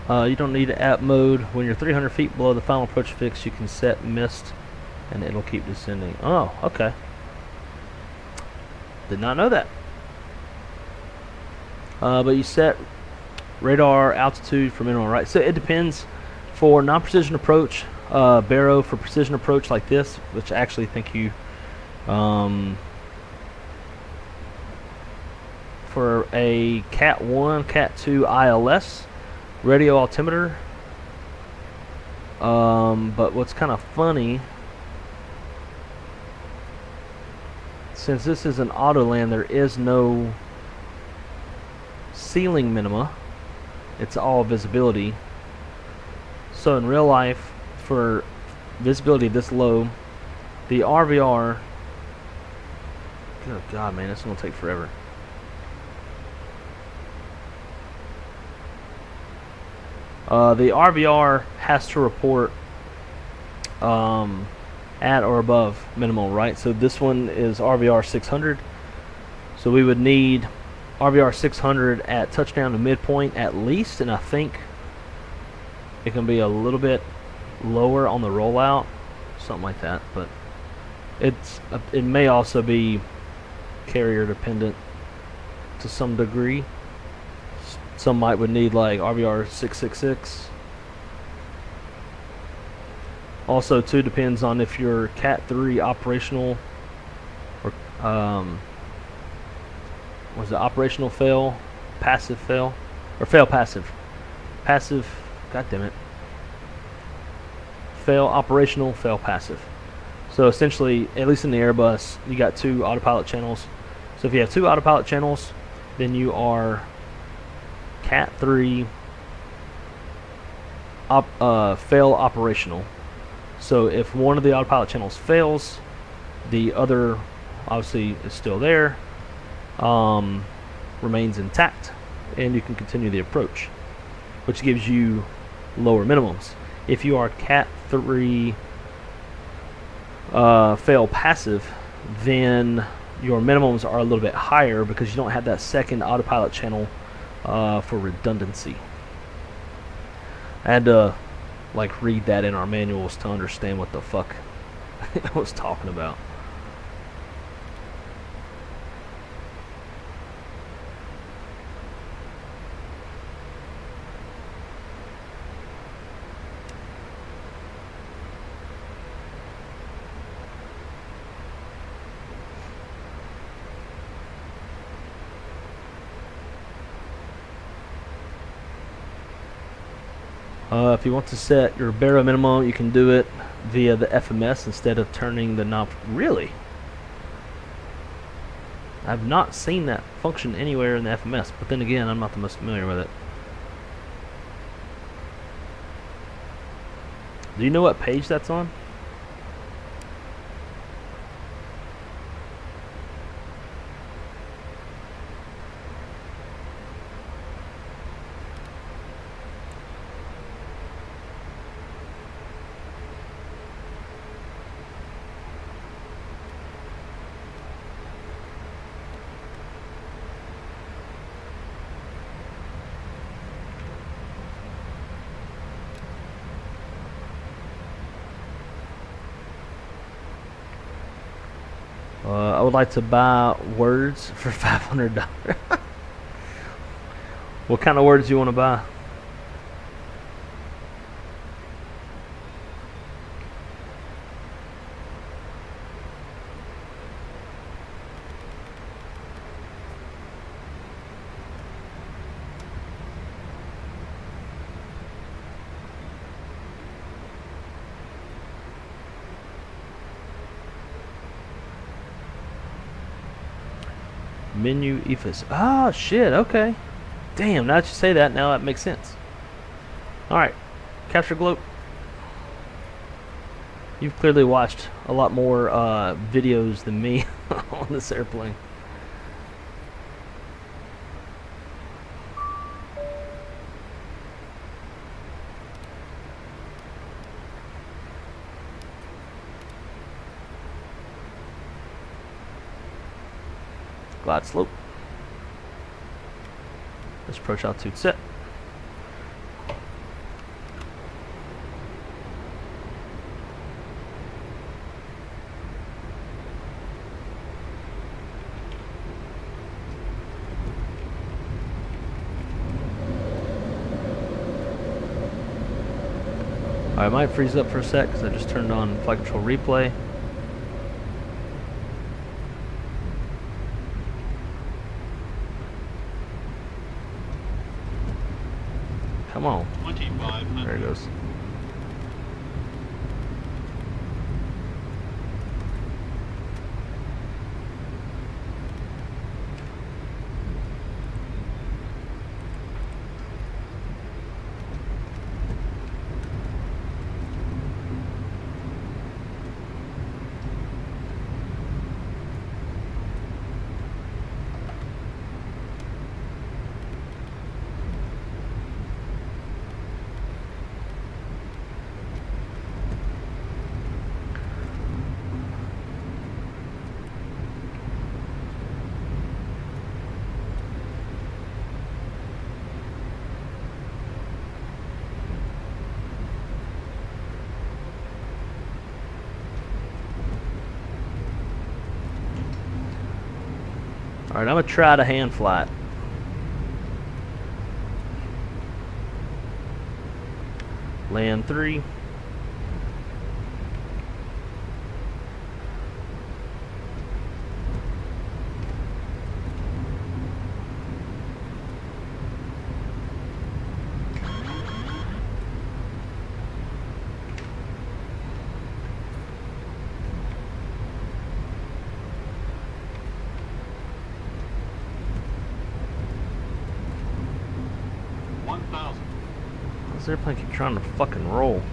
You don't need app mode. When you're 300 feet below the final approach fix, you can set mist and it'll keep descending. Oh, okay. Did not know that. But you set radar altitude for minimum, right? So it depends. For non-precision approach, Barrow for precision approach like this, which I actually think you, for a Cat 1, Cat 2 ILS, radio altimeter. But what's kind of funny, since this is an auto land, there is no ceiling minima. It's all visibility. So in real life, for visibility this low, the RVR, good God, man, it's gonna take forever. The RVR has to report at or above minimal, right? So this one is RVR 600. So we would need RVR 600 at touchdown to midpoint at least, and I think it can be a little bit lower on the rollout, something like that. But it may also be carrier dependent to some degree. Some would need like RVR 666. Also, too, depends on if you're Cat 3 operational or was it operational fail, passive fail, or fail passive, passive. God damn it. Fail operational, fail passive. So essentially, at least in the Airbus, you got 2 autopilot channels. So if you have 2 autopilot channels, then you are Cat 3 fail operational. So if one of the autopilot channels fails, the other obviously is still there, remains intact, and you can continue the approach, which gives you lower minimums. If you are Cat 3 fail passive, then your minimums are a little bit higher because you don't have that second autopilot channel for redundancy. I had to like read that in our manuals to understand what the fuck I was talking about. If you want to set your barrel minimum, you can do it via the FMS instead of turning the knob. Really? I've not seen that function anywhere in the FMS, but then again, I'm not the most familiar with it. Do you know what page that's on? I would like to buy words for $500. What kind of words do you want to buy? Menu EFIS. Ah, shit, okay. Damn, now that you say that, now that makes sense. Alright, capture globe. You've clearly watched a lot more videos than me on this airplane. Glide slope. Let's approach altitude set. I might freeze up for a sec because I just turned on flight control replay. Come on. 2500. There it goes. Alright, I'm gonna try to hand fly it. Land 3. This airplane keep trying to fucking roll.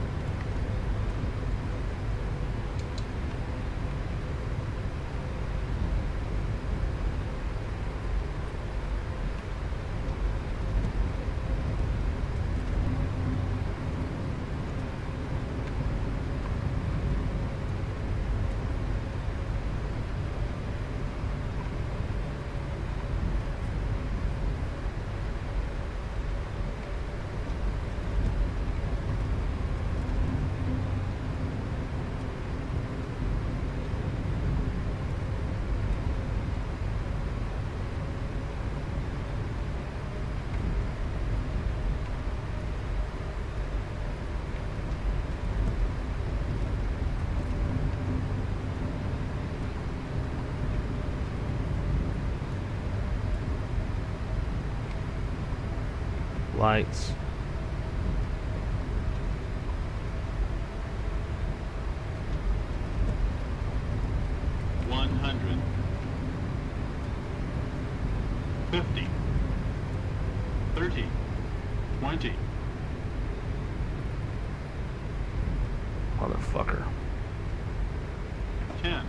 Lights. $100. 50. 30. 20. Motherfucker. 10.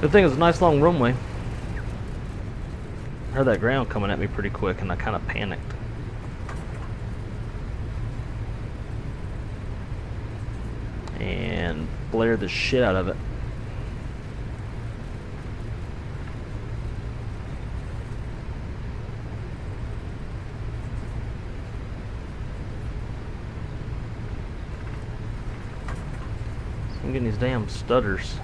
Good thing it's a nice long runway. I heard that ground coming at me pretty quick and I kind of panicked. And blared the shit out of it. So I'm getting these damn stutters.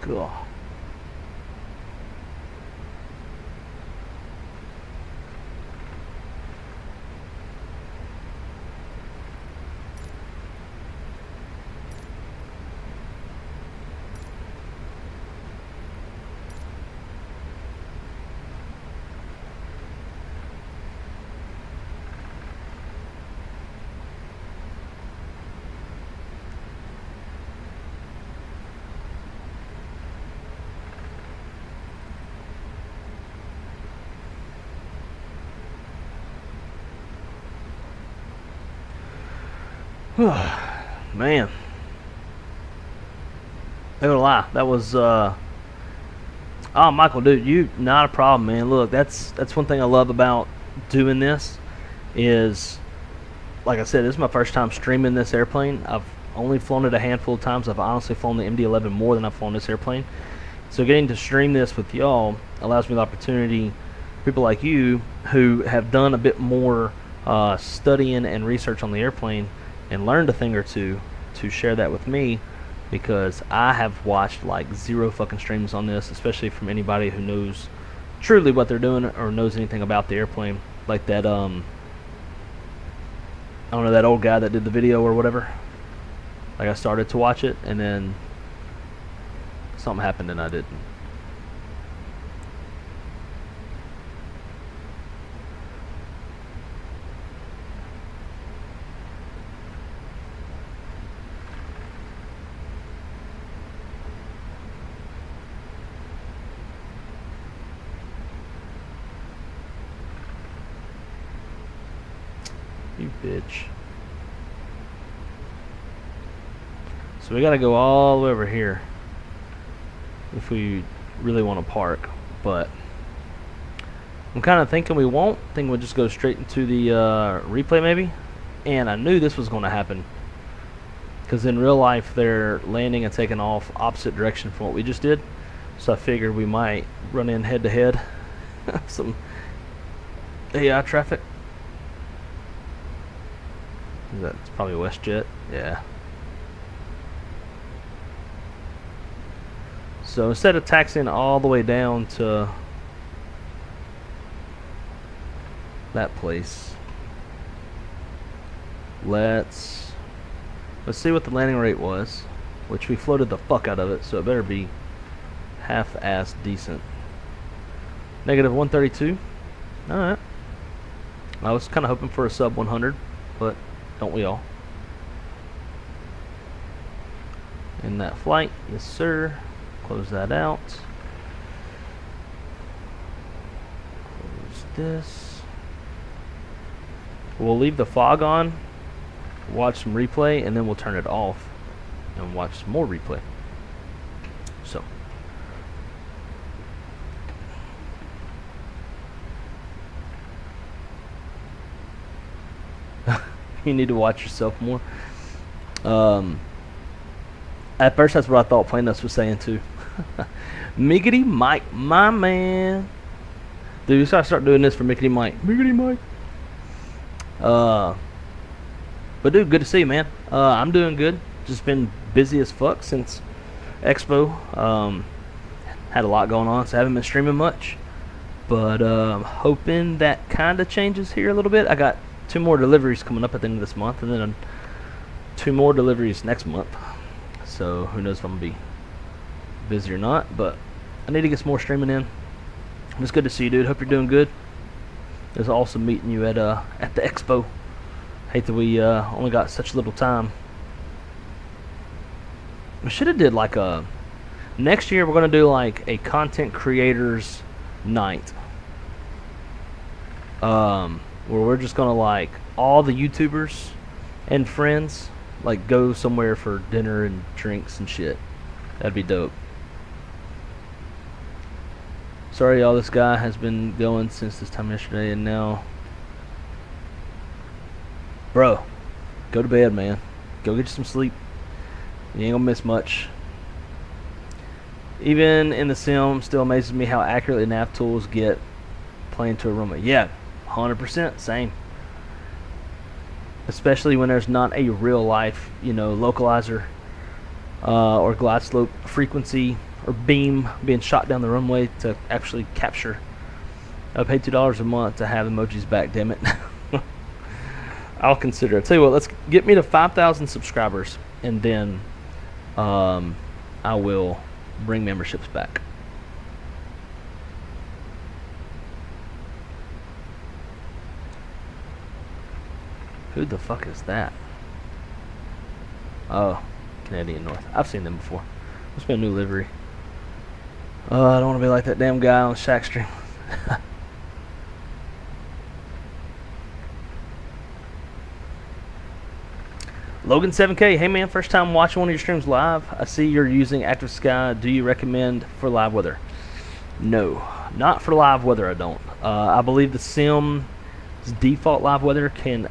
God. Man, I gonna lie, that was oh, Michael, dude, you not a problem, man. Look, that's one thing I love about doing this is, like I said, this is my first time streaming this airplane. I've only flown it a handful of times. I've honestly flown the MD-11 more than I've flown this airplane. So getting to stream this with y'all allows me the opportunity, people like you who have done a bit more studying and research on the airplane and learned a thing or two, to share that with me, because I have watched like 0 fucking streams on this, especially from anybody who knows truly what they're doing or knows anything about the airplane, like that I don't know, that old guy that did the video or whatever. Like, I started to watch it and then something happened and I didn't. You bitch. So we gotta go all the way over here if we really want to park, but I'm kind of thinking we won't. I think we'll just go straight into the replay maybe. And I knew this was going to happen, because in real life they're landing and taking off opposite direction from what we just did. So I figured we might run in head to head. Some AI traffic. That's probably WestJet. Yeah. So instead of taxiing all the way down to that place, let's see what the landing rate was, which we floated the fuck out of it, so it better be half-ass decent. Negative 132. Alright. I was kind of hoping for a sub 100, but don't we all? In that flight, yes sir. Close that out. Close this. We'll leave the fog on, watch some replay, and then we'll turn it off and watch some more replay. So you need to watch yourself more. At first that's what I thought Planos was saying too. Miggity Mike, my man. Dude, we gotta start doing this for Miggity Mike. Miggity Mike. But dude, good to see you, man. I'm doing good. Just been busy as fuck since Expo. Had a lot going on, so I haven't been streaming much. But hoping that kind of changes here a little bit. I got 2 more deliveries coming up at the end of this month, and then 2 more deliveries next month. So who knows if I'm gonna be busy or not, but I need to get some more streaming in. It's good to see you, dude. Hope you're doing good. It was awesome meeting you at the expo. Hate that we only got such little time. We should have did like a next year. We're gonna do like a content creators night, where we're just gonna like all the YouTubers and friends like go somewhere for dinner and drinks and shit. That'd be dope. Sorry y'all, this guy has been going since this time yesterday, and now, bro, go to bed, man. Go get you some sleep. You ain't gonna miss much. Even in the sim, still amazes me how accurately nav tools get playing to a runway. Yeah, 100%, same. Especially when there's not a real life, you know, localizer or glide slope frequency or beam being shot down the runway to actually capture. I paid $2 a month to have emojis back, damn it. I'll consider it. Tell you what, let's get me to 5,000 subscribers, and then I will bring memberships back. Who the fuck is that? Oh, Canadian North. I've seen them before. Must be a new livery. I don't want to be like that damn guy on Shack Stream. Logan 7K, hey man, first time watching one of your streams live. I see you're using Active Sky. Do you recommend for live weather? No, not for live weather. I don't. I believe the sim's default live weather can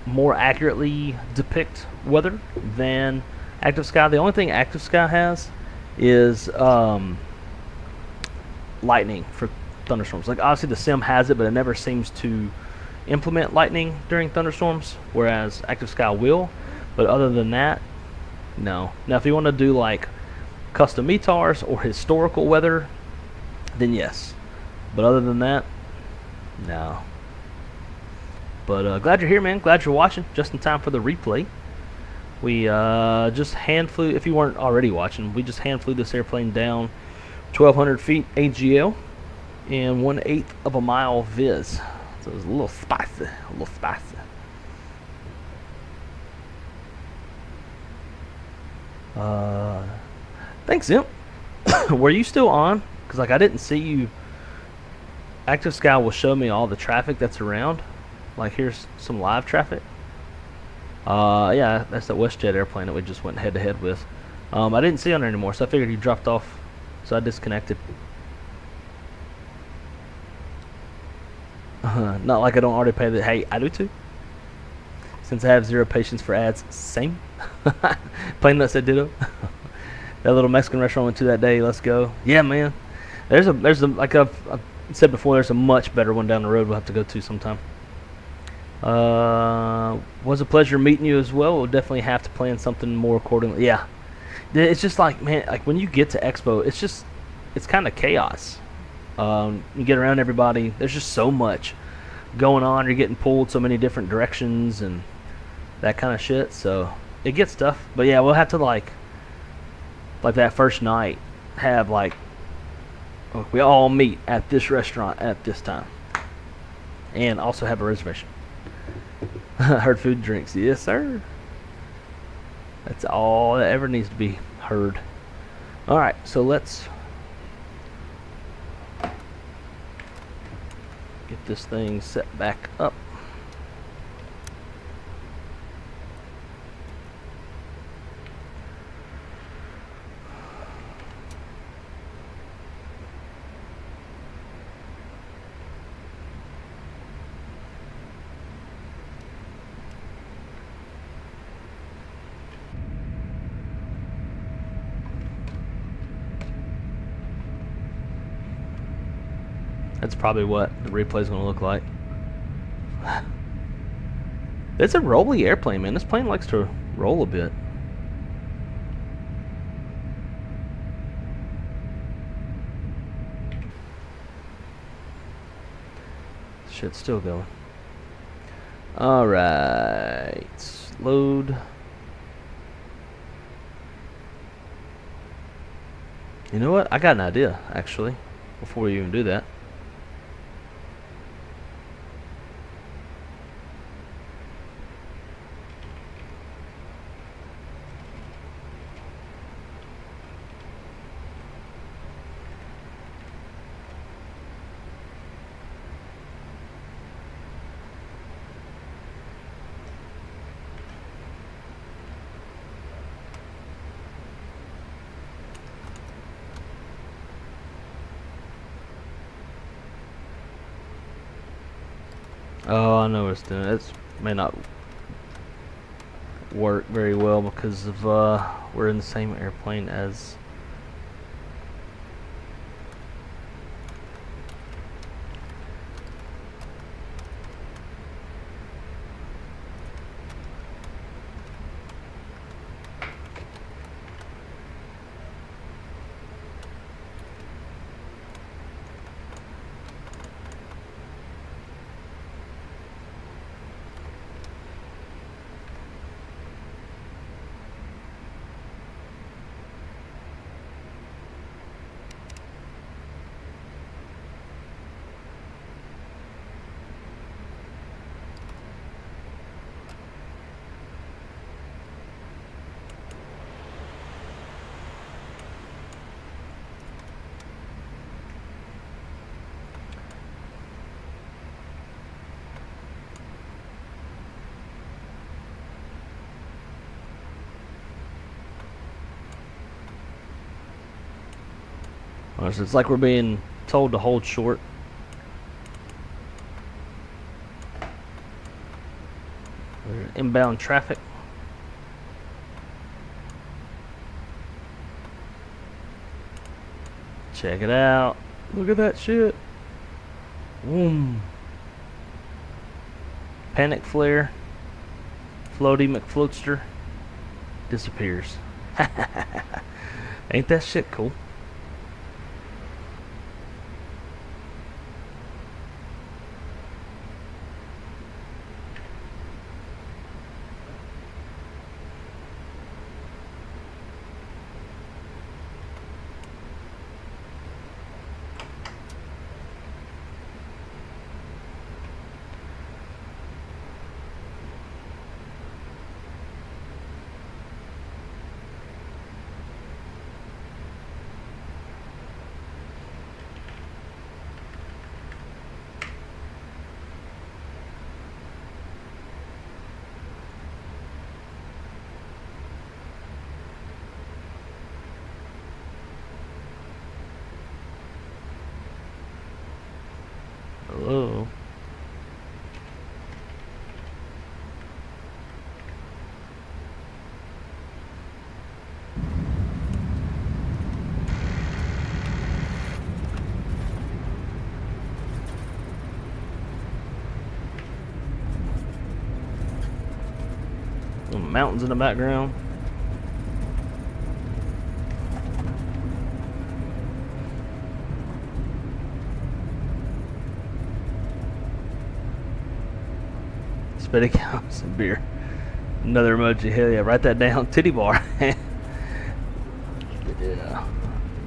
more accurately depict weather than Active Sky. The only thing Active Sky has is lightning for thunderstorms. Like obviously the sim has it, but it never seems to implement lightning during thunderstorms, whereas Active Sky will. But other than that, no. Now if you want to do like custom METARs or historical weather, then yes. But other than that, no. But glad you're here, man. Glad you're watching. Just in time for the replay. We just hand flew, if you weren't already watching, we just hand flew this airplane down 1,200 feet AGL in 1/8 of a mile viz. So it was a little spicy, a little spicy. Thanks, Imp. Were you still on? Because like I didn't see you. Active Sky will show me all the traffic that's around. Like here's some live traffic. Yeah, that's that WestJet airplane that we just went head to head with. I didn't see on there anymore, so I figured you dropped off, so I disconnected. Not like I don't already pay the. Hey, I do too. Since I have zero patience for ads, same. Plain that said ditto. That little Mexican restaurant I went to that day. Let's go. Yeah, man. There's a like I've said before. There's a much better one down the road. We'll have to go to sometime. Was a pleasure meeting you as well. We'll definitely have to plan something more accordingly. Yeah, it's just like, man, like when you get to Expo, it's kind of chaos. You get around everybody. There's just so much going on. You're getting pulled so many different directions and that kind of shit. So it gets tough. But yeah, we'll have to like that first night have like we all meet at this restaurant at this time, and also have a reservation. Heard food and drinks. Yes, sir. That's all that ever needs to be heard. Alright, so let's get this thing set back up. That's probably what the replay is going to look like. It's a rolly airplane, man. This plane likes to roll a bit. Shit's still going. Alright. Load. You know what? I got an idea, actually, before we even do that. Oh, I know what it's doing. It may not work very well because of we're in the same airplane as. So it's like we're being told to hold short. We're in inbound traffic. Check it out. Look at that shit. Boom. Panic flare. Floaty McFloatster disappears. Ain't that shit cool? Hello. Some mountains in the background. Spitting out some beer. Another emoji. Hell yeah, write that down. Titty bar. Yeah.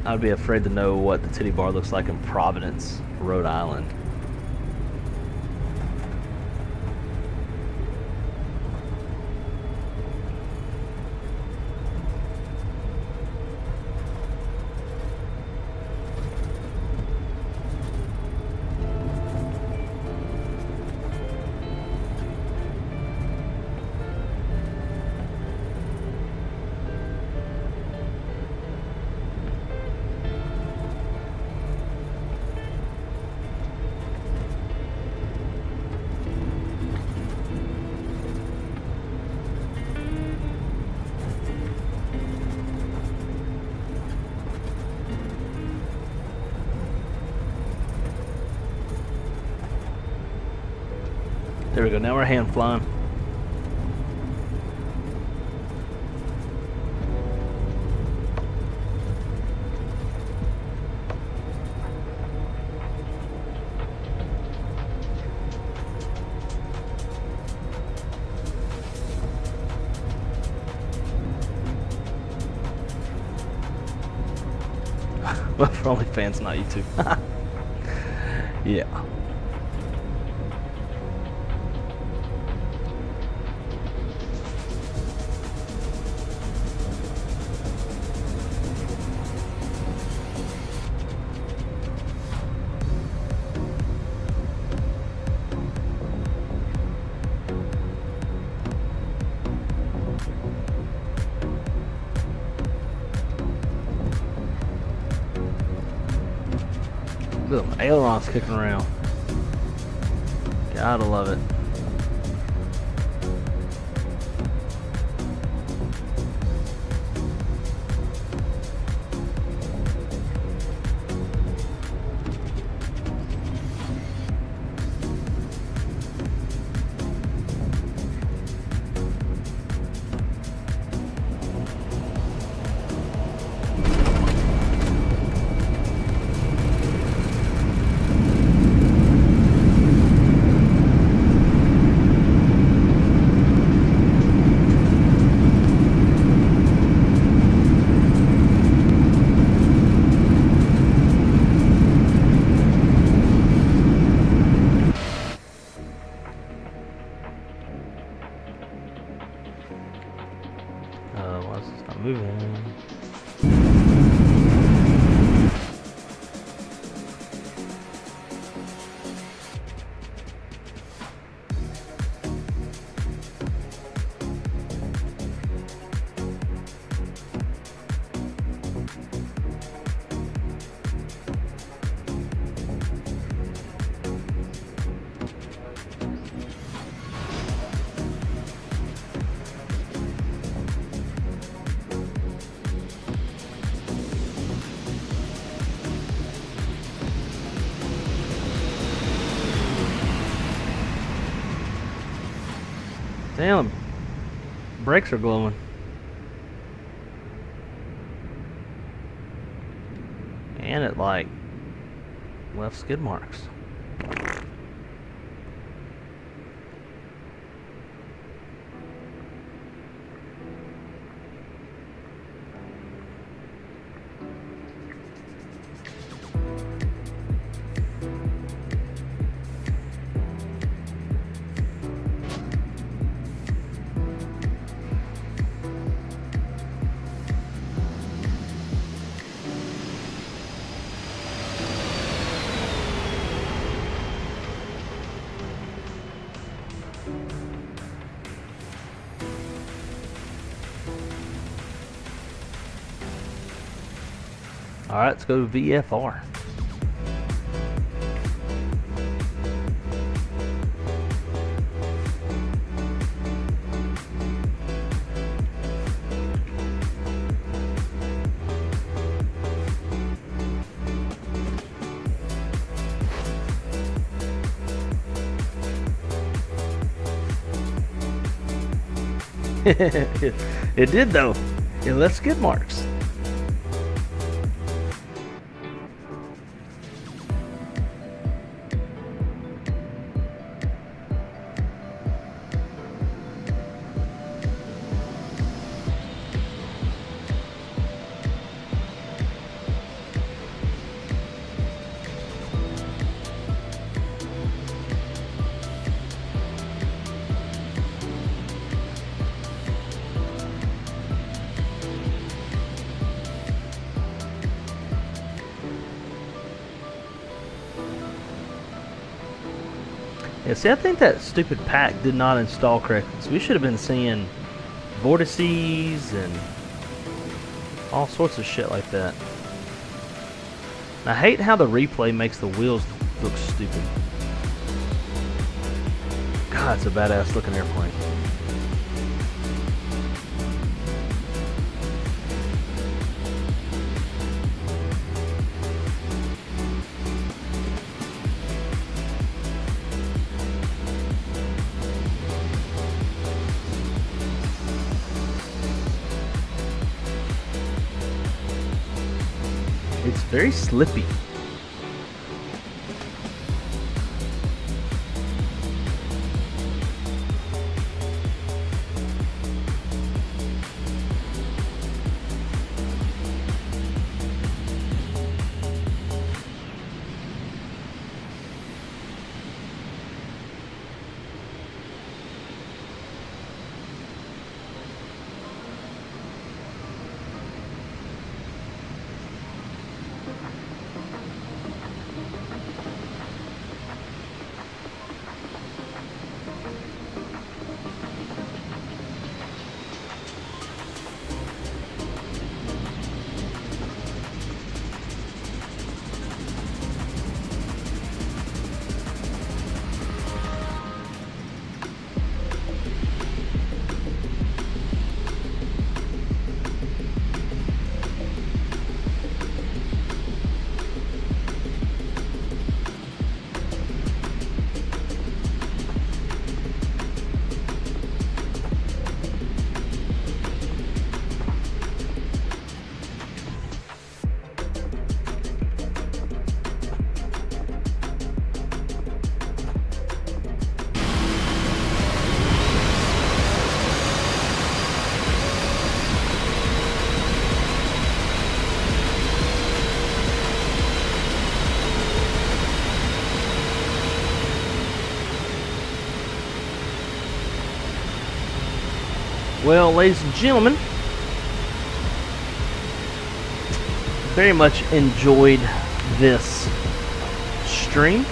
I'd be afraid to know what the titty bar looks like in Providence, Rhode Island. There we go, now we're hand flying. Well, for OnlyFans, not YouTube. Yeah. Look at them ailerons kicking around. Gotta love it. Damn, brakes are glowing. And it like left skid marks. Alright, let's go to VFR. It did though. It left skid marks. Yeah, see, I think that stupid pack did not install correctly. So we should have been seeing vortices and all sorts of shit like that. I hate how the replay makes the wheels look stupid. God, it's a badass looking airplane. It's very slippy. Well, ladies and gentlemen, very much enjoyed this stream.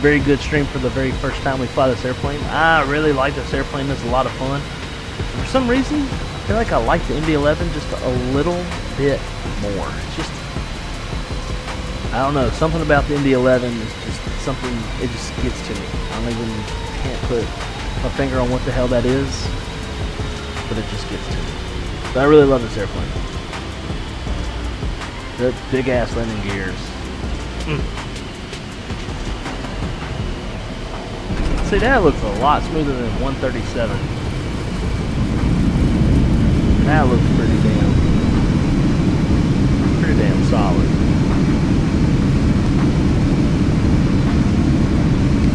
Very good stream for the very first time we fly this airplane. I really like this airplane. It's a lot of fun. For some reason, I feel like I like the MD-11 just a little bit more. It's just, I don't know, something about the MD-11 is just something, it just gets to me. Can't put my finger on what the hell that is, but it just gets to me. But I really love this airplane. The big ass landing gears. See, that looks a lot smoother than 137. That looks pretty damn solid.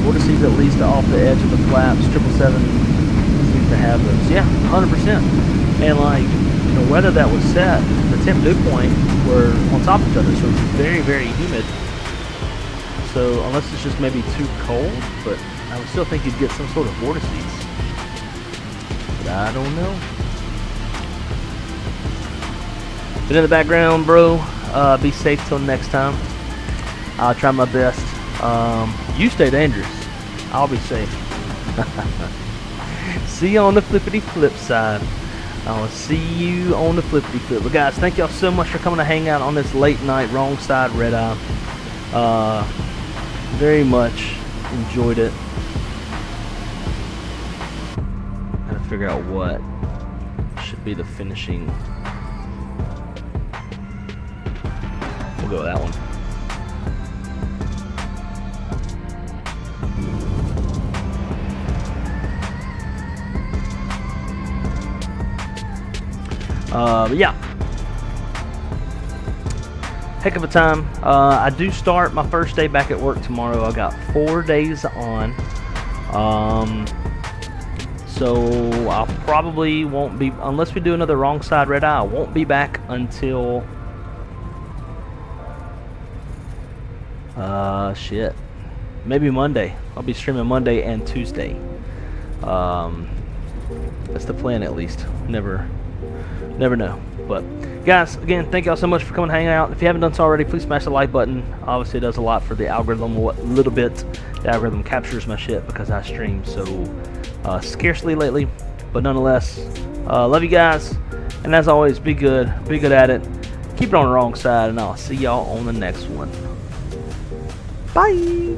Vortices at least off the edge of the flaps. 777 seems to have those. Yeah, 100%. And like the weather that was set, the temp dew point were on top of each other, so it's very, very humid. So unless it's just maybe too cold, but I would still think you'd get some sort of vortices. But I don't know. But in the background, bro, be safe till next time. I'll try my best. You stay dangerous. I'll be safe. See you on the flippity flip side. I'll see you on the flippity flip. But guys, thank y'all so much for coming to hang out on this late night wrong side red eye. Very much enjoyed it. Gotta figure out what should be the finishing. We'll go with that one. But yeah, heck of a time. I do start my first day back at work tomorrow. I got 4 days on, so I probably won't be, unless we do another wrong side red eye, I won't be back until shit, maybe Monday. I'll be streaming Monday and Tuesday. That's the plan, at least. Never know. But guys, again, thank y'all so much for coming and hanging out. If you haven't done so already, please smash the like button. Obviously it does a lot for the algorithm, a little bit. The algorithm captures my shit because I stream so scarcely lately, but nonetheless, love you guys, and as always, be good at it, keep it on the wrong side, and I'll see y'all on the next one. Bye.